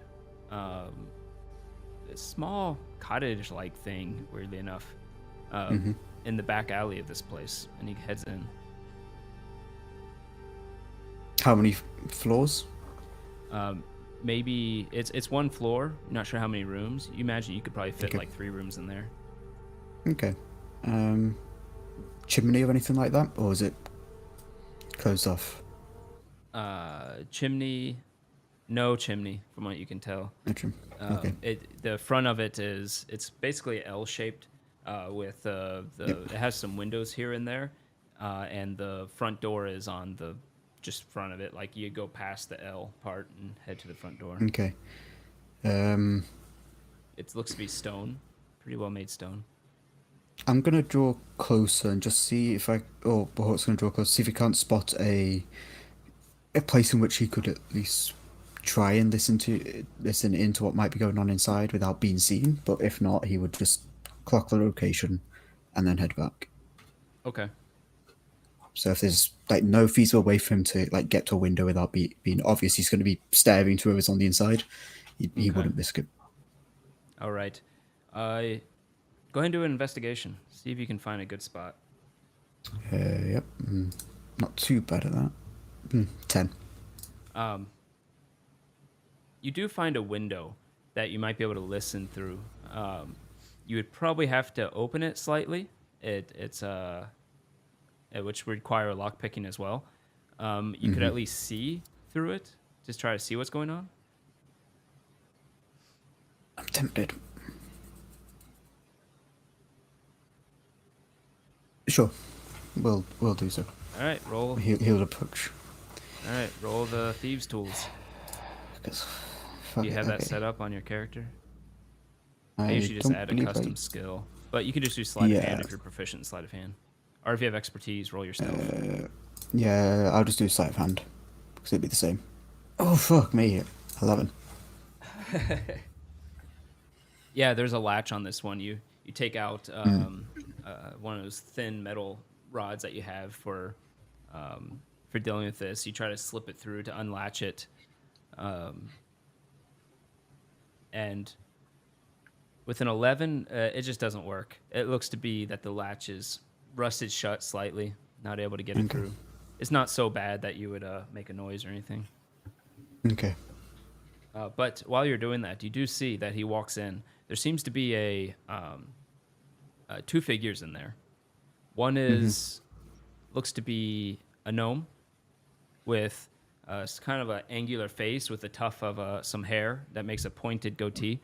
small cottage-like thing, weirdly enough, in the back alley of this place, and he heads in. How many floors? Maybe it's 1 floor. I'm not sure how many rooms. You imagine you could probably fit Okay. like 3 rooms in there. Okay. Chimney or anything like that? Or is it closed off? Chimney, no chimney from what you can tell. Okay. The front of it it's basically L-shaped with it has some windows here and there, and the front door is on the just front of it. Like you go past the L part and head to the front door. Okay. It looks to be stone, pretty well made stone. I'm gonna draw closer and just see if Bahort's gonna draw closer, see if he can't spot a place in which he could at least try and listen into what might be going on inside without being seen. But if not, he would just clock the location and then head back. Okay. So if there's like no feasible way for him to like get to a window without being obvious, he's going to be staring to whoever's on the inside. He wouldn't risk it. All right. Go ahead and do an investigation. See if you can find a good spot. Yep. Not too bad at that. 10. You do find a window that you might be able to listen through. You would probably have to open it slightly. It's which would require lockpicking as well. You could at least see through it. Just try to see what's going on. I'm tempted. Sure, we'll do so. All right, roll. He'll approach. All right, roll the thieves' tools. 'Cause- Do you fuck have it, that okay. set up on your character? I I usually just don't add a believe custom I- skill, but you can just do sleight of hand Yeah. if you're proficient in sleight of hand, or if you have expertise, roll your stealth. Yeah, I'll just do sleight of hand because it'd be the same. Oh fuck me, 11. Yeah, there's a latch on this one. You take out one of those thin metal rods that you have for dealing with this. You try to slip it through to unlatch it, and with an 11, it just doesn't work. It looks to be that the latch is rusted shut slightly, not able to get it Okay. through. It's not so bad that you would make a noise or anything. Okay. But while you're doing that, you do see that he walks in. There seems to be two figures in there. One is looks to be a gnome with kind of an angular face with a tuft of some hair that makes a pointed goatee,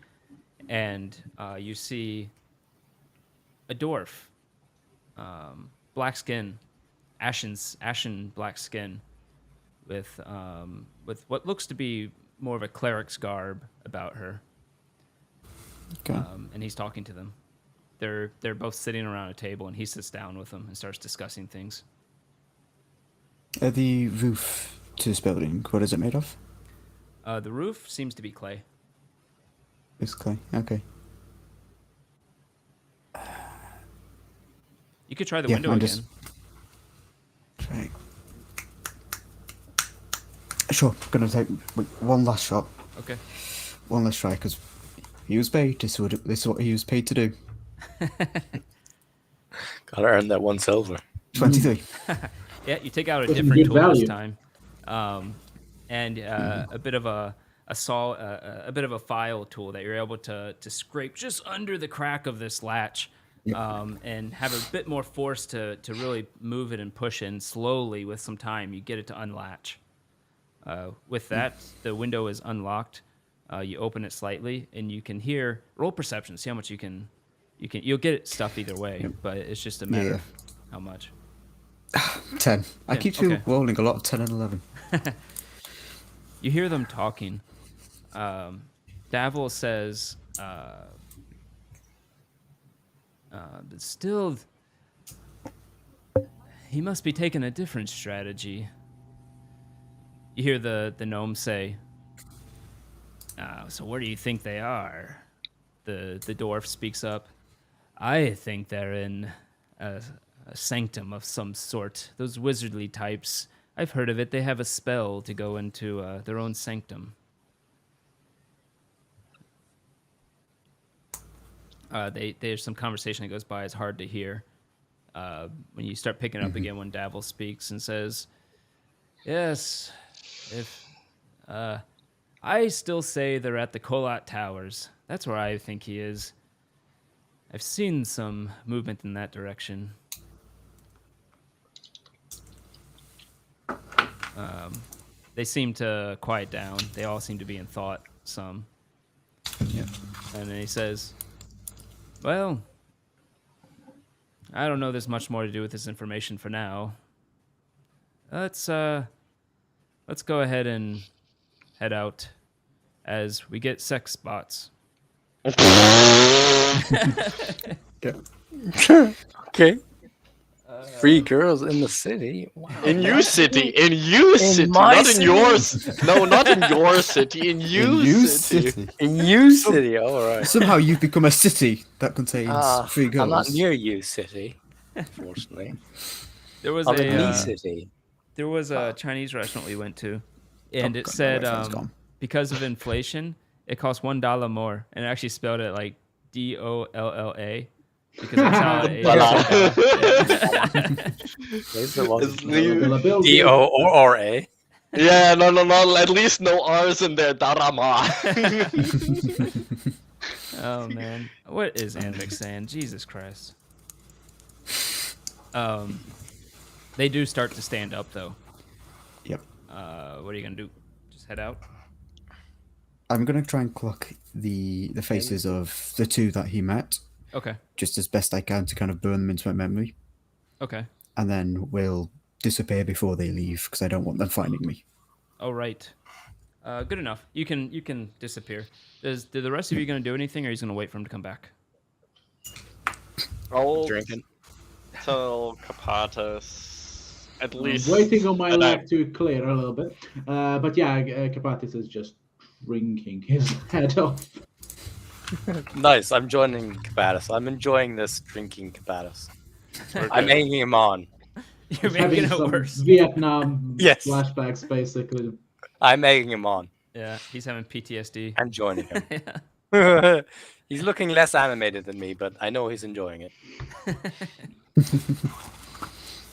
and you see a dwarf, black skin, ashen black skin, with what looks to be more of a cleric's garb about her. Okay. And he's talking to them. They're both sitting around a table, and he sits down with them and starts discussing things. The roof to this building, what is it made of? The roof seems to be clay. It's clay. Okay. You could try the Yeah, window I'm again. just- Try. Sure, gonna take one last shot. Okay. One last try, because he was paid. This is what he was paid to do. Gotta earn that 1 silver. 23. Yeah, you take out a With different good tool value. this time, and a bit of a bit of a file tool that you're able to scrape just under the crack of this latch, and have a bit more force to really move it and push it. And slowly, with some time, you get it to unlatch. With that, the window is unlocked. You open it slightly, and you can hear. Roll perception. See how much you can. You'll get stuff either way, but it's just a matter Yeah. of how much. 10. I 10, keep okay. rolling a lot of 10 and 11. You hear them talking. Davil says, but still, he must be taking a different strategy. You hear the gnome say, so where do you think they are? The dwarf speaks up. I think they're in a sanctum of some sort. Those wizardly types. I've heard of it. They have a spell to go into their own sanctum. There's some conversation that goes by. It's hard to hear. When you start picking up again, when Davil speaks and says, "Yes, if I still say they're at the Kolat Towers. That's where I think he is. I've seen some movement in that direction." They seem to quiet down. They all seem to be in thought some. Yeah. And then he says, "Well, I don't know there's much more to do with this information for now. Let's go ahead and head out as we get sex spots." Okay. Free girls in the city. Wow. In you city, in you city, my not city? in yours. No, not in your city. In you, You city. In U City, alright. Somehow you've become a city that contains 3 girls. I'm not near U City, unfortunately. There was I'm in a Me City. there was a Chinese restaurant we went to, and Oh, it God, said my Wi-Fi's gone. because of inflation, it costs $1 more, and it actually spelled it like DOLLA. Because that's how it Yes, it was It's new. Availability. D-O-R-A. Yeah, no. At least no R's in there. Darama. Oh man, what is Anvik saying? Jesus Christ. They do start to stand up though. Yep. What are you gonna do? Just head out? I'm going to try and clock the faces of the 2 that he met, Okay. just as best I can to kind of burn them into my memory. Okay. and then we'll disappear before they leave because I don't want them finding me. Oh, right. Good enough. You can disappear. Do the rest of you going to do anything, or are you going to wait for him to come back? I'll Drinking. tell Kapatas at I'm least waiting on my that I- leg to clear a little bit. But yeah, Kapatis is just drinking his head off. Nice. I'm joining Cabatus. I'm enjoying this drinking Cabatus. I'm Okay. egging him on. You're He's making having it some worse. Vietnam Yes. flashbacks, basically. I'm egging him on. Yeah, he's having PTSD. I'm joining him. Yeah. He's looking less animated than me, but I know he's enjoying it.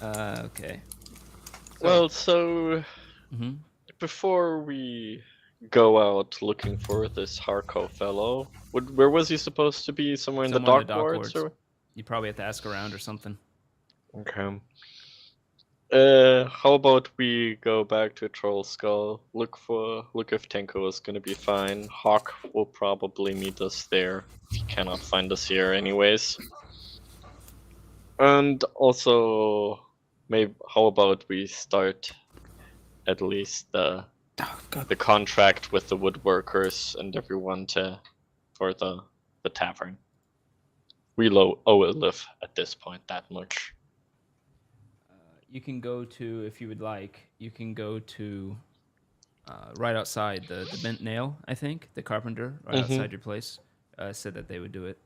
Okay. Well, so Mhm. before we go out looking for this Harko fellow, where was he supposed to be? Somewhere in the Somewhere in dock the dock wards? wards. You probably have to ask around or something. Okay. How about we go back to Troll Skull, look if Tenko is gonna be fine. Hawk will probably meet us there if he cannot find us here anyways. And also, maybe how about we start at least Oh, God. the contract with the woodworkers and everyone for the tavern. We owe Elif at this point that much. You can go to, if you would like, you can go to right outside the bent nail, I think. The carpenter, right Mhm. outside your place, said that they would do it.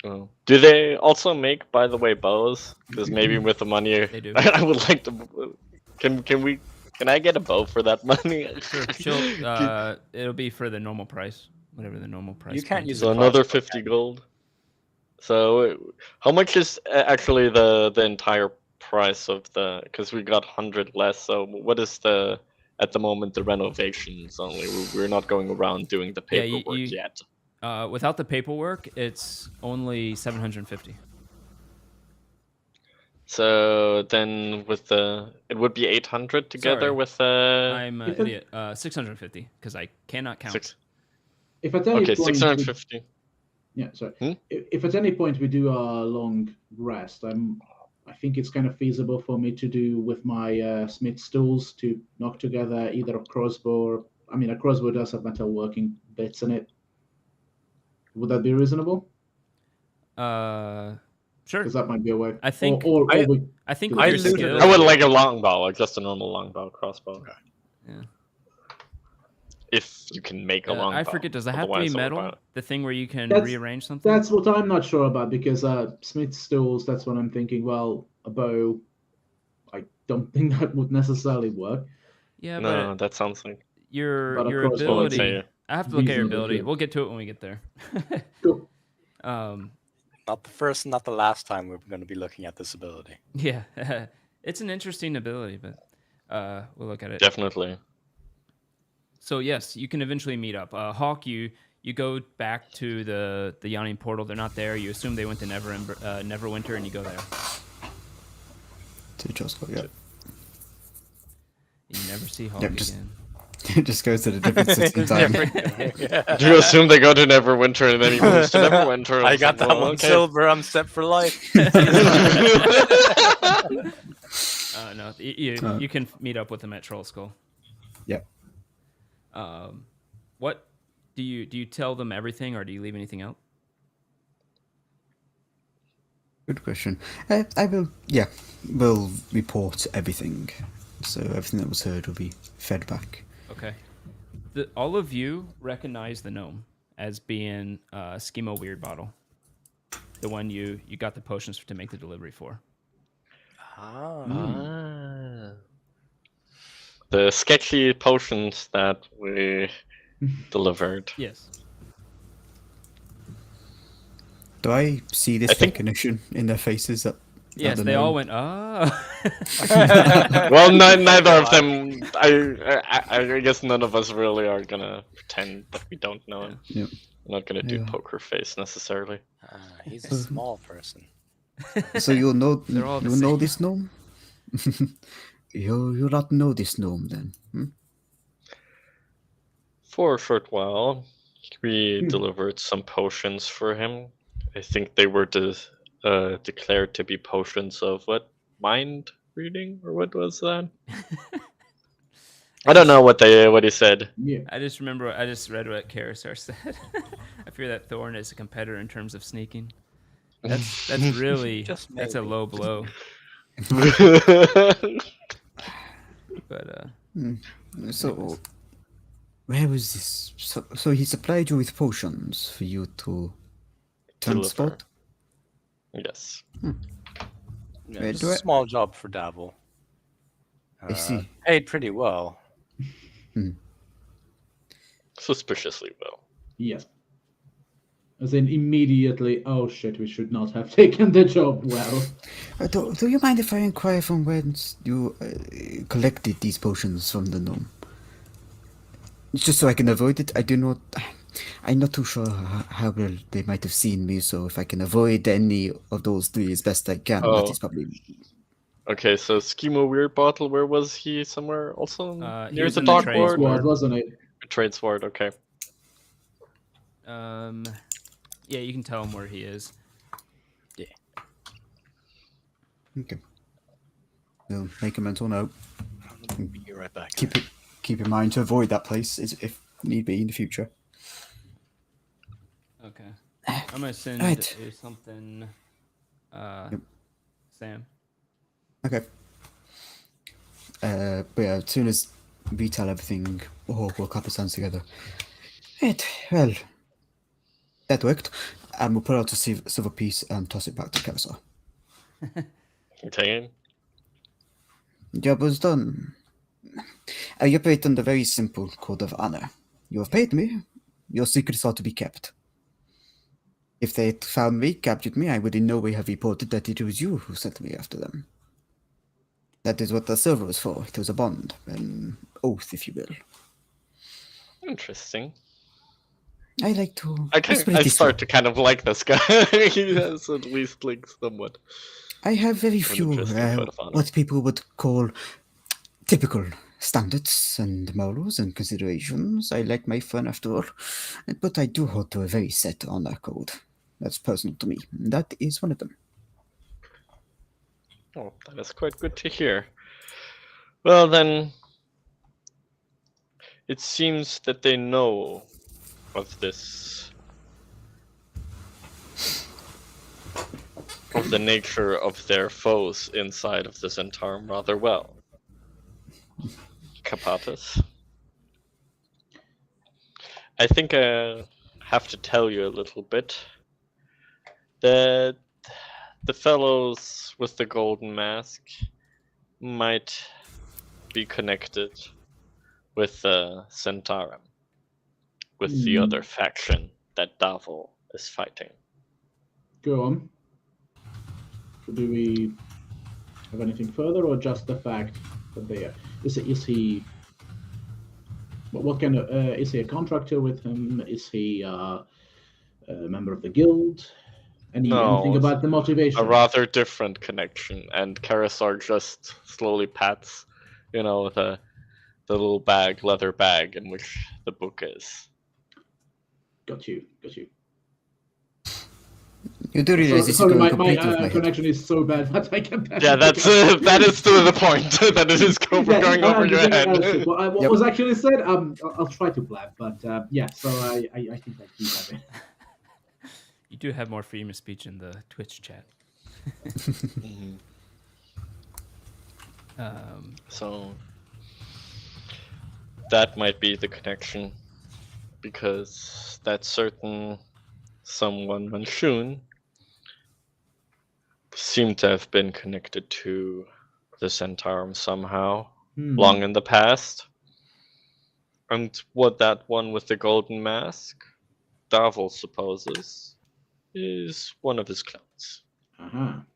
Oh. Do they also make, by the way, bows? Because maybe with the money, They do. I would like to. Can I get a bow for that money? Sure, it'll be for the normal price, whatever the normal price. You can't point use is. So a another crossbow, 50 gold. So how much is actually the entire price of the? Because we got 100 less. So what is the at the moment the renovations only? We're not going around doing the Yeah, paperwork you- yet. Without the paperwork, it's only 750. So then with it would be 800 together Sorry. with I'm an If it- idiot. 650 because I cannot count. six. If at any Okay, point 650. Yeah, sorry. Hmm? If at any point we do a long rest, I think it's kind of feasible for me to do with my smith tools to knock together either a crossbow or, I mean, a crossbow does have metalworking bits in it. Would that be reasonable? Sure. Because that might be a way. I think- Or we, I think I with your looted skill, it. I would like a longbow, like just a normal longbow crossbow. Yeah. If you can make a longbow. I forget. Does it have to be Otherwise, I'll buy metal? it. The thing where you can That's- rearrange something? That's what I'm not sure about because smith's tools. That's what I'm thinking. Well, a bow. I don't think that would necessarily work. Yeah, No, but that sounds like. your But of your course, I would ability. say- I have to look at your reasonable, ability. yeah. We'll get to it when we get there. Cool. Not the first, not the last time we're going to be looking at this ability. Yeah, it's an interesting ability, but we'll look at it. Definitely. So yes, you can eventually meet up. Hawk, you go back to the Yawning Portal. They're not there. You assume they went to Neverwinter, and you go there. To Josco, yeah. You never see Hawk Yep, just- again. It just goes to the different city time. Do you assume they go to Neverwinter and then he moves to Neverwinter? I got that Well, one okay. silver. I'm set for life. No, you can meet up with them at Troll Skull. Yep. What do you tell them everything, or do you leave anything out? Good question. I will report everything. So everything that was heard will be fed back. Okay. All of you recognize the gnome as being Schemo Weird Bottle, the one you got the potions to make the delivery for. Ah. The sketchy potions that we delivered. Yes. Do I see this I think- recognition in their faces? Yes, the they all gnome? went, ah. Well, neither of them. I guess none of us really are gonna pretend that we don't know him. Yeah. We're not gonna do Yeah. poker face necessarily. He's a small person. So you'll know They're all the you'll know same. this gnome? You'll not know this gnome then. Hmm? For a short while, we delivered some potions for him. I think they were declared to be potions of what? Mind reading? Or what was that? I don't know what he said. Yeah. I just read what Karisar said. I fear that Thorn is a competitor in terms of sneaking. That's really Just that's a maybe. low blow. But So, where was this? So he supplied you with potions for you to transport? Yes. Yeah, Wait, just do a I- small job for Davil. I see. Paid pretty well. Suspiciously well. Yes. As in immediately, oh shit, we should not have taken the job well. Do you mind if I inquire from whence you collected these potions from the gnome? Just so I can avoid it. I'm not too sure how well they might have seen me, so if I can avoid any of those three as best I can, Oh. that is probably... Okay, so Schemo Weird Bottle, where was he? Somewhere also he near was the in the dog trade board? Sword, wasn't it? Trade sword, okay. yeah, you can tell him where he is. Okay. So make a mental note. I'll be right back. Keep in mind to avoid that place if need be in the future. Okay. I'm gonna send Right. you something, Yep. Sam. Okay. But yeah, as soon as we tell everything, we'll clap his hands together. Right, well, that worked. And we'll put out a silver piece and toss it back to Karisar. Okay. Job was done. I operate under a very simple code of honor. You have paid me, your secrets are to be kept. If they had found me, captured me, I would in no way have reported that it was you who sent me after them. That is what the silver was for. It was a bond, an oath, if you will. Interesting. I like to... I let's put it this start way. to kind of like this guy. He has at least like somewhat. I have very An few, interesting code of honor. what people would call typical standards and morals and considerations. I like my fun after all, but I do hold to a very set honor code. That's personal to me. That is one of them. Oh, that is quite good to hear. Well then, it seems that they know of this, of the nature of their foes inside of the Zentarum rather well. Capatus. I think I have to tell you a little bit that the fellows with the golden mask might be connected with the Zentarum, with the other faction that Davil is fighting. Go on. So do we have anything further, or just the fact that they are? Is he? What kind of? Is he a contractor with him? Is he a member of the guild? Anything it's about the motivation? a rather different connection, and Karisar just slowly pats, the little leather bag in which the book is. Got you. You do realize this is Sorry, going my completely off my head. connection is so bad that I can. Yeah, that is to the point. That it is going over your head. What was actually said? I'll try to blab, but yeah. So I think I do have it. You do have more freedom of speech in the Twitch chat. So that might be the connection, because that certain someone Manchun seemed to have been connected to the Zentarum somehow long in the past. And what that one with the golden mask, Davil supposes, is one of his clones. I'm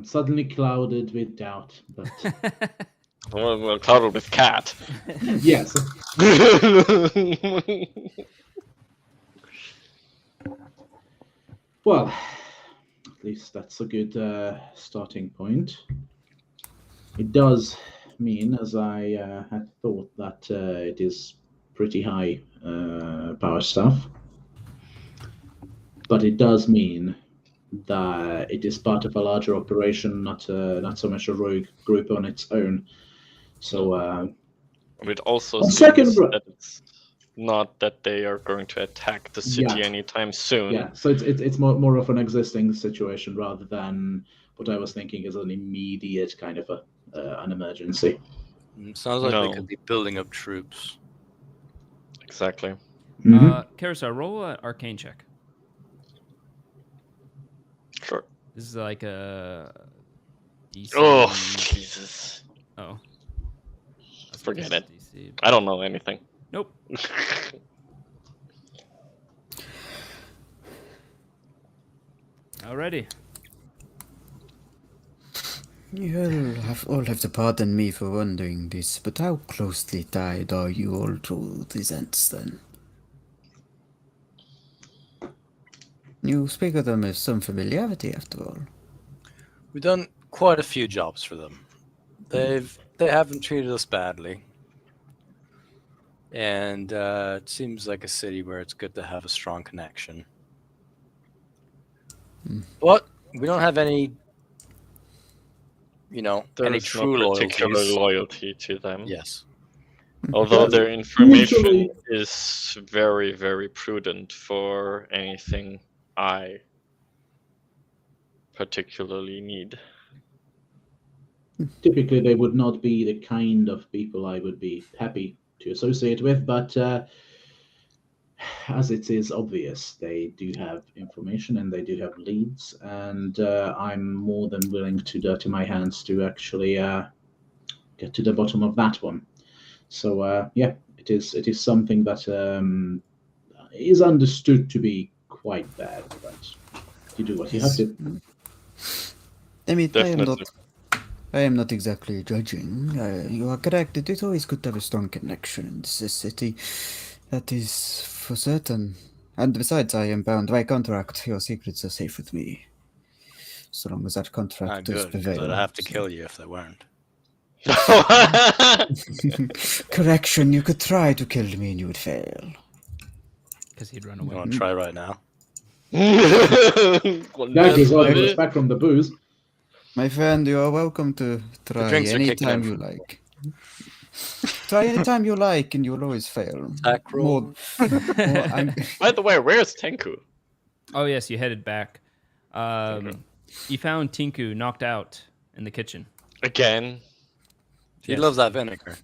suddenly clouded with doubt, but Well, clouded with cat. yes. Well, at least that's a good starting point. It does mean, as I had thought, that it is pretty high power stuff. but it does mean that it is part of a larger operation, not so much a rogue group on its own. So It also On seems second bro- that it's not that they are going to attack the city Yeah. anytime soon. yeah, so it's more of an existing situation rather than what I was thinking is an immediate kind of an emergency. Sounds like they No. could be building up troops. Exactly. Carousel, roll an arcane check. Sure. This is like a DC. Oh, Jesus. Oh. That's Forget not it. DC. I don't know anything. Nope. Alrighty. You'll all have to pardon me for wondering this, but how closely tied are you all to these ants then? You speak of them with some familiarity, after all. We've done quite a few jobs for them. They haven't treated us badly. And it seems like a city where it's good to have a strong connection. But we don't have any, any There's true no particular loyalties. loyalty to them. Yes. Although Yeah, their information usually- is very, very prudent for anything I particularly need. Typically, they would not be the kind of people I would be happy to associate with, but as it is obvious, they do have information and they do have leads, and I'm more than willing to dirty my hands to actually get to the bottom of that one. So yeah, it is something that is understood to be quite bad, but you do what you have to. I mean, Definitely. I am not exactly judging. You are correct. It is always good to have a strong connection in this city. That is for certain. And besides, I am bound by contract. Your secrets are safe with me. So long as that contract does Good, 'cause prevail. I'd have to kill you if they weren't. Correction, you could try to kill me and you would fail. Because he'd run You away. want to try right now? That is all goes back from the booze. My friend, you are welcome to try drinks are kicking anytime in. you like. Try anytime you like, and you'll always fail. Attack roll. More, I'm, By the way, where's Tenku? Oh, yes, you headed back. Okay. You found Tinku knocked out in the kitchen. Again? He Yes. loves that vinegar.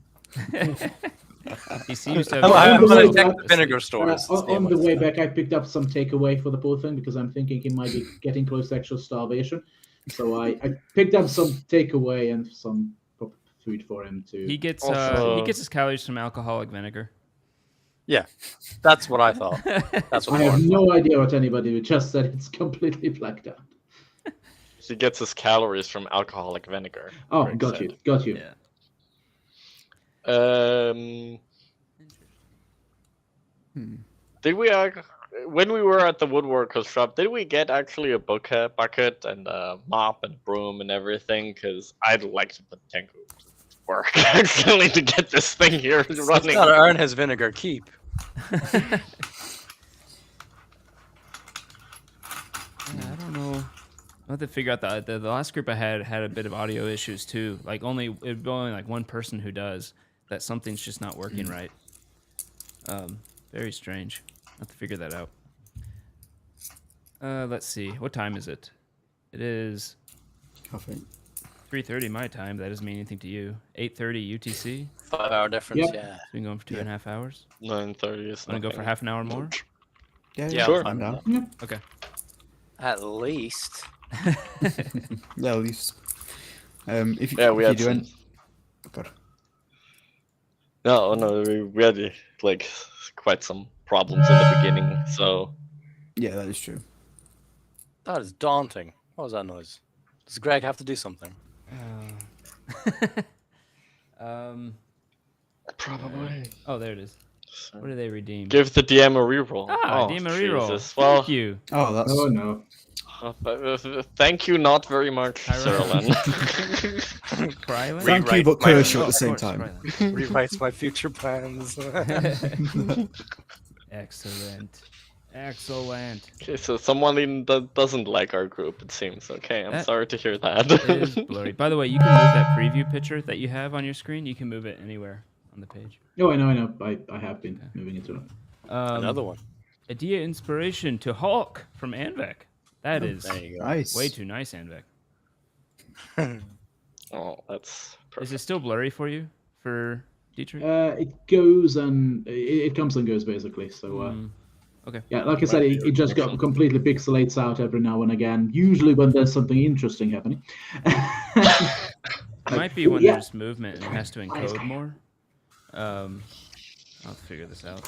He seems to have. On I'm the going way to check back- the vinegar stores. and see On the what's way there. back, I picked up some takeaway for the poor thing because I'm thinking he might be getting close to actual starvation. So I picked up some takeaway and some proper food for him to. He gets Also- he gets his calories from alcoholic vinegar. Yeah, that's what I thought. That's what I have Lauren thought. no idea what anybody just said. It's completely blacked out. He gets his calories from alcoholic vinegar. Oh, Greg got said. you, got you. Yeah. Did we when we were at the woodworker's shop? Did we get actually a bucket and a mop and broom and everything? Because I'd like to put Tenku to work actually to get this thing here He's running. got to earn his vinegar keep. Yeah, I don't know. I have to figure out the last group I had a bit of audio issues too. Like it'd be only like one person who does that. Something's just not working right. Very strange. I have to figure that out. Let's see. What time is it? It is coffee. 3:30 my time. That doesn't mean anything to you. 8:30 UTC. 5-hour difference, Yep. yeah. So we've been going for 2.5 hours. 9:30 is. Want to go for nothing. half an hour more? Yeah, Yeah, Sure. I'm now. fine with Okay. that. At least. Yeah, at least. If Yeah, we if had you do some. an- God. No, we had like quite some problems in the beginning. So Yeah, that is true. That is daunting. What was that noise? Does Greg have to do something? probably. Oh, there it is. What did they redeem? Give the DM a reroll. Ah, Oh, DM a reroll. Jesus. Well, Thank you. Oh, that's Oh no. Thank you not very much, Tyrone. Serlin. Krylin? thank you, Rewrite but my- curse you Oh, at the of same course, time. Krylin. Rewrites my future plans. Excellent. Excellent. Okay, so someone doesn't like our group, it seems. Okay, I'm That sorry to hear that. It is blurry. By the way, you can move that preview picture that you have on your screen. You can move it anywhere on the page. Oh, I know. I have been Okay. moving it around. Another one. Idea inspiration to Hulk from Anvek. That is There you go. Nice. way too nice, Anvek. Oh, that's perfect. Is it still blurry for you, for Dietrich? It goes and it comes and goes basically. So Okay. yeah, like I said, it just got completely pixelates out every now and again. Usually when there's something interesting happening. It might be when Yeah. there's movement and it has to encode more. I'll figure this out.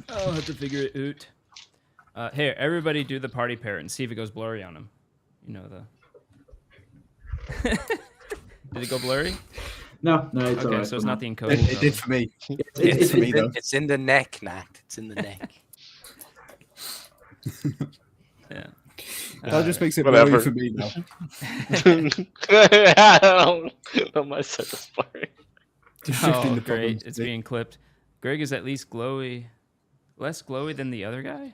I'll have to figure it out. Here, everybody do the party parrot and see if it goes blurry on them. You know the... Did it go blurry? No, it's Okay, alright. so it's for not now. the encoding. It did for me. It's, It's for me though. It's in the neck, Nat. It's in the neck. Yeah. That just makes it Whatever. blurry for me now. Yeah, not my set is blurry. Just shifting Oh, the great. problems. It's being clipped. Greg is at least glowy. Less glowy than the other guy?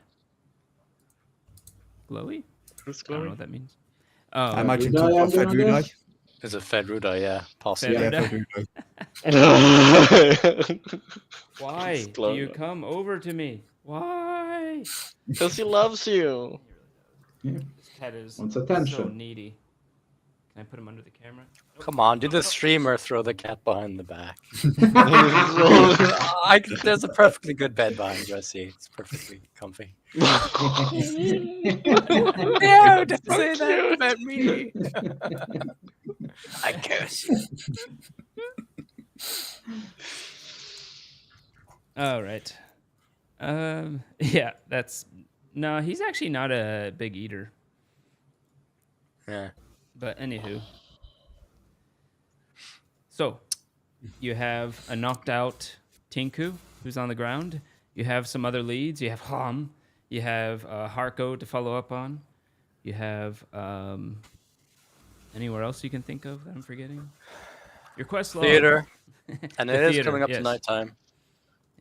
Glowy? Who's I don't know glory? what that means. I Oh, imagine Rudai, I'm Fed gonna Rudai. Is it Fedruda? Yeah, possibly. Fed- Yeah, Rudai. Fed Rudai. why It's do you glowy. come over to me? Why? Because he loves you. This cat is Wants so attention. needy. Can I put him under the camera? Come on, do the streamer throw the cat behind the back? There's a perfectly good bed behind you. I see. It's perfectly comfy. No, don't say that about me. I curse you. All right. Yeah, that's... No, he's actually not a big eater. Yeah. But anywho. So, you have a knocked out Tinku, who's on the ground. You have some other leads. You have Ham. You have Harko to follow up on. You have anywhere else you can think of that I'm forgetting? Your quest log. Theater. And The it is theater, coming up yes. to nighttime.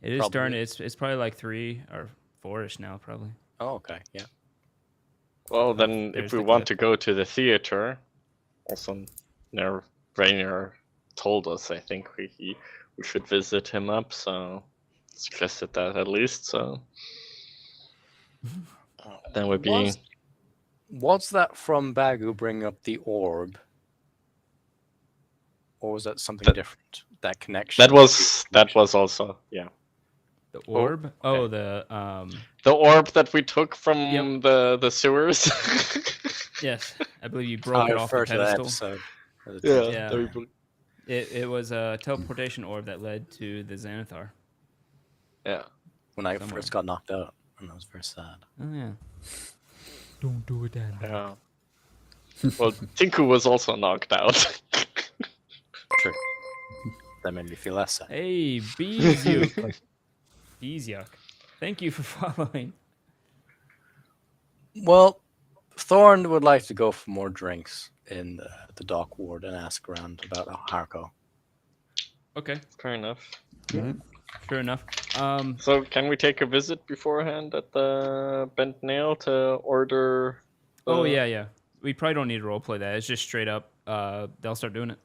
It is Probably. starting. It's probably like 3 or 4ish now, probably. Oh, okay. Yeah. Well, then, There's if we the want clip. to go to the theater, also, Rainier told us, I think we should visit him up, so suggested that at least. So then would be Was that from Bagu bringing up the orb? Or was that something different? That connection? that was also The orb? Oh, the the orb that we took from Yep. the sewers. yes, I believe you broke it I off the refer to that pedestal. episode. Yeah. that we bro- It was a teleportation orb that led to the Xanathar. yeah. When I Somewhere. first got knocked out. And I was very sad. Oh yeah. Don't do it, Dan. Yeah. Well, Tinku was also knocked out. True. That made me feel less sad. Hey, Beezyuk. Beezyuk. Thank you for following. Well, Thorn would like to go for more drinks in the dock ward and ask around about Harko. Okay, Fair enough. sure enough. So can we take a visit beforehand at the Bent Nail to order? Oh the- yeah. We probably don't need to roleplay that. It's just straight up. They'll start doing it.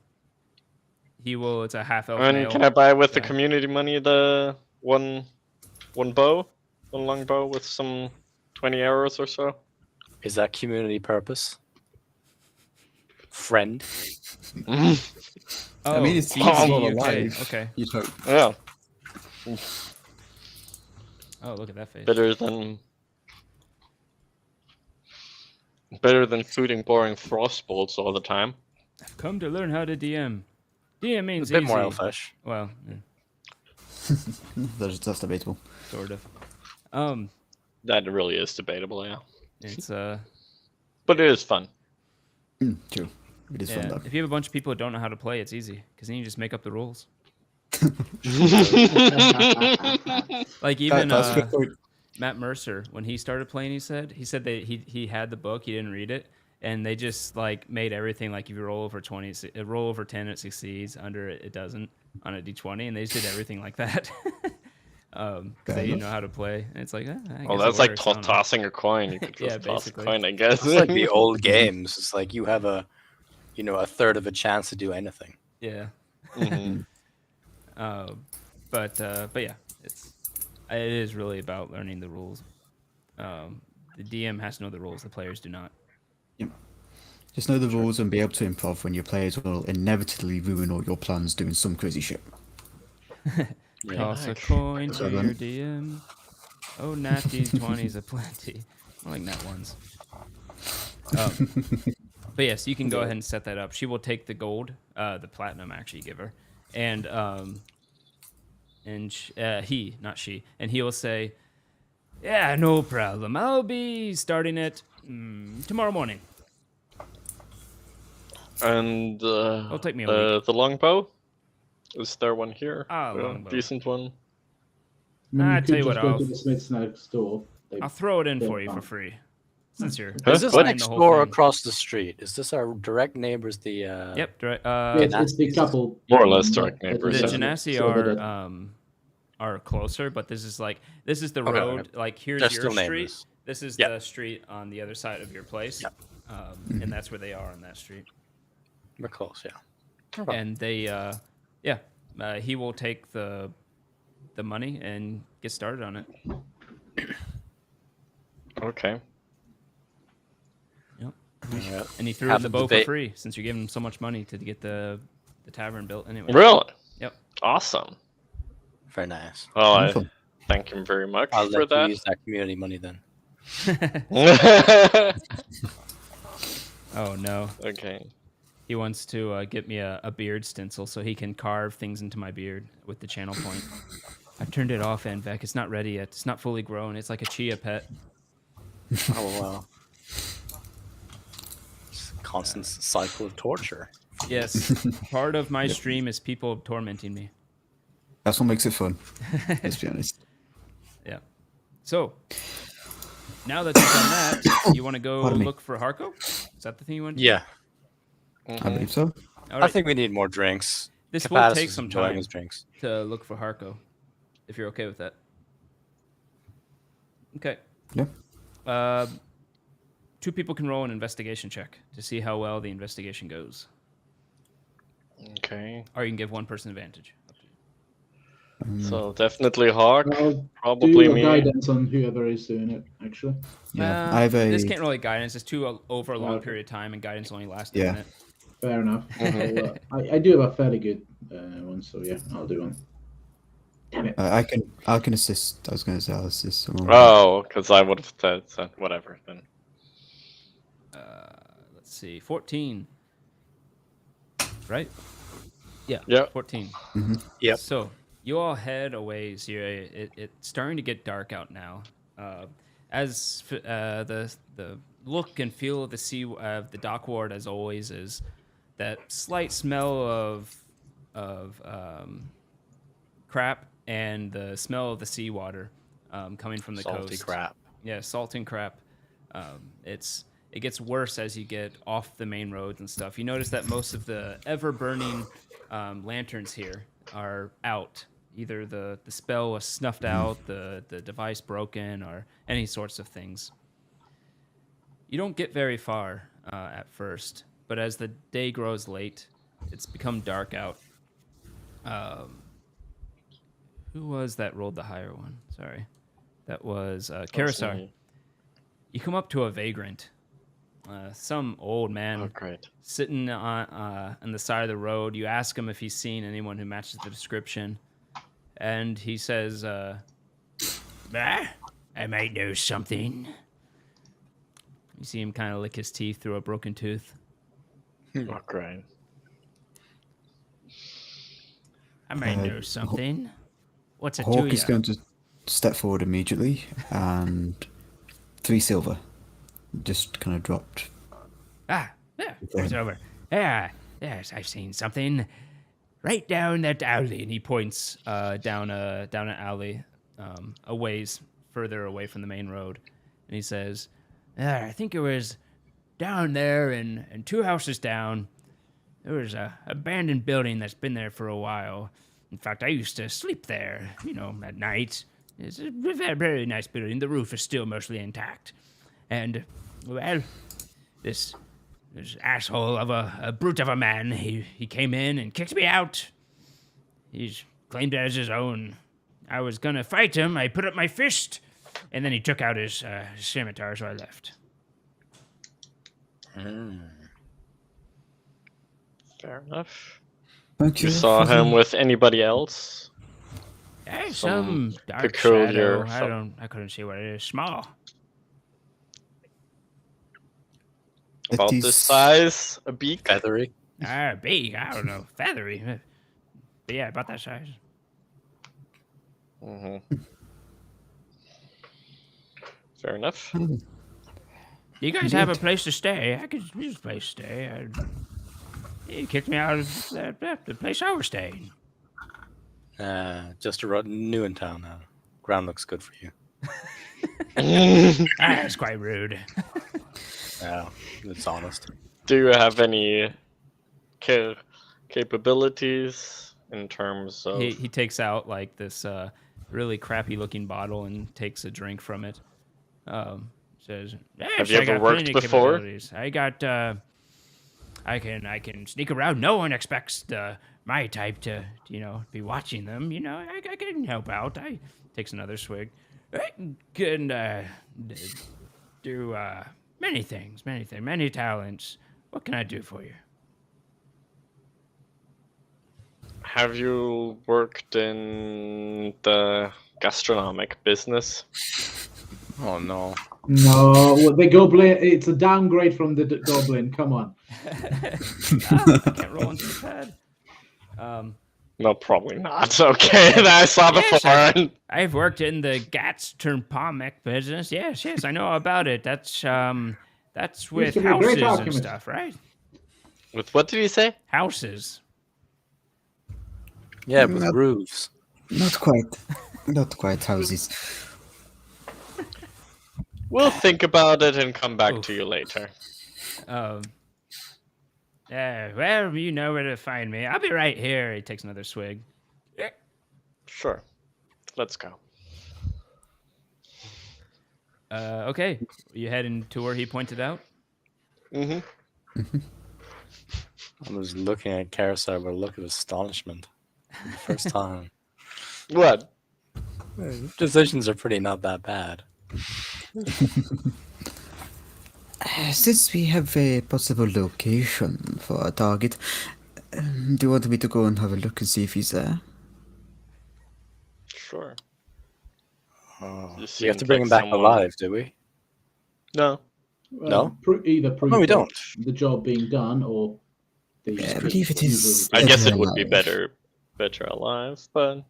He will. It's a half elf And male. can I buy with the guy. community money the one bow, one long bow with some 20 arrows or so? Is that community purpose? Friend? Oh, I mean, it's BZUK. still alive. Okay. You'd hope. Yeah, Oh, look at that face. better than shooting boring frost bolts all the time. I've come to learn how to DM. DM means A bit easy. more elfish. Well, That's debatable. sort of. That really is debatable, yeah. It's But it is fun. True. It is fun yeah. though. If you have a bunch of people who don't know how to play, it's easy because then you just make up the rules. Like even That's a good point. Matt Mercer, when he started playing, he said that he had the book, he didn't read it, and they just like made everything like if you roll over 20, roll over 10, it succeeds. Under it doesn't on a d20, and they just did everything like that. 'cause Fair they didn't enough. know how to play. And it's like, I Well, guess that's it like works, I don't know. tossing a coin. You could just Yeah, toss a basically. coin, I guess. It's like the old games. It's like you have a third of a chance to do anything. Yeah. Mhm. But yeah, it is really about learning the rules. The DM has to know the rules. The players do not. Yep. Just know the rules and be able to improv when your players will inevitably ruin all your plans doing some crazy shit. Toss a Relax. coin to So your then- DM. Oh, natty 20s aplenty. More like nat ones. But yes, you can go ahead and set that up. She will take the gold, the platinum actually give her, and he, not she, and he will say, "Yeah, no problem. I'll be starting it tomorrow morning." And It'll take me a week. the longbow. Is there one here? Ah, A longbow. decent one. I mean, I you tell could you just what, go to the smith's next door. I'll throw it in Yeah, for you for fine. free, since you're Huh? Is this What? buying next the whole door thing. across the street? Is this our direct neighbors? The Yep, direct, It's the couple. More or less that- direct that neighbors, the is yeah. Genasi further are closer, but this is the Okay, road. okay. Like here's They're your still street. neighbors. This is Yeah. the street on the other side of your place. Yep. And that's where they are on that street. We're close, yeah. Okay. And they, he will take the money and get started on it. Okay. Yep. Yeah. And he threw Have in the a bow for debate. free since you're giving him so much money to get the tavern built anyway. Really? Yep. Awesome. Very nice. Well, I Wonderful. thank him very much I'll for let you that. use that community money then. Oh no. Okay. He wants to get me a beard stencil so he can carve things into my beard with the channel point. I've turned it off, Anvek. It's not ready yet. It's not fully grown. It's like a chia pet. Oh wow. It's a constant cycle of torture. Yes. Part of my stream is people tormenting me. That's what makes it fun. Let's be honest. Yeah. So, now that you've done that, you want to go Pardon me. look for Harko? Is that the thing you want to Yeah. I believe so. do? All I right. think we need more drinks. This will Capatis take is some enjoying time his drinks. to look for Harko, if you're okay with that. Okay. Yeah. 2 people can roll an investigation check to see how well the investigation goes. Okay. Or you can give one person advantage. So definitely Hawk. I'll Probably do a me. guidance on whoever is doing it, actually. Yeah. I have a. This can't really guidance. It's too over a long Okay. period of time, and guidance only lasts a Yeah. minute. Fair enough. I do have a fairly good one, so yeah, I'll do one. Damn it. I can assist. I was going to say I'll assist someone. Oh, because I would have said whatever then. Let's see, 14. Right? Yeah. Yeah. 14. Yep. So you all head a ways here. It's starting to get dark out now. The look and feel of the dock ward, as always, is that slight smell of crap and the smell of the seawater coming from the Salty coast. crap. Yeah, salt and crap. It gets worse as you get off the main roads and stuff. You notice that most of the ever burning lanterns here are out. Either the spell was snuffed out, the device broken, or any sorts of things. You don't get very far at first, but as the day grows late, it's become dark out. Who was that rolled the higher one? Sorry. That was Karasar. me. You come up to a vagrant. Some old man Oh, great. sitting on the side of the road. You ask him if he's seen anyone who matches the description. And he says, I might know something. You see him kind of lick his teeth through a broken tooth. Oh, great. I might know something. What's it to Hawk is you? going to step forward immediately and 3 silver. Just kind of dropped. Yeah, it's over. Yeah, yes, I've seen something. Right down that alley. And he points down an alley a ways further away from the main road. And he says, I think it was down there and 2 houses down. There was a abandoned building that's been there for a while. In fact, I used to sleep there, at night. It's a very, very nice building. The roof is still mostly intact. And, well, this asshole of a brute of a man, he came in and kicked me out. He's claimed it as his own. I was gonna fight him. I put up my fist, and then he took out his scimitar, so I left. Fair enough. Thank You saw for him the- with anybody else? Some dark peculiar shadow. I couldn't see what it is. Small. About It this is- size? A beak? Feathery. Big. I don't know. Feathery. But yeah, about that size. Fair enough. Do you guys have a place to stay? I could use a place to stay. He kicked me out of the place I was staying. Just new in town now. Ground looks good for you. That's quite rude. Yeah, it's honest. Do you have any capabilities in terms of... He takes out like this really crappy looking bottle and takes a drink from it. Says, yes, Have you I ever got worked plenty before? capabilities. I got I can sneak around. No one expects my type to be watching them. I can help out. I takes another swig. I can do many things, many talents. What can I do for you? Have you worked in the gastronomic business? Oh no. No, the goblin. It's a downgrade from the goblin. Come on. I can't roll into the pad. No, probably not. Okay, I saw Yes, before. I've worked in the Gats-Turn-Pomek business. Yes, I know about it. That's with to be a great houses and alchemist. stuff, right? With what did you say? Houses. Yeah, with roofs. Not quite. Not quite houses. We'll think about it and come back to you later. Well, you know where to find me. I'll be right here. He takes another swig. Sure. Let's go. Okay. You heading to where he pointed out? Mm-hmm. I was looking at Carousel with a look of astonishment. For the first time. What? Decisions are pretty not that bad. Since we have a possible location for our target, do you want me to go and have a look and see if he's there? Sure. Oh, You we have to seemed bring like him back someone- alive, do we? No. No? Either prove No, we don't. the job being done or the. Yeah, I believe it is- I guess it Better would be alive. better alive, but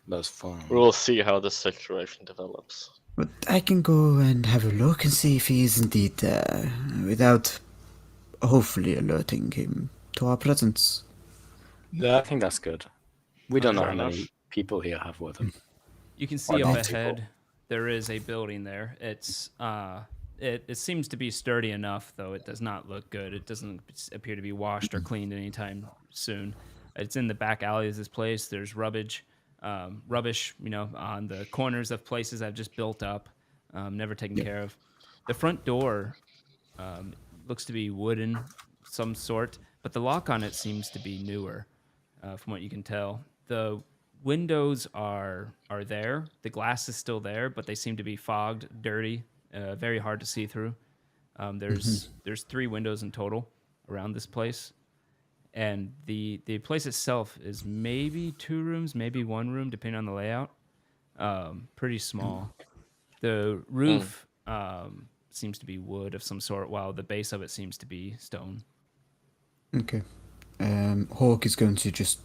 That's fine. we'll see how the situation develops. But I can go and have a look and see if he is indeed there, without hopefully alerting him to our presence. Yeah, I think that's good. We don't know Fair how many enough. people here have with him. You can see Or up multiple. ahead there is a building there. It's it seems to be sturdy enough, though it does not look good. It doesn't appear to be washed or cleaned anytime soon. It's in the back alley of this place. There's rubbish, on the corners of places that have just built up, never taken care of. The front door looks to be wooden, some sort, but the lock on it seems to be newer, from what you can tell. The windows are there. The glass is still there, but they seem to be fogged, dirty, very hard to see through. There's 3 windows in total around this place, and the place itself is maybe 2 rooms, maybe 1 room, depending on the layout. Pretty small. The roof seems to be wood of some sort, while the base of it seems to be stone. Okay. Hawk is going to just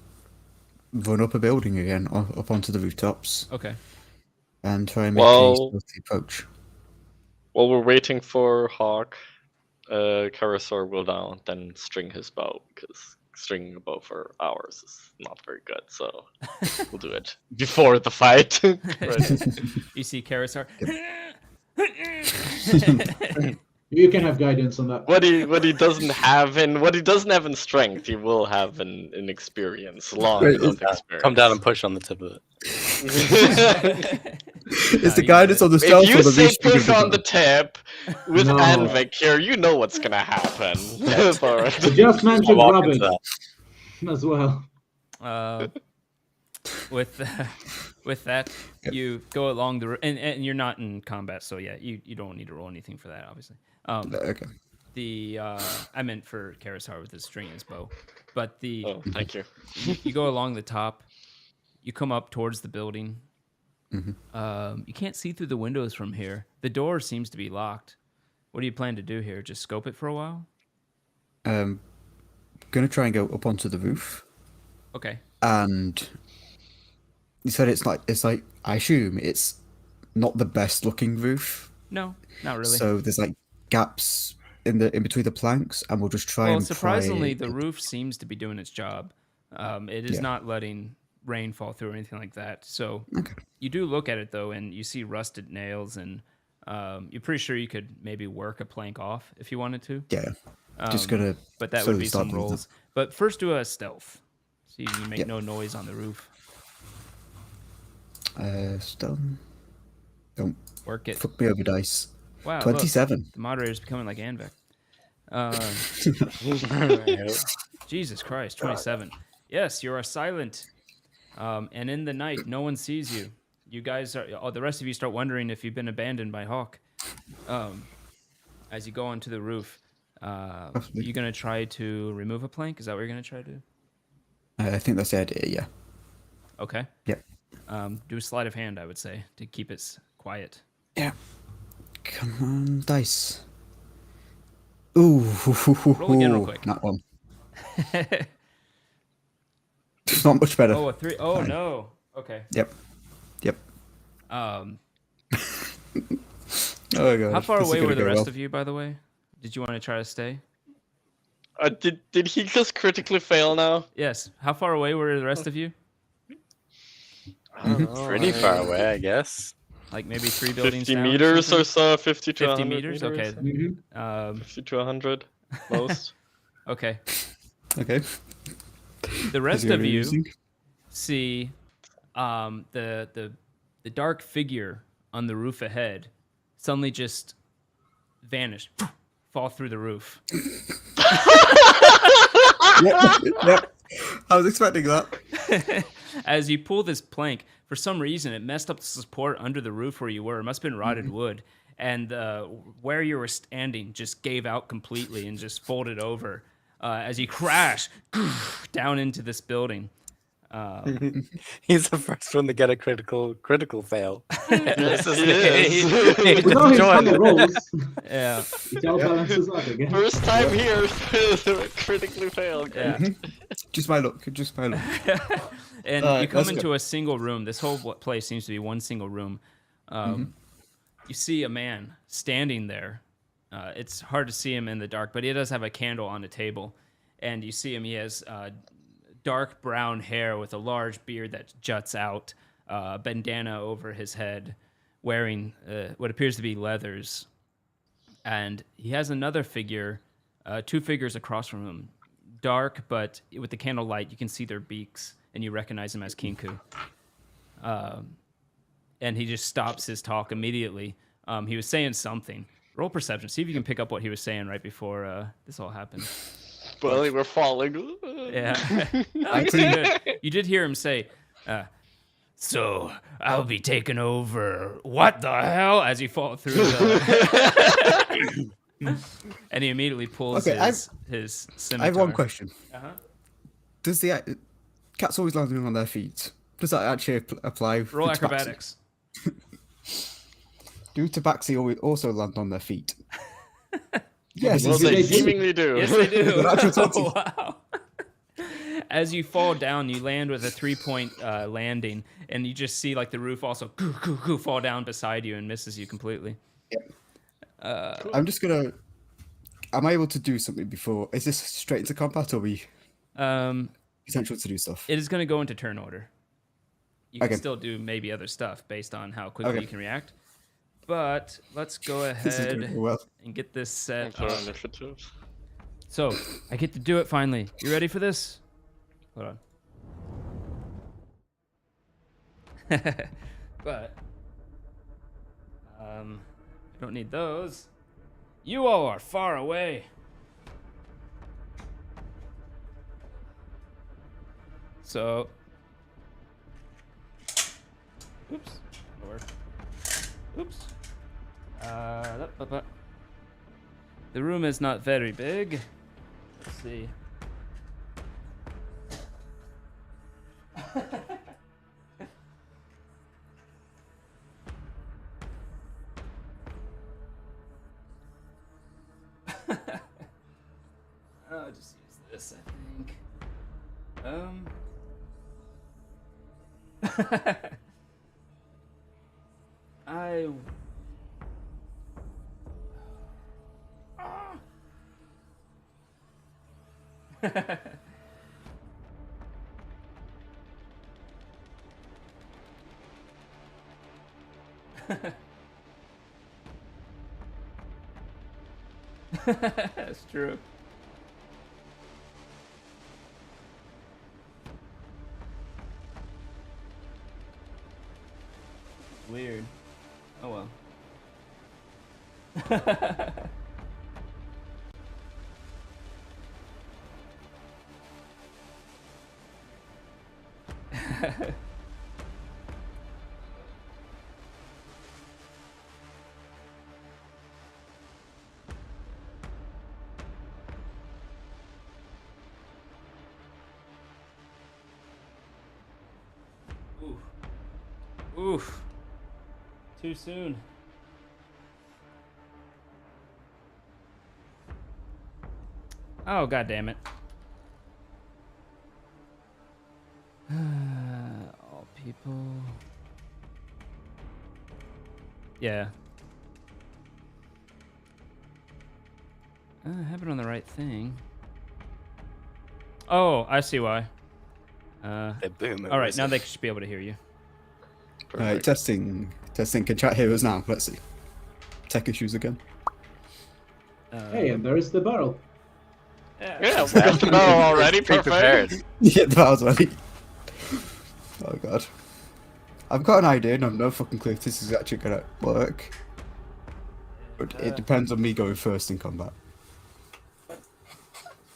run up a building again, up onto the rooftops, Okay. and try and make a Well- stealthy approach. While we're waiting for Hawk, Karasor will now then string his bow, because stringing a bow for hours is not very good, so we'll do it before the fight. Right. You see Karasar. You can have guidance on that. What he doesn't have in strength, he will have in experience, long Wait, enough is- experience. Come down and push on the tip of it. Is the you guidance got on the If stealth you or the say reach? push on the tip with No. Anvik here, you know what's gonna happen. Thorin. I just I mentioned walk rubbish into that. as well. With with that, you go along the and you're not in combat, so yeah, you don't need to roll anything for that, obviously. Okay. The I meant for Karasar with his string and his bow, but Oh, thank you. you go along the top, you come up towards the building. Mm-hmm. You can't see through the windows from here. The door seems to be locked. What do you plan to do here? Just scope it for a while? Gonna try and go up onto the roof, Okay. and you said it's like I assume it's not the best looking roof. No, not really. So there's like gaps in between the planks, and we'll just try Well, and surprisingly, pry the roof seems to be doing its job. It is Yeah. not letting rain fall through or anything like that. So Okay. you do look at it though, and you see rusted nails, and you're pretty sure you could maybe work a plank off if you wanted to. Yeah. Just gonna. But that slowly would be start some doing that. rolls. But first, do a stealth. So you make Yep. no noise on the roof. Stone. Don't Work it. fuck me over dice. Wow. look, 27. the moderator's becoming like Anvek. Jesus Christ, 27. Yes, you are silent. And in the night, no one sees you. You guys are, the rest of you start wondering if you've been abandoned by Hawk. As you go onto the roof, you going to try to remove a plank? Is that what you're going to try to do? I think that's the idea. Yeah. Okay. Yep. Do a sleight of hand, I would say, to keep it quiet. Yeah. Come on, dice. Ooh. Roll again real quick. That one. It's not much better. Oh, a 3. Oh, Fine. no. Okay. Yep. Um, Oh god. how far this is away gonna were the go rest well. of you, by the way? Did you want to try to stay? Did he just critically fail now? Yes. How far away were the rest of you? Pretty far away, I guess. Like maybe 3 buildings 50 down meters something? or so, 50 to 50 100 meters? Okay. Mhm. 50 to 100 most. Okay. Okay. The rest Is it of you amusing? see the dark figure on the roof ahead suddenly just vanish, fall through the roof. Yep. I was expecting that. As you pull this plank, for some reason it messed up the support under the roof where you were. It must have been rotted wood, and where you were standing just gave out completely and just folded over as you crash down into this building. He's the first one to get a critical fail. Yes, This he is- is. he With all his joined combat it. rolls, Yeah, it all balances out again. First time here, critically failed. yeah. Just my luck. Just my luck. And Alright, you come let's into go. a single room. This whole place seems to be one single room. You see a man standing there. It's hard to see him in the dark, but he does have a candle on the table. And you see him. He has dark brown hair with a large beard that juts out, bandana over his head, wearing what appears to be leathers. And he has another figure, 2 figures across from him. Dark, but with the candlelight, you can see their beaks, and you recognize him as Kinku. And he just stops his talk immediately. He was saying something. Roll perception. See if you can pick up what he was saying right before this all happened. Well, we're falling. Yeah. You did hear him say, so I'll be taking over. What the hell? As you fall through the... And he immediately pulls Okay, his scimitar. I have one question. Uh-huh. Does the cats always landing on their feet? Does that actually apply? Roll for Tabaxi? acrobatics. Do Tabaxi also land on their feet? Yes. Well, it's- they they do. seemingly do. Yes, they do. Natural 20. Oh, wow. As you fall down, you land with a 3-point landing, and you just see like the roof also fall down beside you and misses you completely. I'm just gonna. Am I able to do something before? Is this straight into combat, or we potential to do stuff? It is going to go into turn order. You can Okay. still do maybe other stuff based on how quickly Okay. you can react. But let's go This is going ahead well. and get this set For up. initiative. So, I get to do it finally. You ready for this? Hold on. But, I don't need those. You all are far away. So, oops, Lord. Oops. The room is not very big. Let's see. I'll just use this, I think. I. That's true. Weird. Oh well. Oof. Oof. Too soon. Oh, god damn it. All people. Yeah. I have it on the right thing. Oh, I see why. The boomer. All right, now they should be able to hear you. Alright, testing. Testing. Can chat hear us now? Let's see. Tech issues again. Hey, and there is the barrel. Yeah, we got the barrel already. Pre-prepared. Perfect. Yeah, that was ready. Oh god. I've got an idea and I've no fucking clue if this is actually gonna work. But it depends on me going first in combat. I'm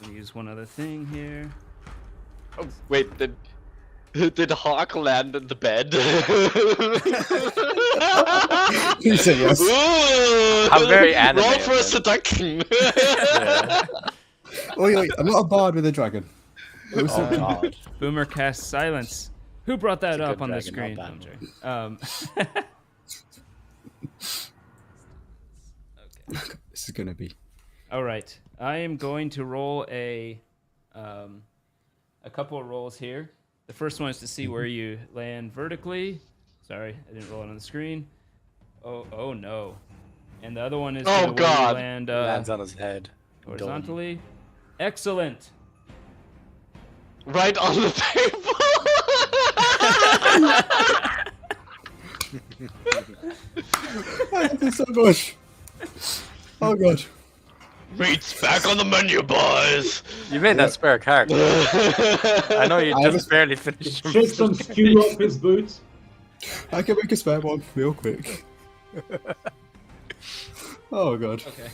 gonna use one other thing here. Oh, wait, did Hawk land in the bed? You say yes. Ooh, How very roll anime for of him. seduction. Yeah. Oh wait, I'm not a bard with a dragon. It was Oh something- god. Boomer cast silence. Who brought that It's a up good on the dragon, screen? not I'm bad joking. This is gonna be. All right, I am going to roll a couple of rolls here. The first one is to see where you land vertically. Sorry, I didn't roll it on the screen. Oh no. And the other one is Oh, where God. you land Lands on his head. horizontally. Excellent. Right on the table. I did this so much. Oh god. Meat's back on the menu, boys. You made that spare character. I know you I just was- barely finished him. Shake some stew off his boots. I can make a spare one real quick. Oh god. Okay.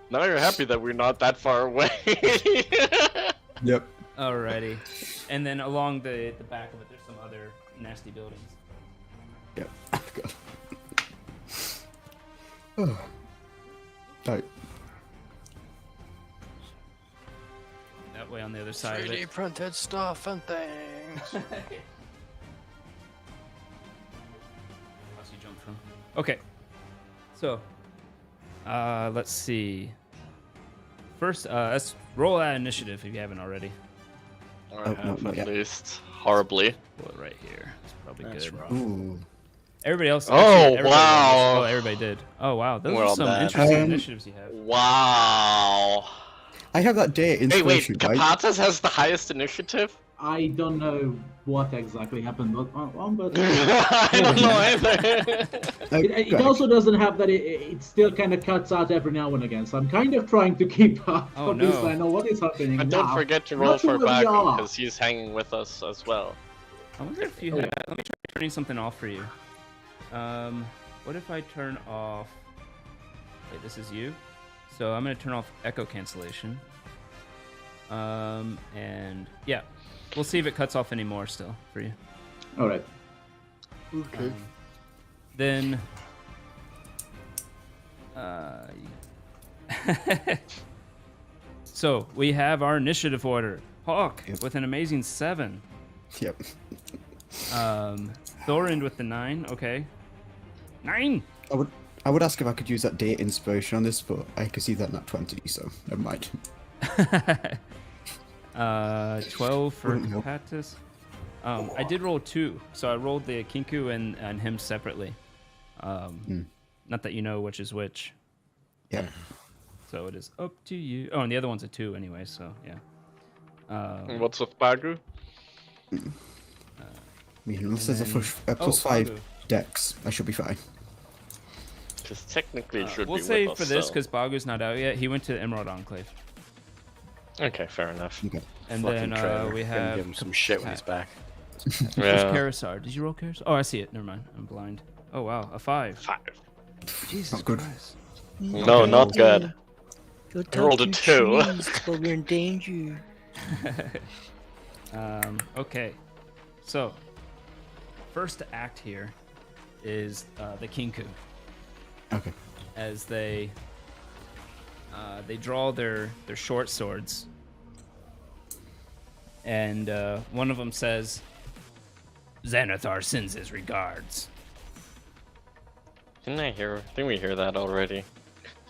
Now you're happy that we're not that far away. Yep. Alrighty. And then along the back of it, there's some other nasty buildings. Yep. God. Oh. Right. That way on the other side of 3D it. printed stuff and things. Plus you jump from. Okay. So, let's see. First, let's roll that initiative if you haven't already. I no, have not at yet. least horribly. Roll it right here. It's probably That's good. rough. Ooh. Everybody else. Oh, everybody rolled wow. this. Oh, everybody did. Oh wow, those We're are all some bad. interesting Um, initiatives you have. Wow. I have that date Hey, wait, inspiration, right? Kapatas has the highest initiative? I don't know what exactly happened, but I don't know either. it Greg, also doesn't have that it still kind of cuts out every now and again. So I'm kind of trying to keep up. Oh, Obviously, no. I know what is happening. But don't now. forget to I'm roll not sure for where we Bagu, are. because he's hanging with us as well. I wonder if you have. Let me try turning something off for you. What if I turn off? Wait, this is you. So I'm gonna turn off echo cancellation. And yeah, we'll see if it cuts off any more still for you. All right. Okay. Then. So we have our initiative order. Hawk Yep. with an amazing 7. Yep. Thorand with the 9. Okay. 9. I would ask if I could use that date inspiration on this, but I can see that not 20, so never mind. 12 for Wouldn't help. Patis. I did roll 2, so I rolled the Kinku and him separately. Not that you know which is which. Yeah. So it is up to you. Oh, and the other one's a 2 anyway, so yeah. And what's with Bagu? I mean, unless there's a then- plus oh, 5 Bagu. dex, I should be fine. Because technically it should We'll be say with for us, this so- because Bagu's not out yet. He went to Emerald Enclave. Okay, fair enough. Okay. And Fucking then traitor. we Gonna have give him some shit when he's back. Where's Yeah. Karisar? Did you roll Karisar? Oh, I see it. Never mind. I'm blind. Oh wow, a 5. 5. Jesus Not good. Christ. No, not good. Go I rolled a talk to 2. trees, but we're in danger. Okay. So, first act here is the Kinku. Okay. As they draw their short swords, and one of them says, "Xanathar sends his regards." Didn't I hear? I think we hear that already.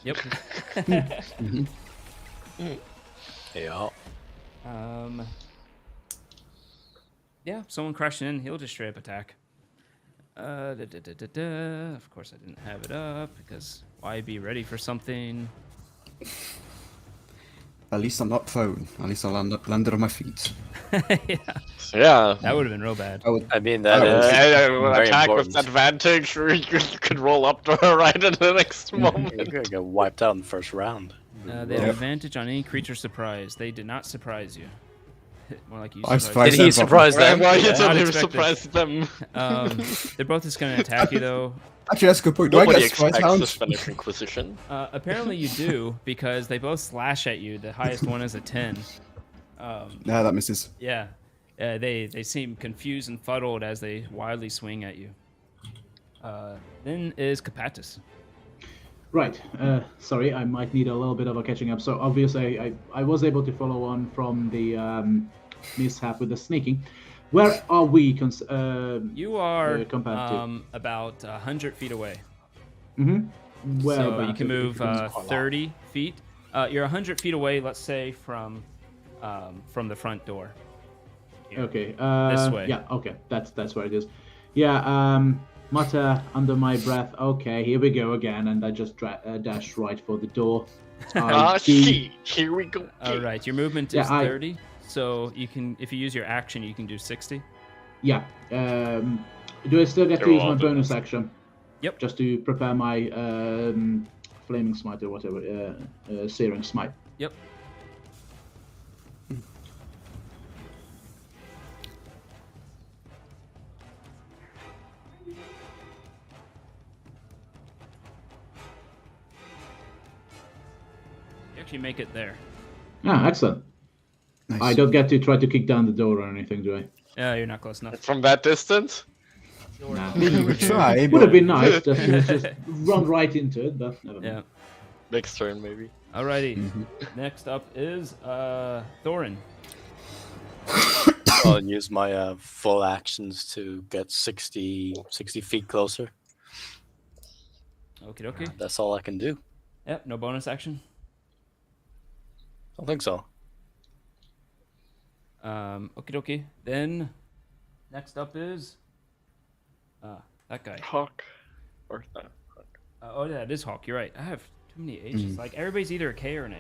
Yep. Yeah. Yeah, someone crashing in, he'll just straight up attack. Of course, I didn't have it up because why be ready for something? At least I'm not prone. At least I landed on my feet. Yeah, Yeah. that would have been real bad. I mean, that Oh, is very attack important. with advantage, or you could roll up to her right in the next You're moment. gonna get wiped out in the first round. They have advantage on any creature surprise. They did not surprise you. More like you I surprised surprised Did he them. surprise them? Why you Yeah, totally unexpected. surprised them? They're both just going to attack you, though. Actually, that's a good point. Do I Nobody get surprise expects hound? the Spanish Inquisition. Apparently you do, because they both slash at you. The highest one is a 10. Nah, that misses. Yeah. They seem confused and fuddled as they wildly swing at you. Then is Capatis. Right. Sorry, I might need a little bit of a catching up. So obviously, I was able to follow on from the mishap with the sneaking. Where are we? You are compared to? about 100 feet away. Mm-hmm. Where So about, you can if move can- 30 feet. You're 100 feet away, let's say, from the front door. Here. Okay. This way. Yeah. Okay. That's where it is. Yeah. Mutter under my breath. Okay, here we go again, and I just dash right for the door. Ah, shit! Here we go. All right, your movement Yeah, is 30, so you can, if you use your action, you can do 60. Yeah. Do I still get to They're use all my doing bonus this. action? Yep. Just to prepare my flaming smite or whatever, searing smite. Yep. You actually make it there. Ah, excellent. Nice. I don't get to try to kick down the door or anything, do I? Yeah, you're not close enough. From that distance? Nah. We try, Would have but been nice just run right into it, but never mind. Yeah. Next turn, maybe. Alrighty. Next up is Thorin. I'll use my full actions to get 60 feet closer. Okie dokie. That's all I can do. Yep, no bonus action. I don't think so. Okie dokie. Then next up is that guy. Hawk. Or no. Oh yeah, it is Hawk. You're right. I have too many H's. Like everybody's either a K or an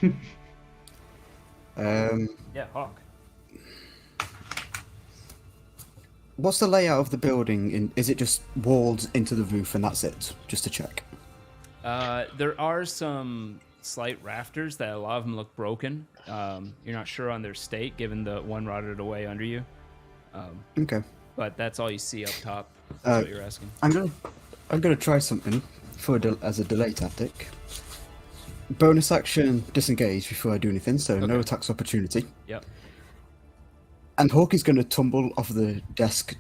H. Yeah, Hawk. What's the layout of the building? Is it just walls into the roof and that's it? Just to check. There are some slight rafters that a lot of them look broken. You're not sure on their state, given the one rotted away under you. Okay. But that's all you see up top. That's what you're asking. I'm gonna try something as a delay tactic. Bonus action, disengage before I do anything, so no attacks opportunity. Yep. And Hawk is gonna tumble off the desk,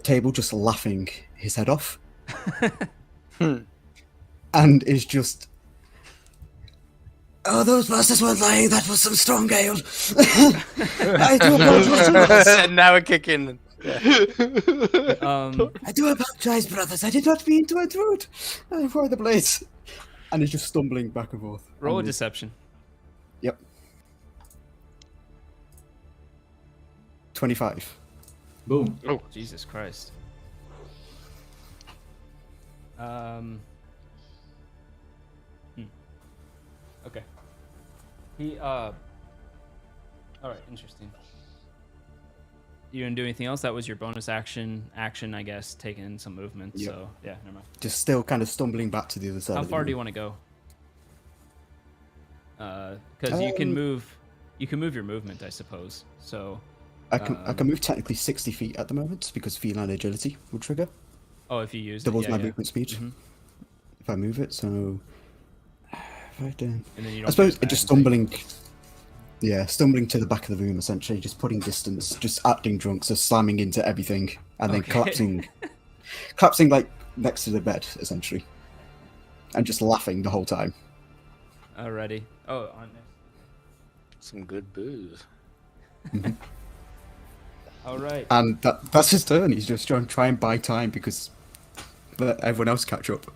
table, just laughing his head off. And is just, oh, those bastards weren't lying. That was some strong ale. I do apologize, brothers. Now we're kicking. I do apologize, brothers. I did not mean to intrude. For the blades. And he's just stumbling back and forth. Roll a deception. Yep. 25. Boom. Oh, Jesus Christ. Okay. All right, interesting. You didn't do anything else? That was your bonus action, I guess, taking some movement. Yep. So, yeah, never mind. Just still kind of stumbling back to the other side. How of the far do you room. want to go? Because you can move your movement, I suppose. So I can move technically 60 feet at the moment because feline agility will trigger. oh, if you use Doubles it, my yeah. movement speed. Mhm. If I move it, so right down. And then you don't I suppose get it just back and stumbling. Yeah, stumbling to the back of the room essentially, just putting distance, just acting drunk, so slamming into everything and then Okay. collapsing like next to the bed essentially, and just laughing the whole time. Alrighty. Oh, on Some good booze. all right. And that's his turn. He's just trying and buy time because let everyone else catch up.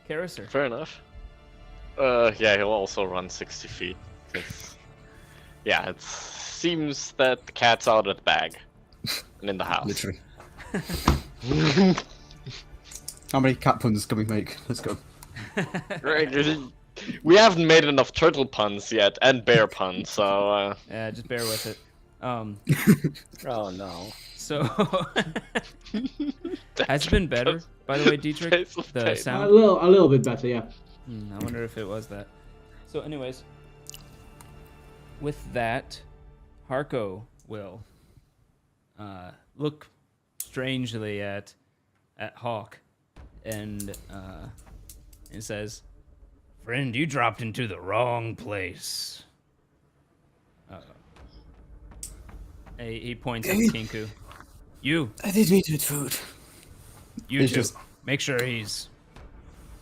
Caricer. fair enough. Yeah, he'll also run 60 feet. 'Cause, yeah, it seems that the cat's out of the bag and in the house. Literally. How many cat puns can we make? Let's go. Right, we haven't made enough turtle puns yet, and bear puns, so Yeah, just bear with it. Oh no. So has it been better, by the way, Dietrich? Face of The pain. A sound. little bit better, yeah. I wonder if it was that. So, anyways, with that, Harko will look strangely at Hawk and says, "Friend, you dropped into the wrong place." He points at Kinku. You I did meet with food. It's two. just- Make sure he's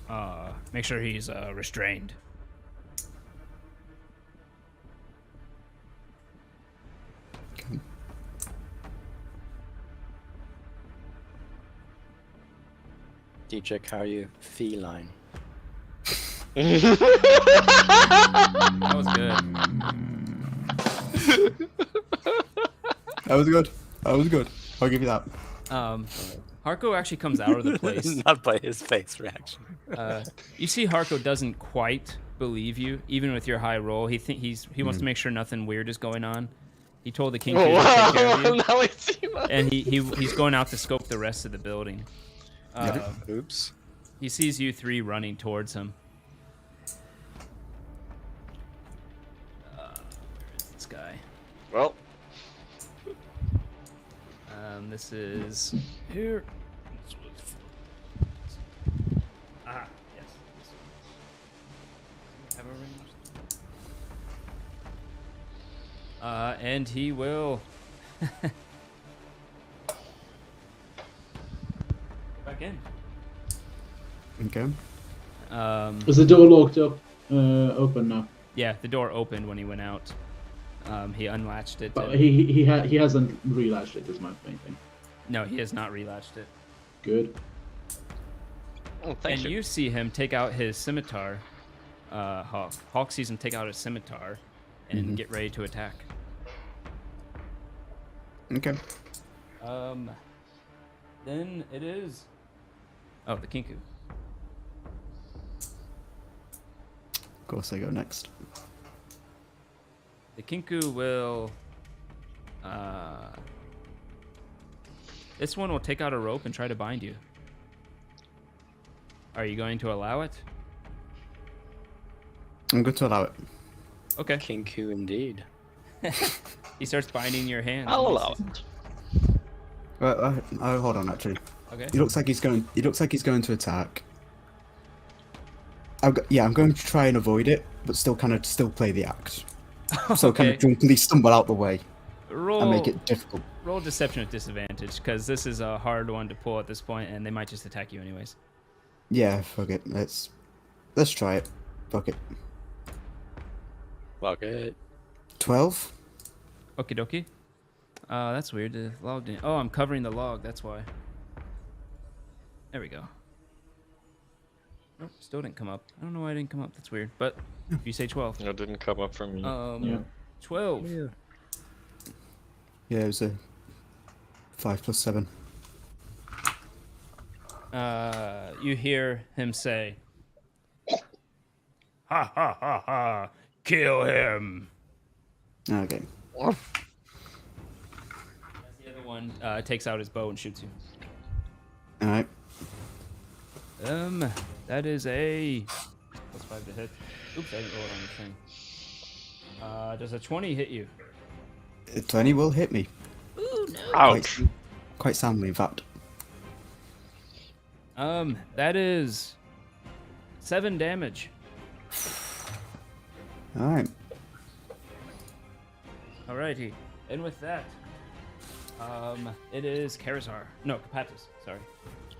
restrained. Dietrich, how are you? Feline. That was good. That was good. That was good. I'll give you that. Harko actually comes out of the place. Not by his face reaction. You see, Harko doesn't quite believe you, even with your high roll. He wants to make sure nothing weird is going on. He told the king to take care of you, Now I see that. and he's going out to scope the rest of the building. Oops. He sees you three running towards him. Where is this guy? Well, This is here. Ah, yes. This one. Have a range. And he will. Back in. Okay. Is the door locked up? Open now. Yeah, the door opened when he went out. He unlatched it. But and- he hasn't relatched it. Is my main thing. No, he has not relatched it. Good. oh, thank And you see him take out his scimitar. Hawk. Hawk sees him take out his scimitar and get ready to attack. Okay. Then it is. Oh, the Kinku. Of course, I go next. The Kinku will. This one will take out a rope and try to bind you. Are you going to allow it? I'm going to allow it. Okay. Kinku indeed. He starts binding your hands. I'll allow it. Hold on, actually. Okay. He looks like he's going. He looks like he's going to attack. I'm going to try and avoid it, but still play the act. So kind Okay. of drunkenly stumble out the way Roll. and make it difficult. Roll deception at disadvantage, because this is a hard one to pull at this point, and they might just attack you anyways. Yeah, fuck it. Let's try it. Fuck it. Fuck it. 12. Okie dokie. That's weird. The log didn't... Oh, I'm covering the log. That's why. There we go. Nope, still didn't come up. I don't know why it didn't come up. That's weird. But if you say 12. It didn't come up for me. Yeah. 12. Yeah, it was a 5 plus 7. You hear him say, "Ha ha ha ha! Kill him!" Okay. The other one takes out his bow and shoots you. All right. That is a +5 to hit. Oops, I didn't roll it on the thing. Does a 20 hit you? 20 will hit me. Ouch. Quite soundly, in fact. That is 7 damage. All right. Alrighty. And with that, it is Karazar. No, Kapatis. Sorry.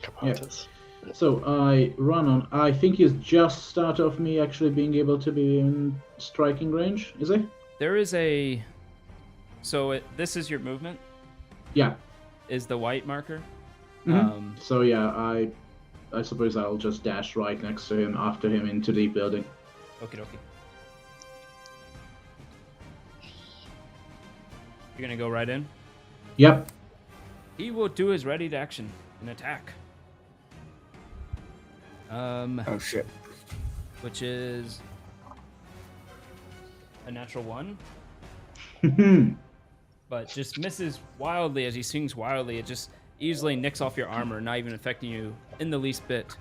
Kapatis. So I run on. I think he's just start of me actually being able to be in striking range. Is he? There is a. So this is your movement. Yeah. Is the white marker? Mhm. So yeah, I suppose I'll just dash right next to him, after him into the building. Okie dokie. You're gonna go right in. Yep. He will do his ready to action and attack. Oh shit. Which is a natural 1, but just misses wildly as he swings wildly. It just easily nicks off your armor, not even affecting you in the least bit.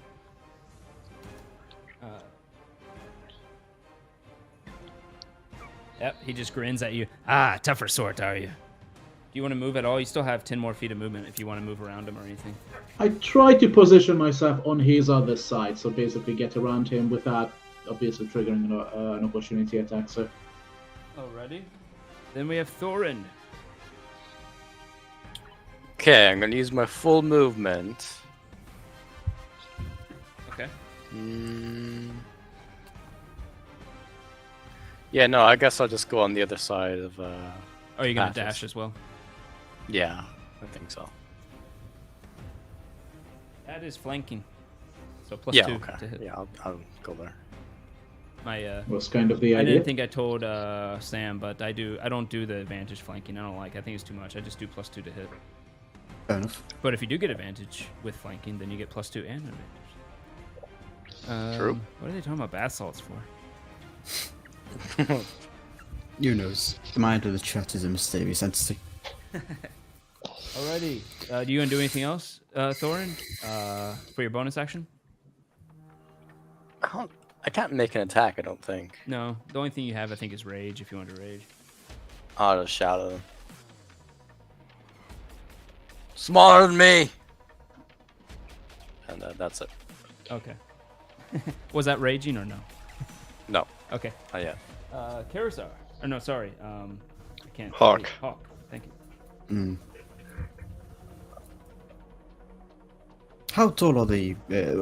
Yep, he just grins at you. Ah, tougher sort, are you? Do you want to move at all? You still have 10 more feet of movement if you want to move around him or anything. I try to position myself on his other side, so basically get around him without obviously triggering an opportunity attack. So Alrighty. Then we have Thorin. Okay, I'm gonna use my full movement. Okay. Yeah, no, I guess I'll just go on the other side of. Are you gonna Pathos. dash as well? Yeah, I think so. That is flanking. So plus Yeah, 2 okay. to hit. Yeah, I'll go there. My was kind of the I idea. didn't think I told Sam, but I don't do the advantage flanking. I don't like. I think it's too much. I just do +2 to hit. Fair enough. But if you do get advantage with flanking, then you get +2 and advantage. True. What are they talking about bath salts for? Who knows? The mind of the chat is a mysterious entity. Alrighty. Do you want to do anything else, Thorin, for your bonus action? I can't make an attack, I don't think. No. The only thing you have, I think, is rage. If you want to rage. I'll just shout at him. Smaller than me! And that's it. Okay. Was that raging or no? No, Okay. not yet. Karazar. Or no, sorry. I can't. Hawk. speak. Hawk. Thank you. How tall are the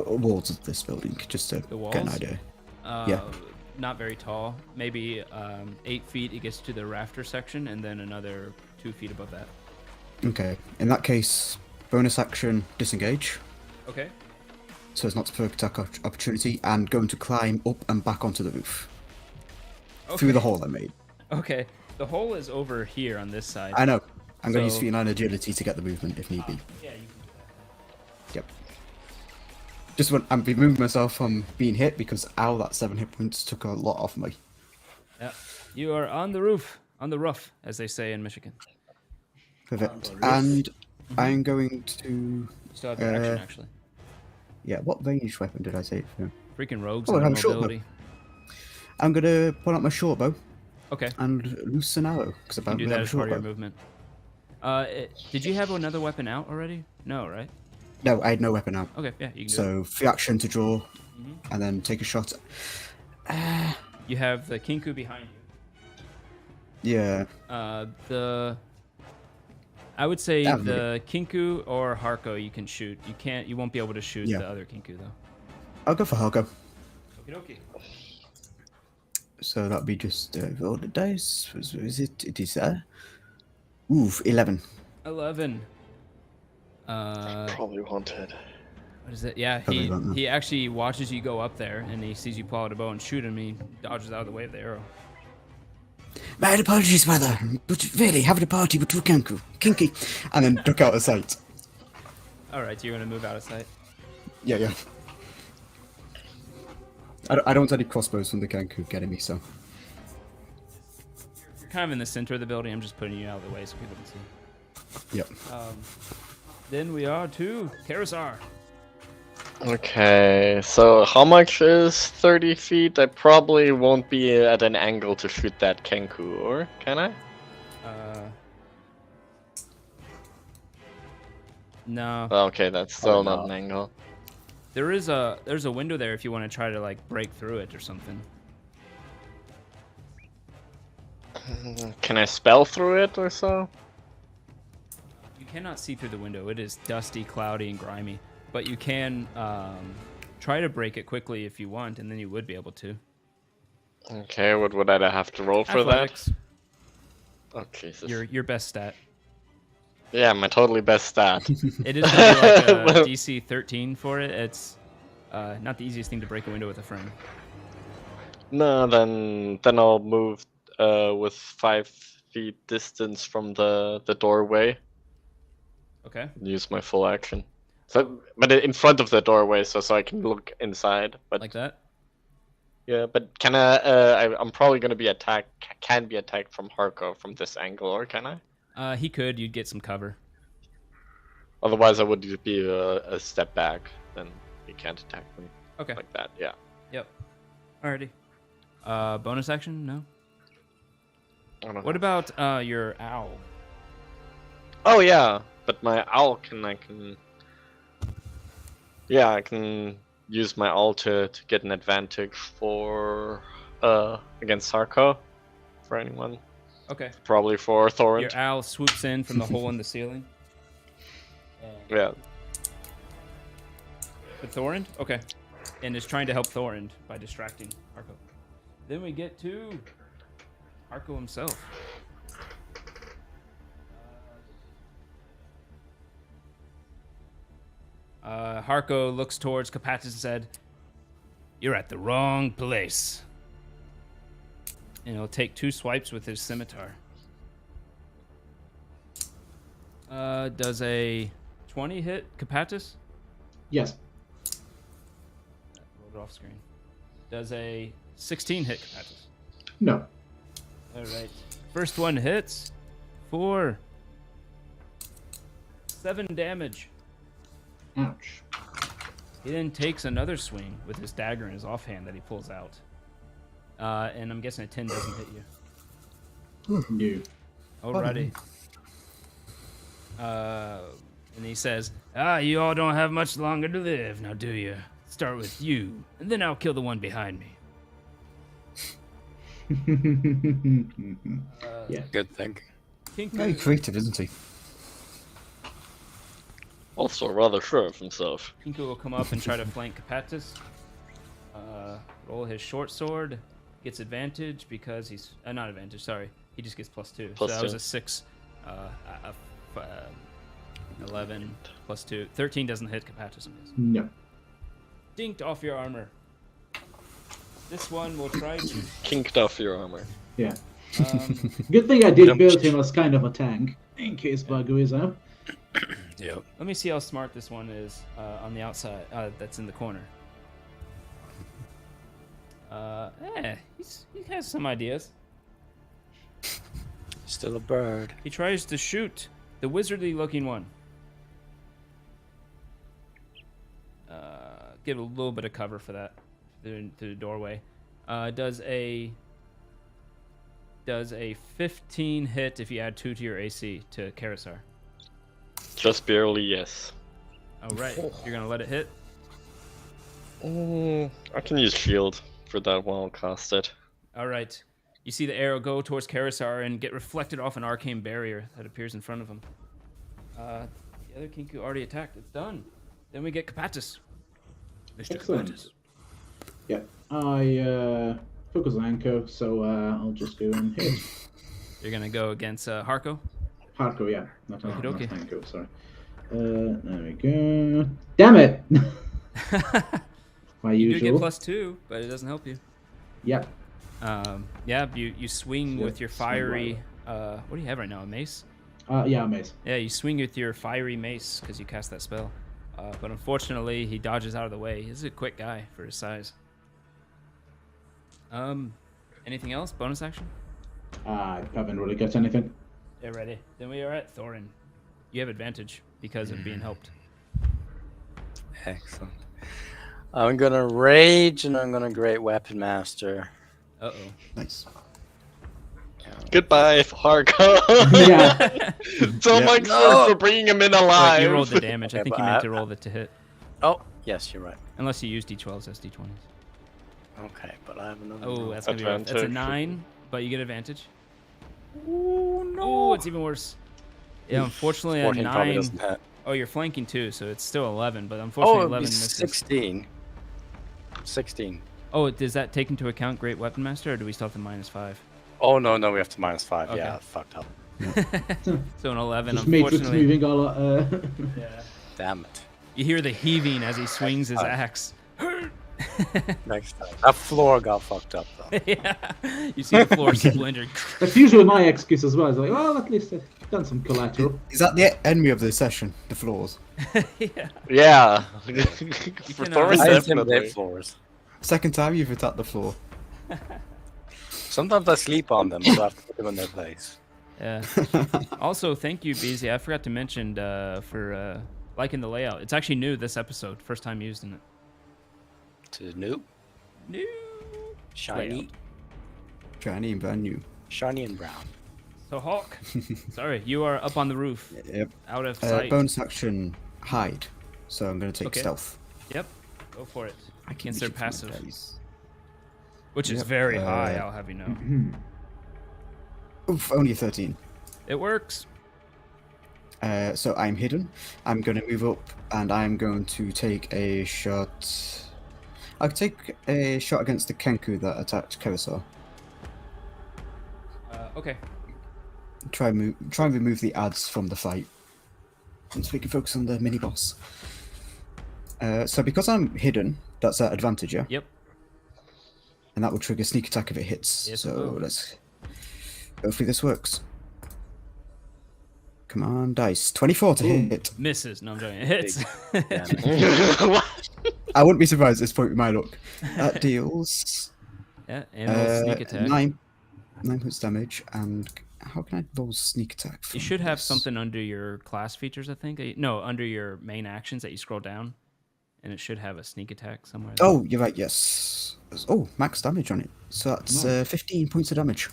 walls of this building? Just to The get an walls? idea. Yeah. Not very tall. Maybe 8 feet. It gets to the rafter section, and then another 2 feet above that. Okay. In that case, bonus action, disengage, Okay. so as not to provoke attack opportunity, and going to climb up and back onto the roof through the hole I made. Okay. The hole is over here on this side. I know. I'm going to use So- feline agility to get the movement if need be. Yeah, you can do that. Yep. Just when I'm removing myself from being hit because ow, that 7 hit points took a lot off me. Yeah. You are on the roof. On the roof, as they say in Michigan. Perfect. And I'm going to. You still have your action, Uh, actually. Yeah, what ranged weapon did I say it for? Freaking rogues Oh, and I their have a short bow. mobility. I'm gonna pull out my short bow Okay, and loose an arrow because you can do apparently I that have a as part short of your bow. movement. Did you have another weapon out already? No, right? No, I had no weapon out. Okay, yeah, you can do it. So free action to draw, Mhm. and then take a shot. You have the Kinku behind you. Yeah, I would say That would be the Kinku or Harko you can shoot. You won't be able to shoot Yeah. the other Kinku though. I'll go for Hargo. Okie dokie. So that'll be just roll the dice. Is it? It is there. Ooh, 11. 11. Probably wanted. What is it? Yeah, Probably won't know. he actually watches you go up there and he sees you pull out a bow and shoot him. He dodges out of the way of the arrow. My apologies, brother, but really, having a party with two kinky, and then duck out of sight. All right, so you're gonna move out of sight. Yeah, yeah. I don't want any crossbows from the kanku getting me, so. You're kind of in the center of the building. I'm just putting you out of the way so people can see. Yep. Then we are to Karasar. Okay, so how much is 30 feet? I probably won't be at an angle to shoot that Kenku, or can I? No. Okay, that's still not an angle. There's a window there if you want to try to like break through it or something. Can I spell through it or so? You cannot see through the window. It is dusty, cloudy, and grimy. But you can try to break it quickly if you want, and then you would be able to. Okay, what would I have to roll for Athletics, that? Oh Jesus. your best stat. Yeah, my totally best stat. It is gonna be like a DC 13 for it. It's not the easiest thing to break a window with a friend. No, then I'll move with 5 feet distance from the doorway. Okay. Use my full action. So, but in front of the doorway, so I can look inside. But Like that. yeah, but can I'm probably gonna be attacked. Can be attacked from Harko from this angle, or can I? He could. You'd get some cover. Otherwise, I would be a step back. Then he can't attack me Okay. like that. Yeah. Yep. Alrighty. Bonus action? No. I don't know. What about your owl? Oh yeah, but my owl Yeah, I can use my owl to get an advantage for against Sarko. For anyone, Okay. probably for Thorint. Your owl swoops in from the hole in the ceiling. Yeah. With Thorond? Okay. And is trying to help Thorond by distracting Harko. Then we get to Harko himself. Harko looks towards Kapatis and said, "You're at the wrong place." And he'll take 2 swipes with his scimitar. Does a 20 hit Kapatis? Yes. Rolled it off screen. Does a 16 hit Kapatis? No. Alright. First one hits for 7 damage. Ouch. He then takes another swing with his dagger in his offhand that he pulls out. And I'm guessing a 10 doesn't hit you. No. Alrighty. And he says, you all don't have much longer to live, now do you? Start with you, and then I'll kill the one behind me. Yeah. Good thinking. Very creative, isn't he? Also rather sure of himself. Kinku will come up and try to flank Kapatis. Roll his short sword. Gets advantage because he's... not advantage, sorry. He just gets +2. So that was a 6. 11 +2. 13 doesn't hit Kapatis. No. Dinked off your armor. This one will try to... Kinked off your armor. Yeah. Good thing I did build him as kind of a tank in case Bagu is out. Yep. Let me see how smart this one is on the outside. That's in the corner. He has some ideas. Still a bird. He tries to shoot the wizardly-looking one. give a little bit of cover for that through the doorway. Does a 15 hit if you add 2 to your AC to Karisar? Just barely, yes. Oh, right. You're going to let it hit? I can use shield for that while I'll cast it. All right. You see the arrow go towards Karisar and get reflected off an arcane barrier that appears in front of him. The other Kinku already attacked. It's done. Then we get Kapatis. Mr. Excellent. Kapatis. Yeah, I focus on Anko, so I'll just go and hit. You're going to go against Harko? Harko, yeah. Not Okey-dokey. Anko, sorry. There we go. Damn it! My You usual. do get +2, but it doesn't help you. Yep. Yeah, you swing Yeah, with your swing fiery... what do you have right now, a mace? Yeah, mace. Yeah, you swing with your fiery mace because you cast that spell. But unfortunately, he dodges out of the way. He's a quick guy for his size. Anything else? Bonus action? I haven't really got anything. Yeah, ready. Then we are at Thorin. You have advantage because of being helped. Excellent. I'm gonna rage and I'm gonna Great Weapon Master. Uh-oh. Nice. Goodbye, Harko. Yeah. So Yeah. much for bringing him in alive. Wait, you rolled the damage. I Okay, think but you meant to roll it to hit. Oh, yes, you're right. Unless you use d12s as d20s. Okay, but I have another. Oh, that's going to be rough. That's a Advantage. 9, but you get advantage. Oh, no. Oh, it's even worse. Yeah, unfortunately, a 14 probably 9. doesn't hit. Oh, you're flanking too, so it's still 11, but unfortunately Oh, 11 it'd be misses. 16. 16. Oh, does that take into account Great Weapon Master, or do we still have the -5? Oh, no, we have to -5. Okay. Yeah, fucked up. So an 11, Just Matrix unfortunately. moving all. Yeah. Damn it. You hear the heaving as he swings his axe. Next time. That floor got fucked up, though. Yeah. You see the floor splintered. That's usually my excuse as well. It's like, well, at least I've done some collateral. Is that the enemy of the session? The floors. Yeah. Yeah. For can, Thorin, I definitely. intimidate floors. Second time you've attacked the floor. Sometimes I sleep on them, so I have to put them in their place. Yeah. Also, thank you, Beezy. I forgot to mention for liking the layout. It's actually new this episode. First time using it. To new, New. shiny, Layout. Shiny and brand new. shiny and brown. So Hawk, sorry, you are up on the roof, Yep. out of sight. Bonus action, hide. So I'm going to take Okay. stealth. Yep, go for it. I can Against their reach it from my passive, dice. which is Yep, very high. I'll have you know. Oof, only a 13. It works. So I'm hidden. I'm going to move up and I'm going to take a shot. I'll take a shot against the Kenku that attacked Karisar. Okay. Try and remove the ads from the fight. And so we can focus on the mini boss. So because I'm hidden, that's at advantage, yeah? Yep. And that will trigger sneak attack if it hits. Yes, it so will. let's. Hopefully this works. Come on, dice. 24 to hit. Misses. No, I'm joking. It hits. Damn it. I wouldn't be surprised at this point with my luck. That deals Yeah, and roll sneak attack. 9 points damage. And how can I roll sneak attack? You from should have this? something under your class features, I think. No, under your main actions that you scroll down, and it should have a sneak attack somewhere. there. Oh, you're right, yes. Oh, max damage on it. So that's 15 points of damage.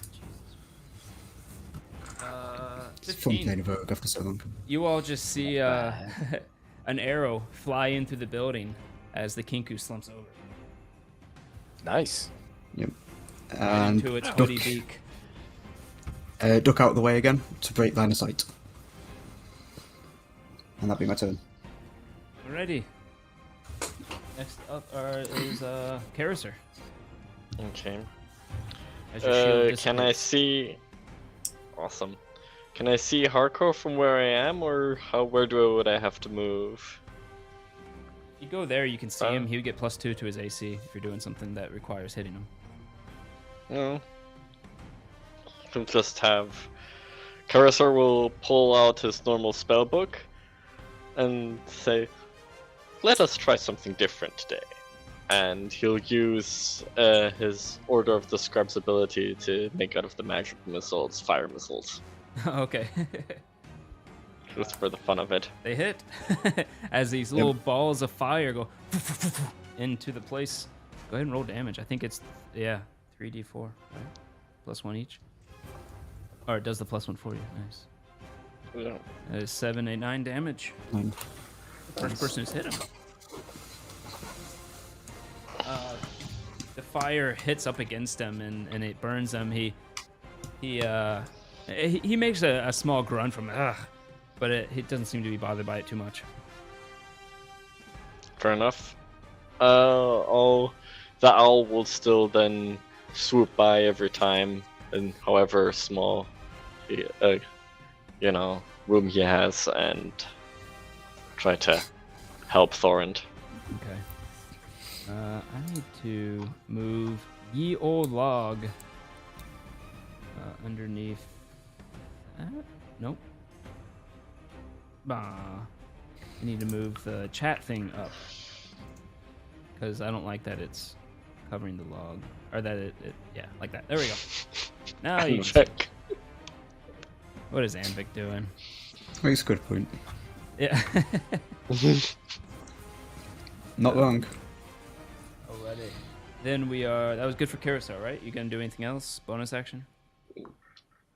It's fun 15. playing a Rogue after so long. You all just see an arrow fly in through the building as the Kinku slumps over. Nice. Yep. Right And into its duck, woody beak. duck out of the way again to break line of sight. And that'll be my turn. Alrighty. Next up is Karisar. Okay. As your shield Can I dissipates. see? Awesome. Can I see Harko from where I am, or would I have to move? If you go there, you can see him. He would get +2 to his AC if you're doing something that requires hitting him. No. Can just have. Karisar will pull out his normal spell book and say, "Let us try something different today." And he'll use his Order of the Scribes ability to make out of the magic missiles fire missiles. Okay. Just for the fun of it. They hit as these little balls of fire go into the place. Go ahead and roll damage. I think it's 3d4, right? +1 each. Or it does the +1 for you. Nice. Yeah. That is 7, 8, 9 damage. 9. First person who's hit him. The fire hits up against him and it burns him. He makes a small grunt from but he doesn't seem to be bothered by it too much. Fair enough. The owl will still then swoop by every time, in however small, room he has, and try to help Thorund. Okay. I need to move ye old log underneath that. Nope. Bah. I need to move the chat thing up because I don't like that it's covering the log, or that it like that. There we go. Now you can see. Check. What is Anvik doing? Makes a good point. Yeah. Not wrong. Alrighty. Then that was good for Carousel, right? You gonna do anything else? Bonus action?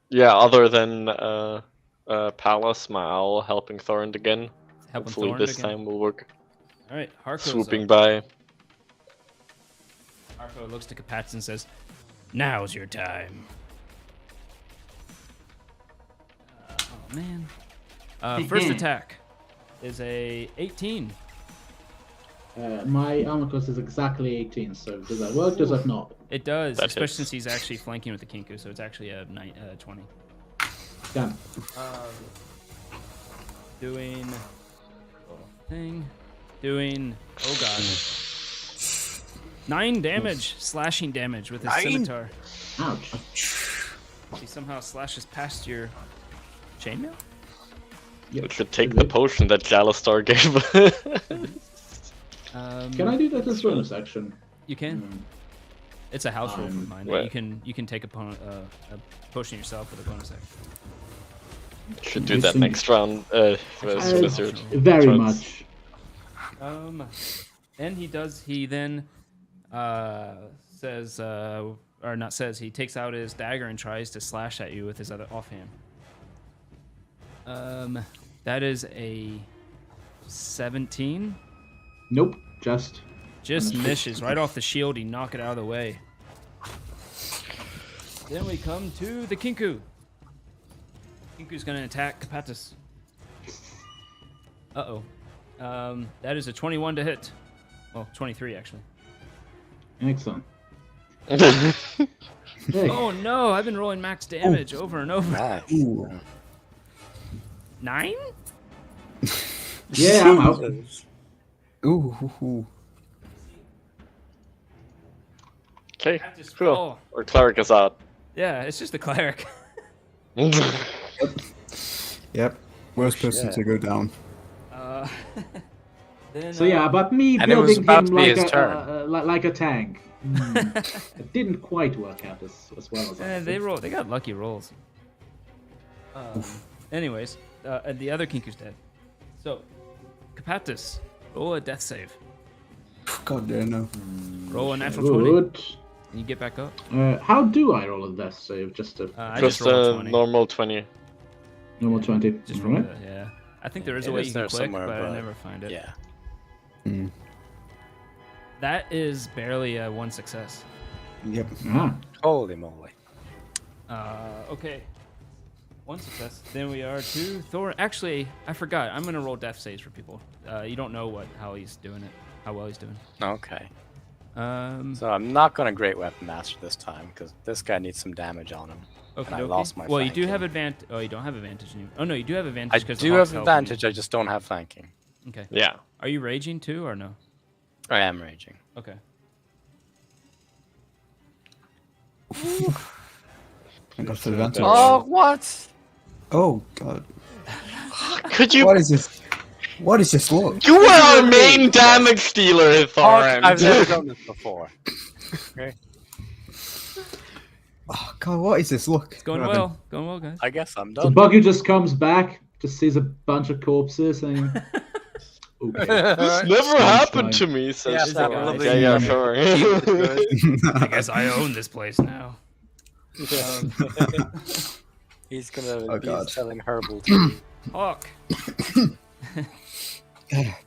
Yeah, other than Palace, my owl helping Thorund again. Helping Hopefully Thorund this again? time will work. Alright, Harko's Swooping up. by. Harko looks to Kapats and says, "Now's your time." Oh man. First attack is a 18. My armor class is exactly 18, so does that work? Does that not? It does, That especially hits. since he's actually flanking with the Kinku, so it's actually a 20. Damn. Doing oh god, 9 damage, slashing damage with his scimitar. Ouch. He somehow slashes past your chainmail. Yep. We should take Is the it? potion that Jalistar gave. Can I do that as bonus action? You can. It's a house rule of mine. What? You can take a potion yourself with a bonus action. Should do that next round. As soon as your Very turns. much. And he then says, or not says, he takes out his dagger and tries to slash at you with his other offhand. That is a 17. Nope. Just Misses right off the shield. He knock it out of the way. Then we come to the Kinku. Kinku's gonna attack Kapatis. Uh-oh. That is a 21 to hit. Well, 23 actually. excellent. Hey. Oh no, I've been rolling max damage over and over. Nice. Ooh. 9? Yeah, I'm out. Ooh. Okay, Just cool. fall. Our cleric is out. Yeah, it's just a cleric. Yep. Worst person shit. to go down. Then, So yeah, but me And it was building about him to be like his a turn. like a tank. It didn't quite work out as well as I they thought. they got lucky rolls. Anyways, and the other Kinku's dead. So, Kapatis, roll a death save. God damn no. Roll a natural 20, Good. and you get back up. How do I roll a death save? Just a I Just just rolled a a 20. normal 20. normal 20. Just Alright. roll yeah. I think there is It a way is you can there click, somewhere, but I but- never find it. Yeah. That is barely a 1 success. Yep. Ah. Holy moly. Okay. 1 success. Then we are to Thor. Actually, I forgot. I'm gonna roll death saves for people. You don't know how he's doing it, how well he's doing. Okay. Um. So I'm not going to Great Weapon Master this time because this guy needs some damage on him. Okay. I lost my Well, you do flanking. have advantage. Oh, you don't have advantage. Oh no, you do have I advantage because do have advantage, I just don't have flanking. Okay. Yeah. Are you raging too or no? I am raging. Okay. I got advantage. Oh, what? Oh god. Could you? What is this? What is this look? You were our main damage dealer, Oh, Thorin. I've never done this before. Okay. Oh god, what is this look? It's going well. Going well, guys. I guess I'm So done. Buggy just comes back, just sees a bunch of corpses, and Okay. This never Strange happened time. to me, says Yes, that Thorin. was Yeah, the yeah, guy. sure. I guess I own this place now. He's gonna Oh, be God. selling herbal tea. Hawk.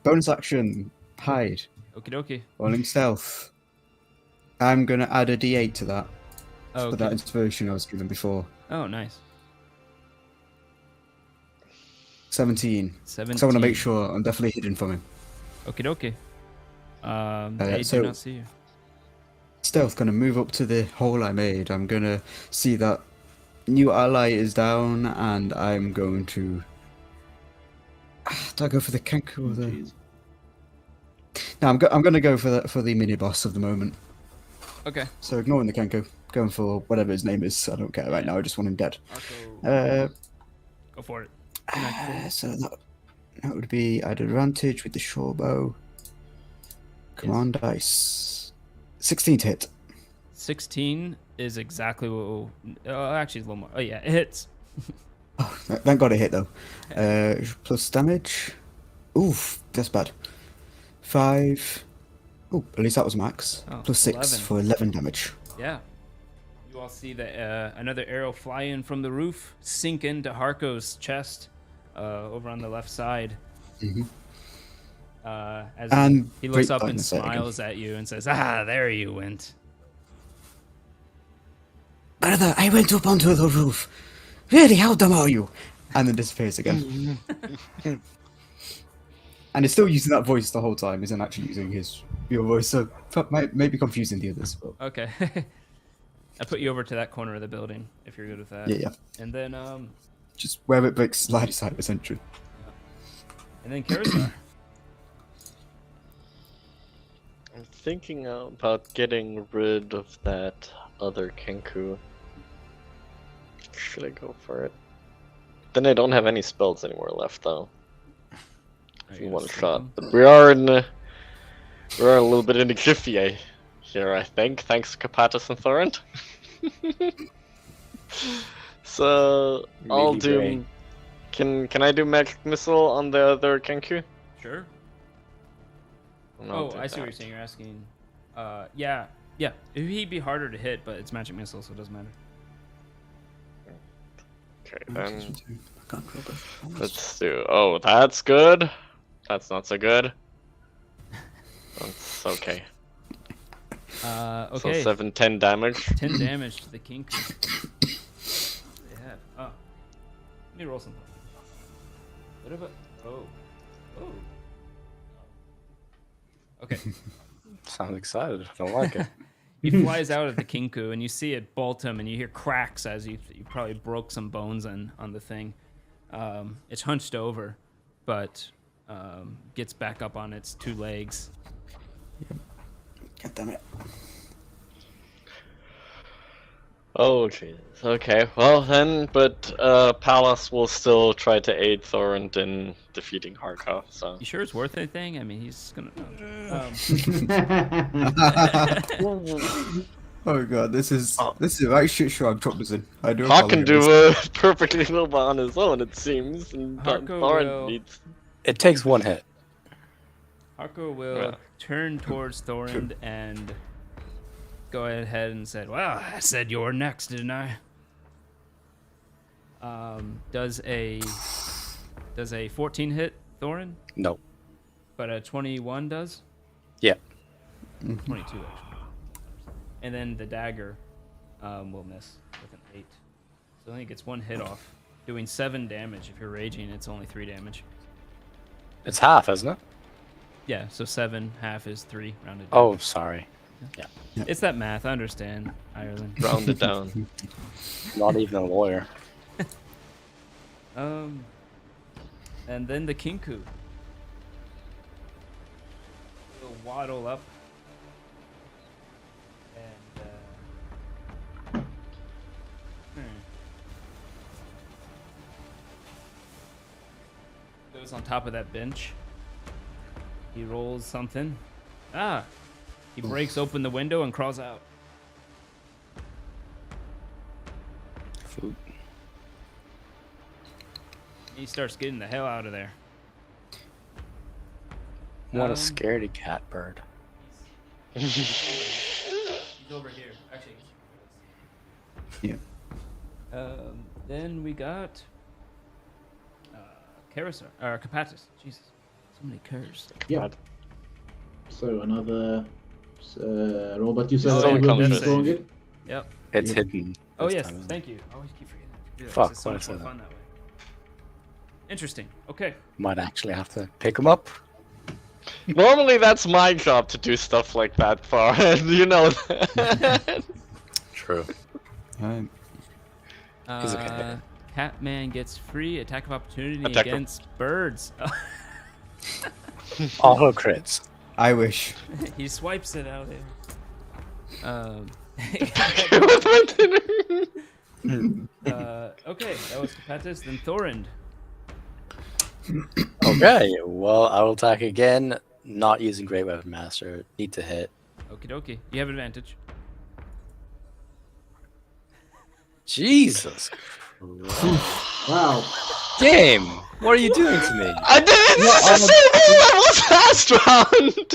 Bonus action. Hide. Okie dokie. Rolling stealth. I'm gonna add a D8 to that. Oh, For that okay. inspiration I was given before. Oh, nice. 17. 17. So I want to make sure I'm definitely hidden from him. Okie dokie. They so- do not see you. Stealth, gonna move up to the hole I made. I'm gonna see that new ally is down, and I'm going to. Do I go for the Kenku or the? Jeez. No, I'm gonna go for the mini boss of the moment. Okay. So ignoring the Kenku, going for whatever his name is. I don't care right now. I just want him dead. Arco, go for it. So that would be I'd advantage with the short bow. Come on, dice. 16 to hit. 16 is exactly what. Actually, it's a little more. Oh yeah, it hits. Oh, thank God it hit though. Plus damage. Oof, that's bad. 5. Oh, at least that was max. Oh, Plus 6 11. for 11 damage. Yeah. You all see that another arrow fly in from the roof, sink into Harko's chest, over on the left side. Mhm. As And he looks great up and bonus there again. smiles at you and says, "Ah, there you went." Brother, I went up onto the roof. Really, how dumb are you? And then disappears again. And he's still using that voice the whole time. Isn't actually using his real voice, so that might be confusing the others. But Okay. I put you over to that corner of the building if you're good with that. yeah. And then Just where it breaks line of sight, essentially. Karazar. I'm thinking about getting rid of that other Kenku. Should I go for it? Then I don't have any spells anymore left, though. Are you gonna One sleep shot. him? But we are a little bit in the cliffy here, I think. Thanks, Capatus and Thorrent. So I'll Really do. great. Can I do magic missile on the other Kenku? Sure. And I'll Oh, do I see what you're that. saying. You're asking. Yeah. He'd be harder to hit, but it's magic missile, so it doesn't matter. Okay, then I can't roll both. let's do. Oh, that's good. That's not so good. That's okay. Okay. So 7-10 damage. 10 damage to the Kinku. They have. Oh. Let me roll something. What about. Oh. Okay. Sounds excited. I don't like it. He flies out of the Kinku, and you see it bolt him, and you hear cracks as you probably broke some bones on the thing. It's hunched over, but gets back up on its 2 legs. God damn it. Oh jeez. Okay. Well then, but Pallas will still try to aid Thorrent in defeating Harkov. So. You sure it's worth anything? I mean, he's gonna. Oh god, this is a right shit show I'm dropped this in. I do Hawk can apologize. do perfectly well on his own, it seems, and Harko Thorrent will- needs. It takes one hit. Harko will Yeah. turn towards Thorund and go ahead and said, "Well, I said you're next, didn't I?" Does a 14 hit Thorin? No. But a 21 does? Yeah. 22 actually. And then the dagger will miss with an 8. So only gets 1 hit off, doing 7 damage. If you're raging, it's only 3 damage. It's half, isn't it? Yeah, so 7, half is 3, rounded down. Oh, sorry. It's that math, I understand, Ireland. Round it down. Not even a lawyer. And then the Kinku will waddle up and goes on top of that bench. He rolls something. He breaks open the window and crawls out. Food. He starts getting the hell out of there. What a scaredy cat bird. He's over here. Actually. Yeah. Then we got Carousel or Capatis. Jesus, so many curs. Yeah. So another robot. You said Oh, that yeah, you will be conscious. throwing it. Yep. It's hidden. Oh this yes, time, isn't it? thank you. I always keep forgetting to do that. Fuck, It's so why much did I more say fun that way. Interesting. Okay. Might actually have to pick him up. Normally, that's my job to do stuff like that, far. You know that. True. He's okay. Catman gets free attack of opportunity Attack of- against birds. Auto crits. I wish. He swipes it out here. With my dinner. Okay, that was Capatis. Then Thorund. Okay, well, I will attack again. Not using Great Weapon Master. Need to hit. Okie dokie. You have advantage. Jesus Christ. Wow. Game! What are you doing to me? I didn't the same rule that was last round.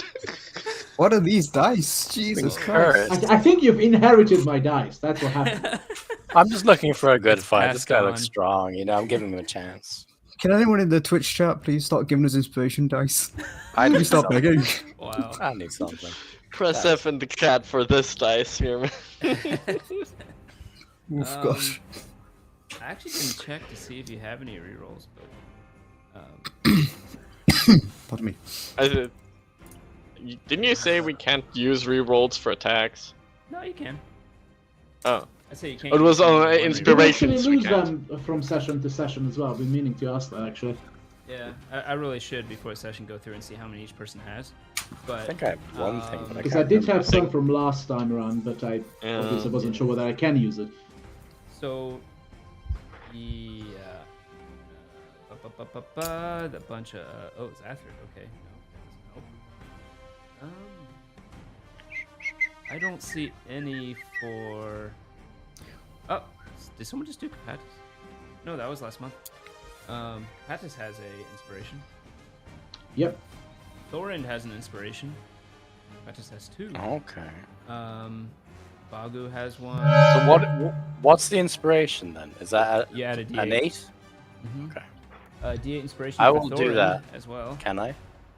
What are these dice? Jesus Christ. Cursed. I think you've inherited my dice. That's what happened. I'm just looking for a good It's fight. This passed guy looks on. strong, you know, I'm giving him a chance. Can anyone in the Twitch chat please start giving us inspiration dice? I Please need stop something. begging. Wow. I need something. Press F in the chat for this dice here. Oof, gosh. I actually didn't check to see if you have any rerolls, but Pardon me. Didn't you say we can't use rerolls for attacks? no, you can. Oh. I say you can't. It was use on one reroll. You inspiration. actually we lose can't. them from session to session as well. I've been meaning to ask that actually. Yeah, I really should before a session go through and see how many each person has. But I think I have one thing, but I Because can't I did remember. have some from last time around, but I obviously wasn't sure whether I can use it. so the the bunch of oh, it's Atherid. Okay, no, that doesn't help. I don't see any for. Oh, did someone just do Capatis? No, that was last month. Capatis has a inspiration. Yep. Thorund has an inspiration. Capatis has two. Okay. Bagu has one. So what's the inspiration then? Is that You add a D8. an 8? Mhm. Okay. D8 inspiration. I for will do Thorund that. as well. Can I?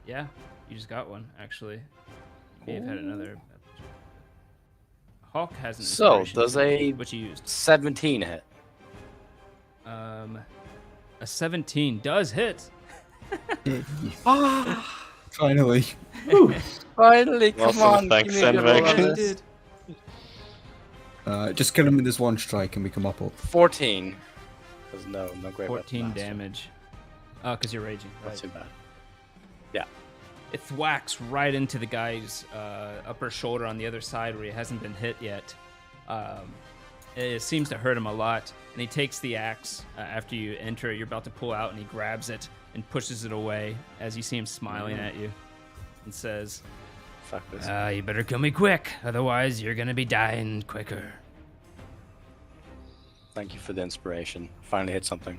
Yeah, you just got one actually. You may have had another. Hawk has an So, inspiration. does a which you used? 17 hit? A 17 does hit. Finally. Finally, come Awesome, on. thanks, give me a good roll on Senvik. this. Just kill him with this one strike and we can mop up. 14. Because no great 14 weapon master. damage. Oh, because you're raging. Not Right. too bad. It thwacks right into the guy's upper shoulder on the other side where he hasn't been hit yet. It seems to hurt him a lot, and he takes the axe after you enter. You're about to pull out, and he grabs it and pushes it away as you see him smiling at you, and says, Fuck this. "You better kill me quick, otherwise you're gonna be dying quicker." Thank you for the inspiration. Finally hit something.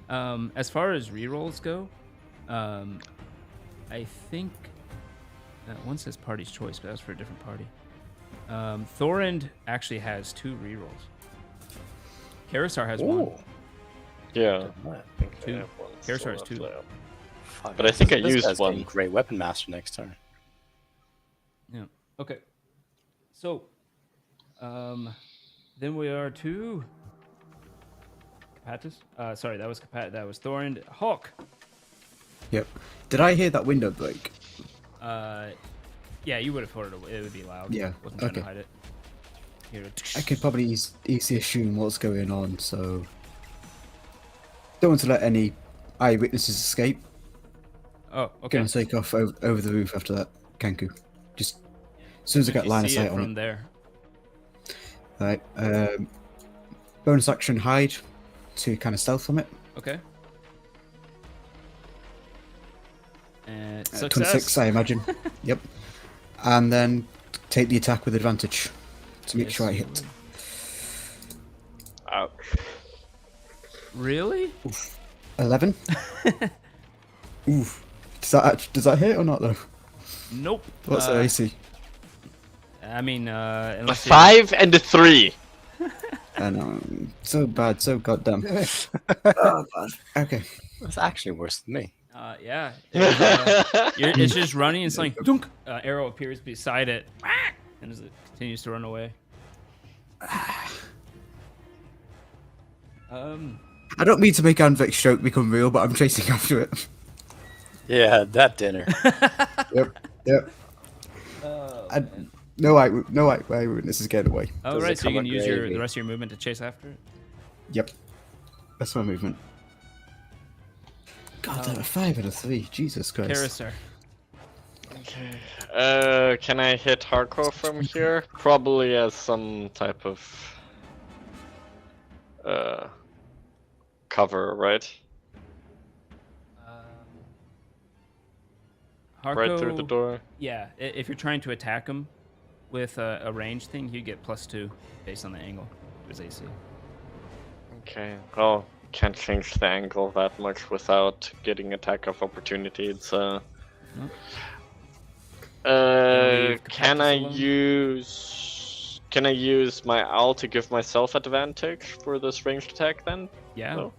As far as rerolls go, I think one says party's choice, but that's for a different party. Thorund actually has 2 rerolls. Karisar has one. Ooh. Yeah. Two. Karisar has 2. Fuck, But I think I this used guy's one. getting Great Weapon Master next turn. Yeah. Okay. So, then we are to Capatis. Sorry, that was That was Thorund. Hawk. Yep. Did I hear that window break? Yeah, you would have heard it. It would be loud. Yeah, Wasn't trying to okay. hide it. Here. I could probably easily assume what's going on, so... Don't want to let any eyewitnesses escape. Oh, okay. Gonna take off over the roof after that, Kenku. Just as soon as I You get line of see sight it on from it. there. Right. Bonus action hide to kind of stealth from it. Okay. And 26, I imagine. Yep. And then take the attack with advantage to make Yes, sure I you hit. Ouch. Really? 11. Oof. Does that hit or not though? Nope. What's the AC? I mean, A unless 5 and a 3. I know. So bad, so goddamn. Oh, God. Okay. That's actually worse than me. yeah, it's just running and something. Dunk. Arrow appears beside it, and as it continues to run away. I don't mean to make Anvik's joke become real, but I'm chasing after it. Yeah, that dinner. Yep. No eyewitness is getting away. Oh, Does right. it So you come can up use gravy? the rest of your movement to chase after it. Yep. That's my movement. God damn, a 5 and a 3. Jesus Christ. Carousel. Okay. Can I hit hardcore from here? Probably as some type of cover, right? Right through the Harko, door. yeah. If you're trying to attack him with a range thing, you get +2 based on the angle of his AC. Okay. Well, can't change the angle that much without getting attack of opportunity. It's leave can I Capacus use my owl to give myself advantage for this ranged attack then? Yeah. No.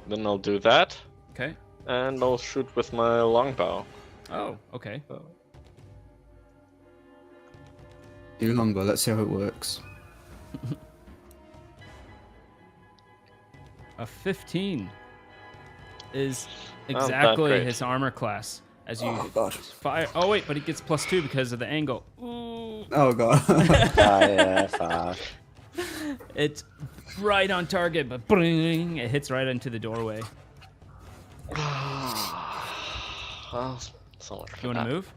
Then I'll do that, Okay. and I'll shoot with my longbow. Oh, okay. Do longbow, let's see how it works. A 15 is Not that exactly great. his armor class. As you God. fire. Oh wait, but he gets +2 because of the angle. Ooh. Oh god. Yeah, fuck. It's right on target, but bring, it hits right into the doorway. Well, so much for You want to that. move?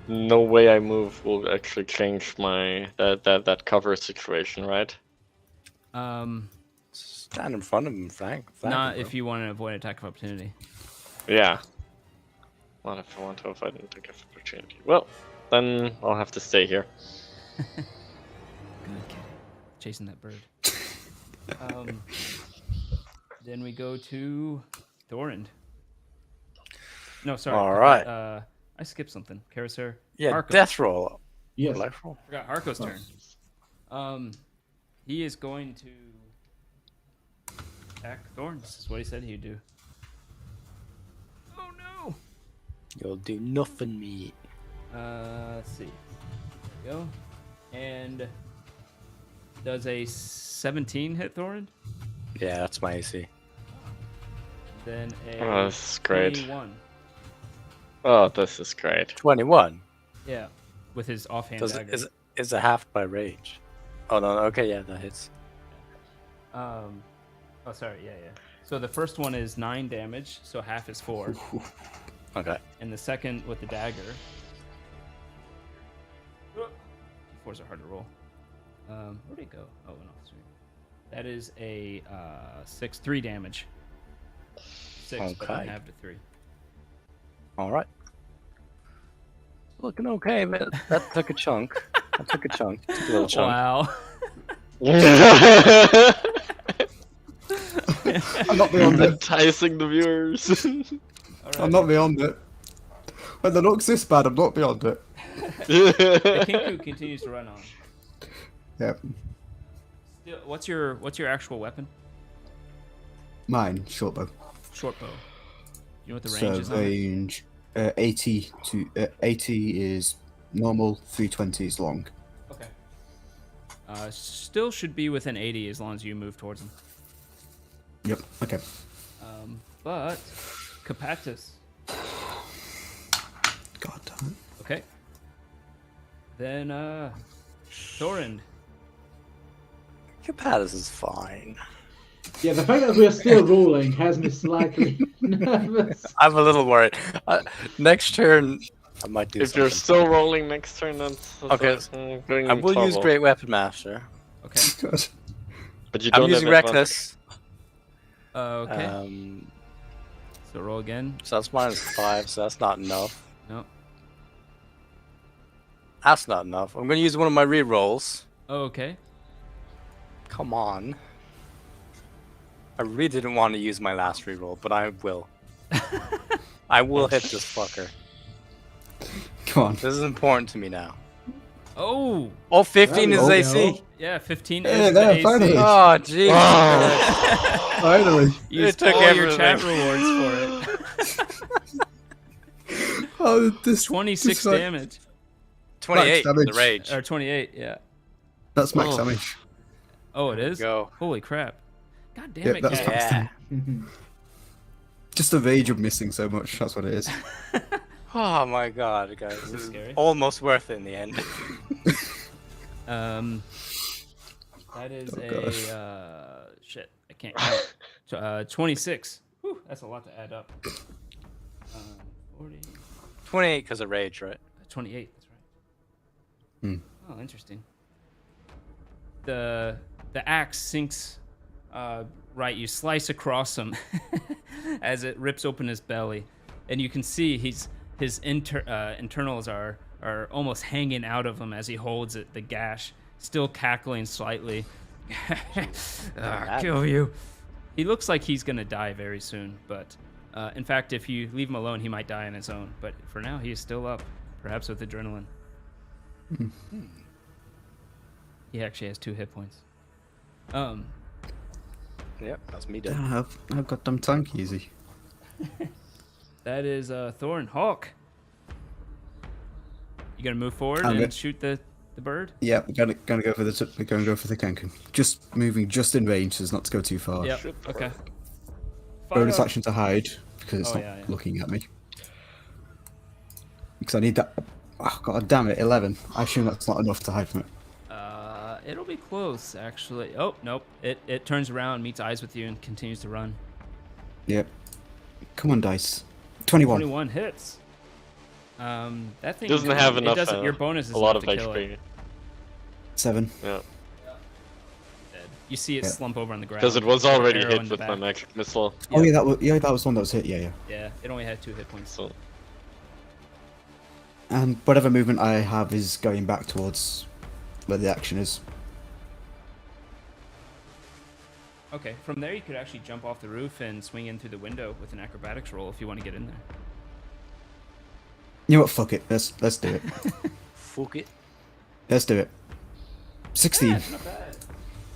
No way I move will actually change my that cover situation, right? Stand in front of him, Frank. Not if you want to avoid attack of opportunity. Yeah. Not if I want to avoid an attack of opportunity. Well, then I'll have to stay here. Good kid. Chasing that bird. Then we go to Thorand. No, sorry. All right. I skipped something. Carousel. Yeah, Harko. death roll. Yes. Life roll. Forgot Harko's turn. He is going to attack Thorn. This is what he said he'd do. Oh no! You'll do nothing, me. Let's see. There we go. And does a 17 hit Thorn? Yeah, that's my AC. Then a Oh, this is great. 21. Oh, this is great. 21. Yeah, with his offhand Does dagger. is a half by rage? Oh no, okay, yeah, that hits. Oh, sorry. Yeah. So the first one is 9 damage, so half is 4. Okay. And the second with the dagger. 4s are hard to roll. Where'd it go? Oh no, 3. That is a 3 damage. 6, but Okay. then half to 3. All right. Looking okay, but that took a chunk. That took a chunk. Took a little chunk. Wow. I'm not beyond it. Enticing the viewers. I'm not beyond it. When the looks this bad, I'm not beyond it. The Kinku continues to run on. Yep. Still, what's your actual weapon? Mine, short bow. Short bow. You know what the So range is on it? range 80 to 80 is normal, 320 is long. Okay. Still should be within 80 as long as you move towards him. Yep. Okay. But Capatus. God damn it. Okay. Then Thorand. Capatus is fine. Yeah, the fact that we're still rolling has me slightly nervous. I'm a little worried. Next turn, I might do If you're something. still rolling next turn, that's Okay, going I in will use trouble. Great Weapon Master. Okay. God. But you don't I'm using have advantage. Reckless. Okay. So roll again. So that's -5, so that's not enough. No. That's not enough. I'm going to use one of my re-rolls. Oh, okay. Come on. I really didn't want to use my last reroll, but I will. I will hit this fucker. Come on. This is important to me now. Oh, Oh, 15 is There we AC. go. yeah, 15 Yeah, is there, the finally. AC. Oh, jeez. Oh. Finally. Used took all your chat everything. rewards for it. Oh, this 26 this like- damage. 28, the damage. rage. Or 28, yeah. That's max Oh. damage. Oh, it is? Go. Holy crap. God damn Yep, it, that's Cat. max Yeah. damage. Just the rage of missing so much. That's what it is. Oh my god, guys. This is scary. almost worth it in the end. That is Oh, a gosh. shit. I can't count. 26. Whew, that's a lot to add up. 40, 28 because of rage, right? 28. That's right. Hmm. Oh, interesting. The axe sinks right. You slice across him as it rips open his belly, and you can see his internals are almost hanging out of him as he holds it. The gash still cackling slightly. Kill you. He looks like he's gonna die very soon, but in fact, if you leave him alone, he might die on his own. But for now, he is still up, perhaps with adrenaline. He actually has 2 hit points. Yep, that's me dead. I've got them tank easy. That is Thorn Hawk. You gonna move forward I'm and good. shoot the bird? Yeah, we're gonna go for the Kenku. Just moving just in range, so as not to go too far. Yep. Okay. Bonus Fire. action to hide because it's Oh, not yeah. looking at me. Because I need that. Oh god damn it! 11. I assume that's not enough to hide from it. It'll be close, actually. Oh, nope. It turns around, meets eyes with you, and continues to run. Yep. Come on, dice. 21. 21 hits. That thing Doesn't have it enough. doesn't, your bonus is a lot enough of to kill it. HP. 7. Yeah, You see it Yeah. slump over on the ground. because it was with an already arrow hit in the with my back. magic missile. Oh yeah, that was one that was hit. Yeah. Yeah, it only had 2 hit points. So And whatever movement I have is going back towards where the action is. Okay, from there you could actually jump off the roof and swing in through the window with an acrobatics roll if you want to get in there. You know what? Fuck it. Let's do it. Fuck it. Let's do it. 16. Yeah, not bad.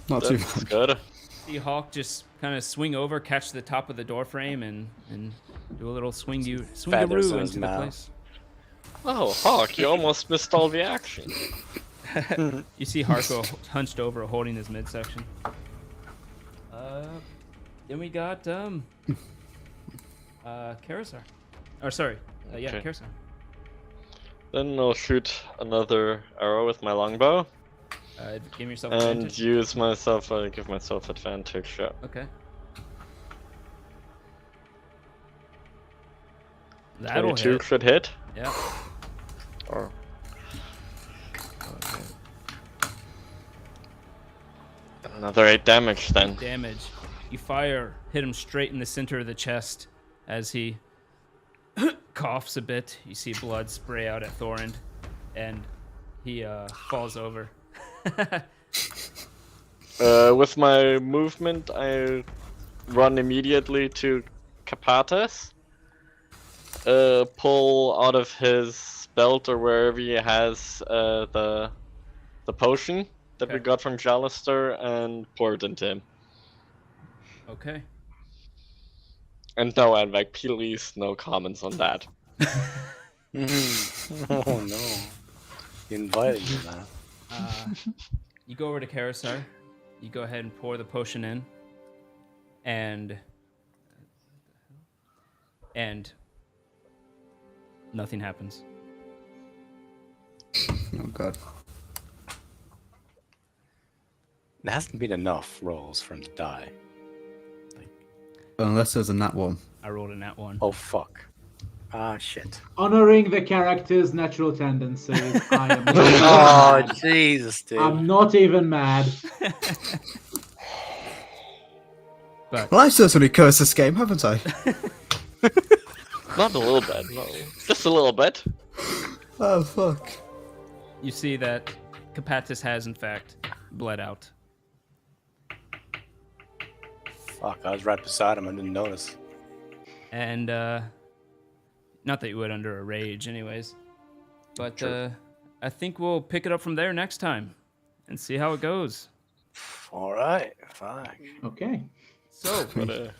Not too that's bad. good. See Hawk just kind of swing over, catch the top of the door frame, and do a little swing-a-roo Feathers in his into the mouth. place. Oh, Hawk, you almost missed all the action. You see Harko hunched over, holding his midsection. Then we got Karazar. Or sorry, yeah, Okay. Karazar. Then I'll shoot another arrow with my longbow Give yourself and advantage. use myself. Give myself advantage. Yeah. Okay. That'll 22 hit. should hit. Yeah. Or another 8 damage then. Damage. You fire, hit him straight in the center of the chest as he coughs a bit. You see blood spray out at Thorand, and he falls over. With my movement, I run immediately to Capatas. Pull out of his belt or wherever he has the potion that we Okay. got from Jalister and pour it into him. Okay. And no, and like, please, no comments on that. Oh no. You invited me, man. You go over to Karazar. You go ahead and pour the potion in, and nothing happens. Oh god. There hasn't been enough rolls for him to die. Unless there's a nat one. I rolled a nat 1. Oh fuck. Ah shit. Honoring the character's natural tendencies, I am. Oh Jesus, dude. I'm not even mad. But Well, I've certainly cursed this game, haven't I? Not a little bit, no. Just a little bit. Oh fuck. you see that Capatis has, in fact, bled out. Fuck, I was right beside him. I didn't notice. And not that you would under a rage, anyways. But True. I think we'll pick it up from there next time and see how it goes. All right, fuck. Okay. So, What a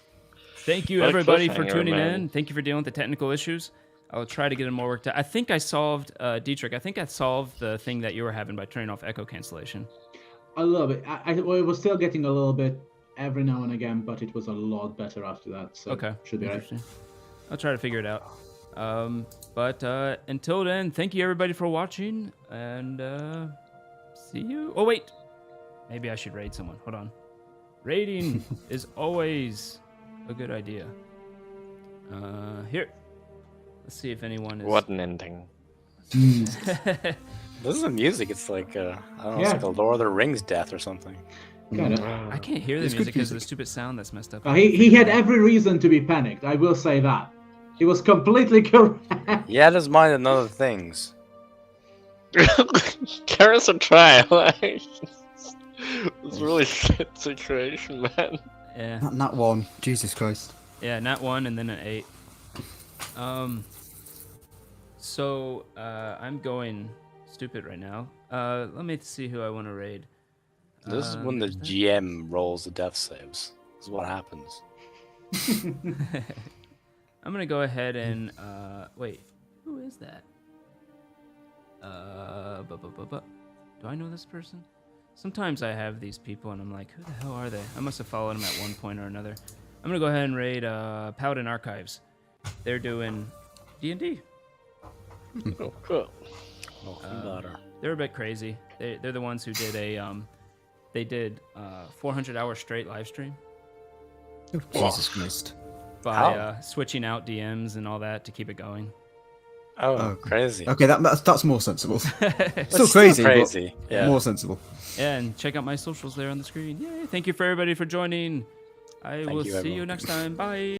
thank you What a everybody for cliffhanger, tuning man. in. Thank you for dealing with the technical issues. I'll try to get it more worked out. I think I solved, Dietrich, I think I solved the thing that you were having by turning off echo cancellation. A little bit. Well, it was still getting a little bit every now and again, but it was a lot better after that. So Okay. should be right. Interesting. I'll try to figure it out. But until then, thank you everybody for watching, and see you. Oh wait, maybe I should raid someone. Hold on. Raiding is always a good idea. Here. Let's see if anyone is. what an ending. This is the music. It's like I don't know. It's Yeah. like a Lord of the Rings death or something. Kind of. I can't hear the It's good music because of the music. stupid sound that's messed up. He had every reason to be panicked. I will say that. He was completely correct. He had his mind on other things. Karis a try. Like, it's a really shit situation, man. Yeah. Not one. Jesus Christ. Yeah, not 1 and then an 8. So I'm going stupid right now. Let me see who I want to raid. This is when the GM rolls the death saves. This is what happens. I'm gonna go ahead and wait. Who is that? Do I know this person? Sometimes I have these people and I'm like, who the hell are they? I must have followed them at one point or another. I'm gonna go ahead and raid Paladin Archives. They're doing D&D. Oh, cool. They're a bit crazy. They're the ones who did a 400-hour straight live stream Oh, Jesus Christ. by switching out DMs and all that to keep it going. Oh, crazy. Okay, that's more sensible. It's Still crazy, but crazy. Yeah. more sensible. Yeah, and check out my socials there on the screen. Yay! Thank you for everybody for joining. I will you, see everyone. you next time. Bye.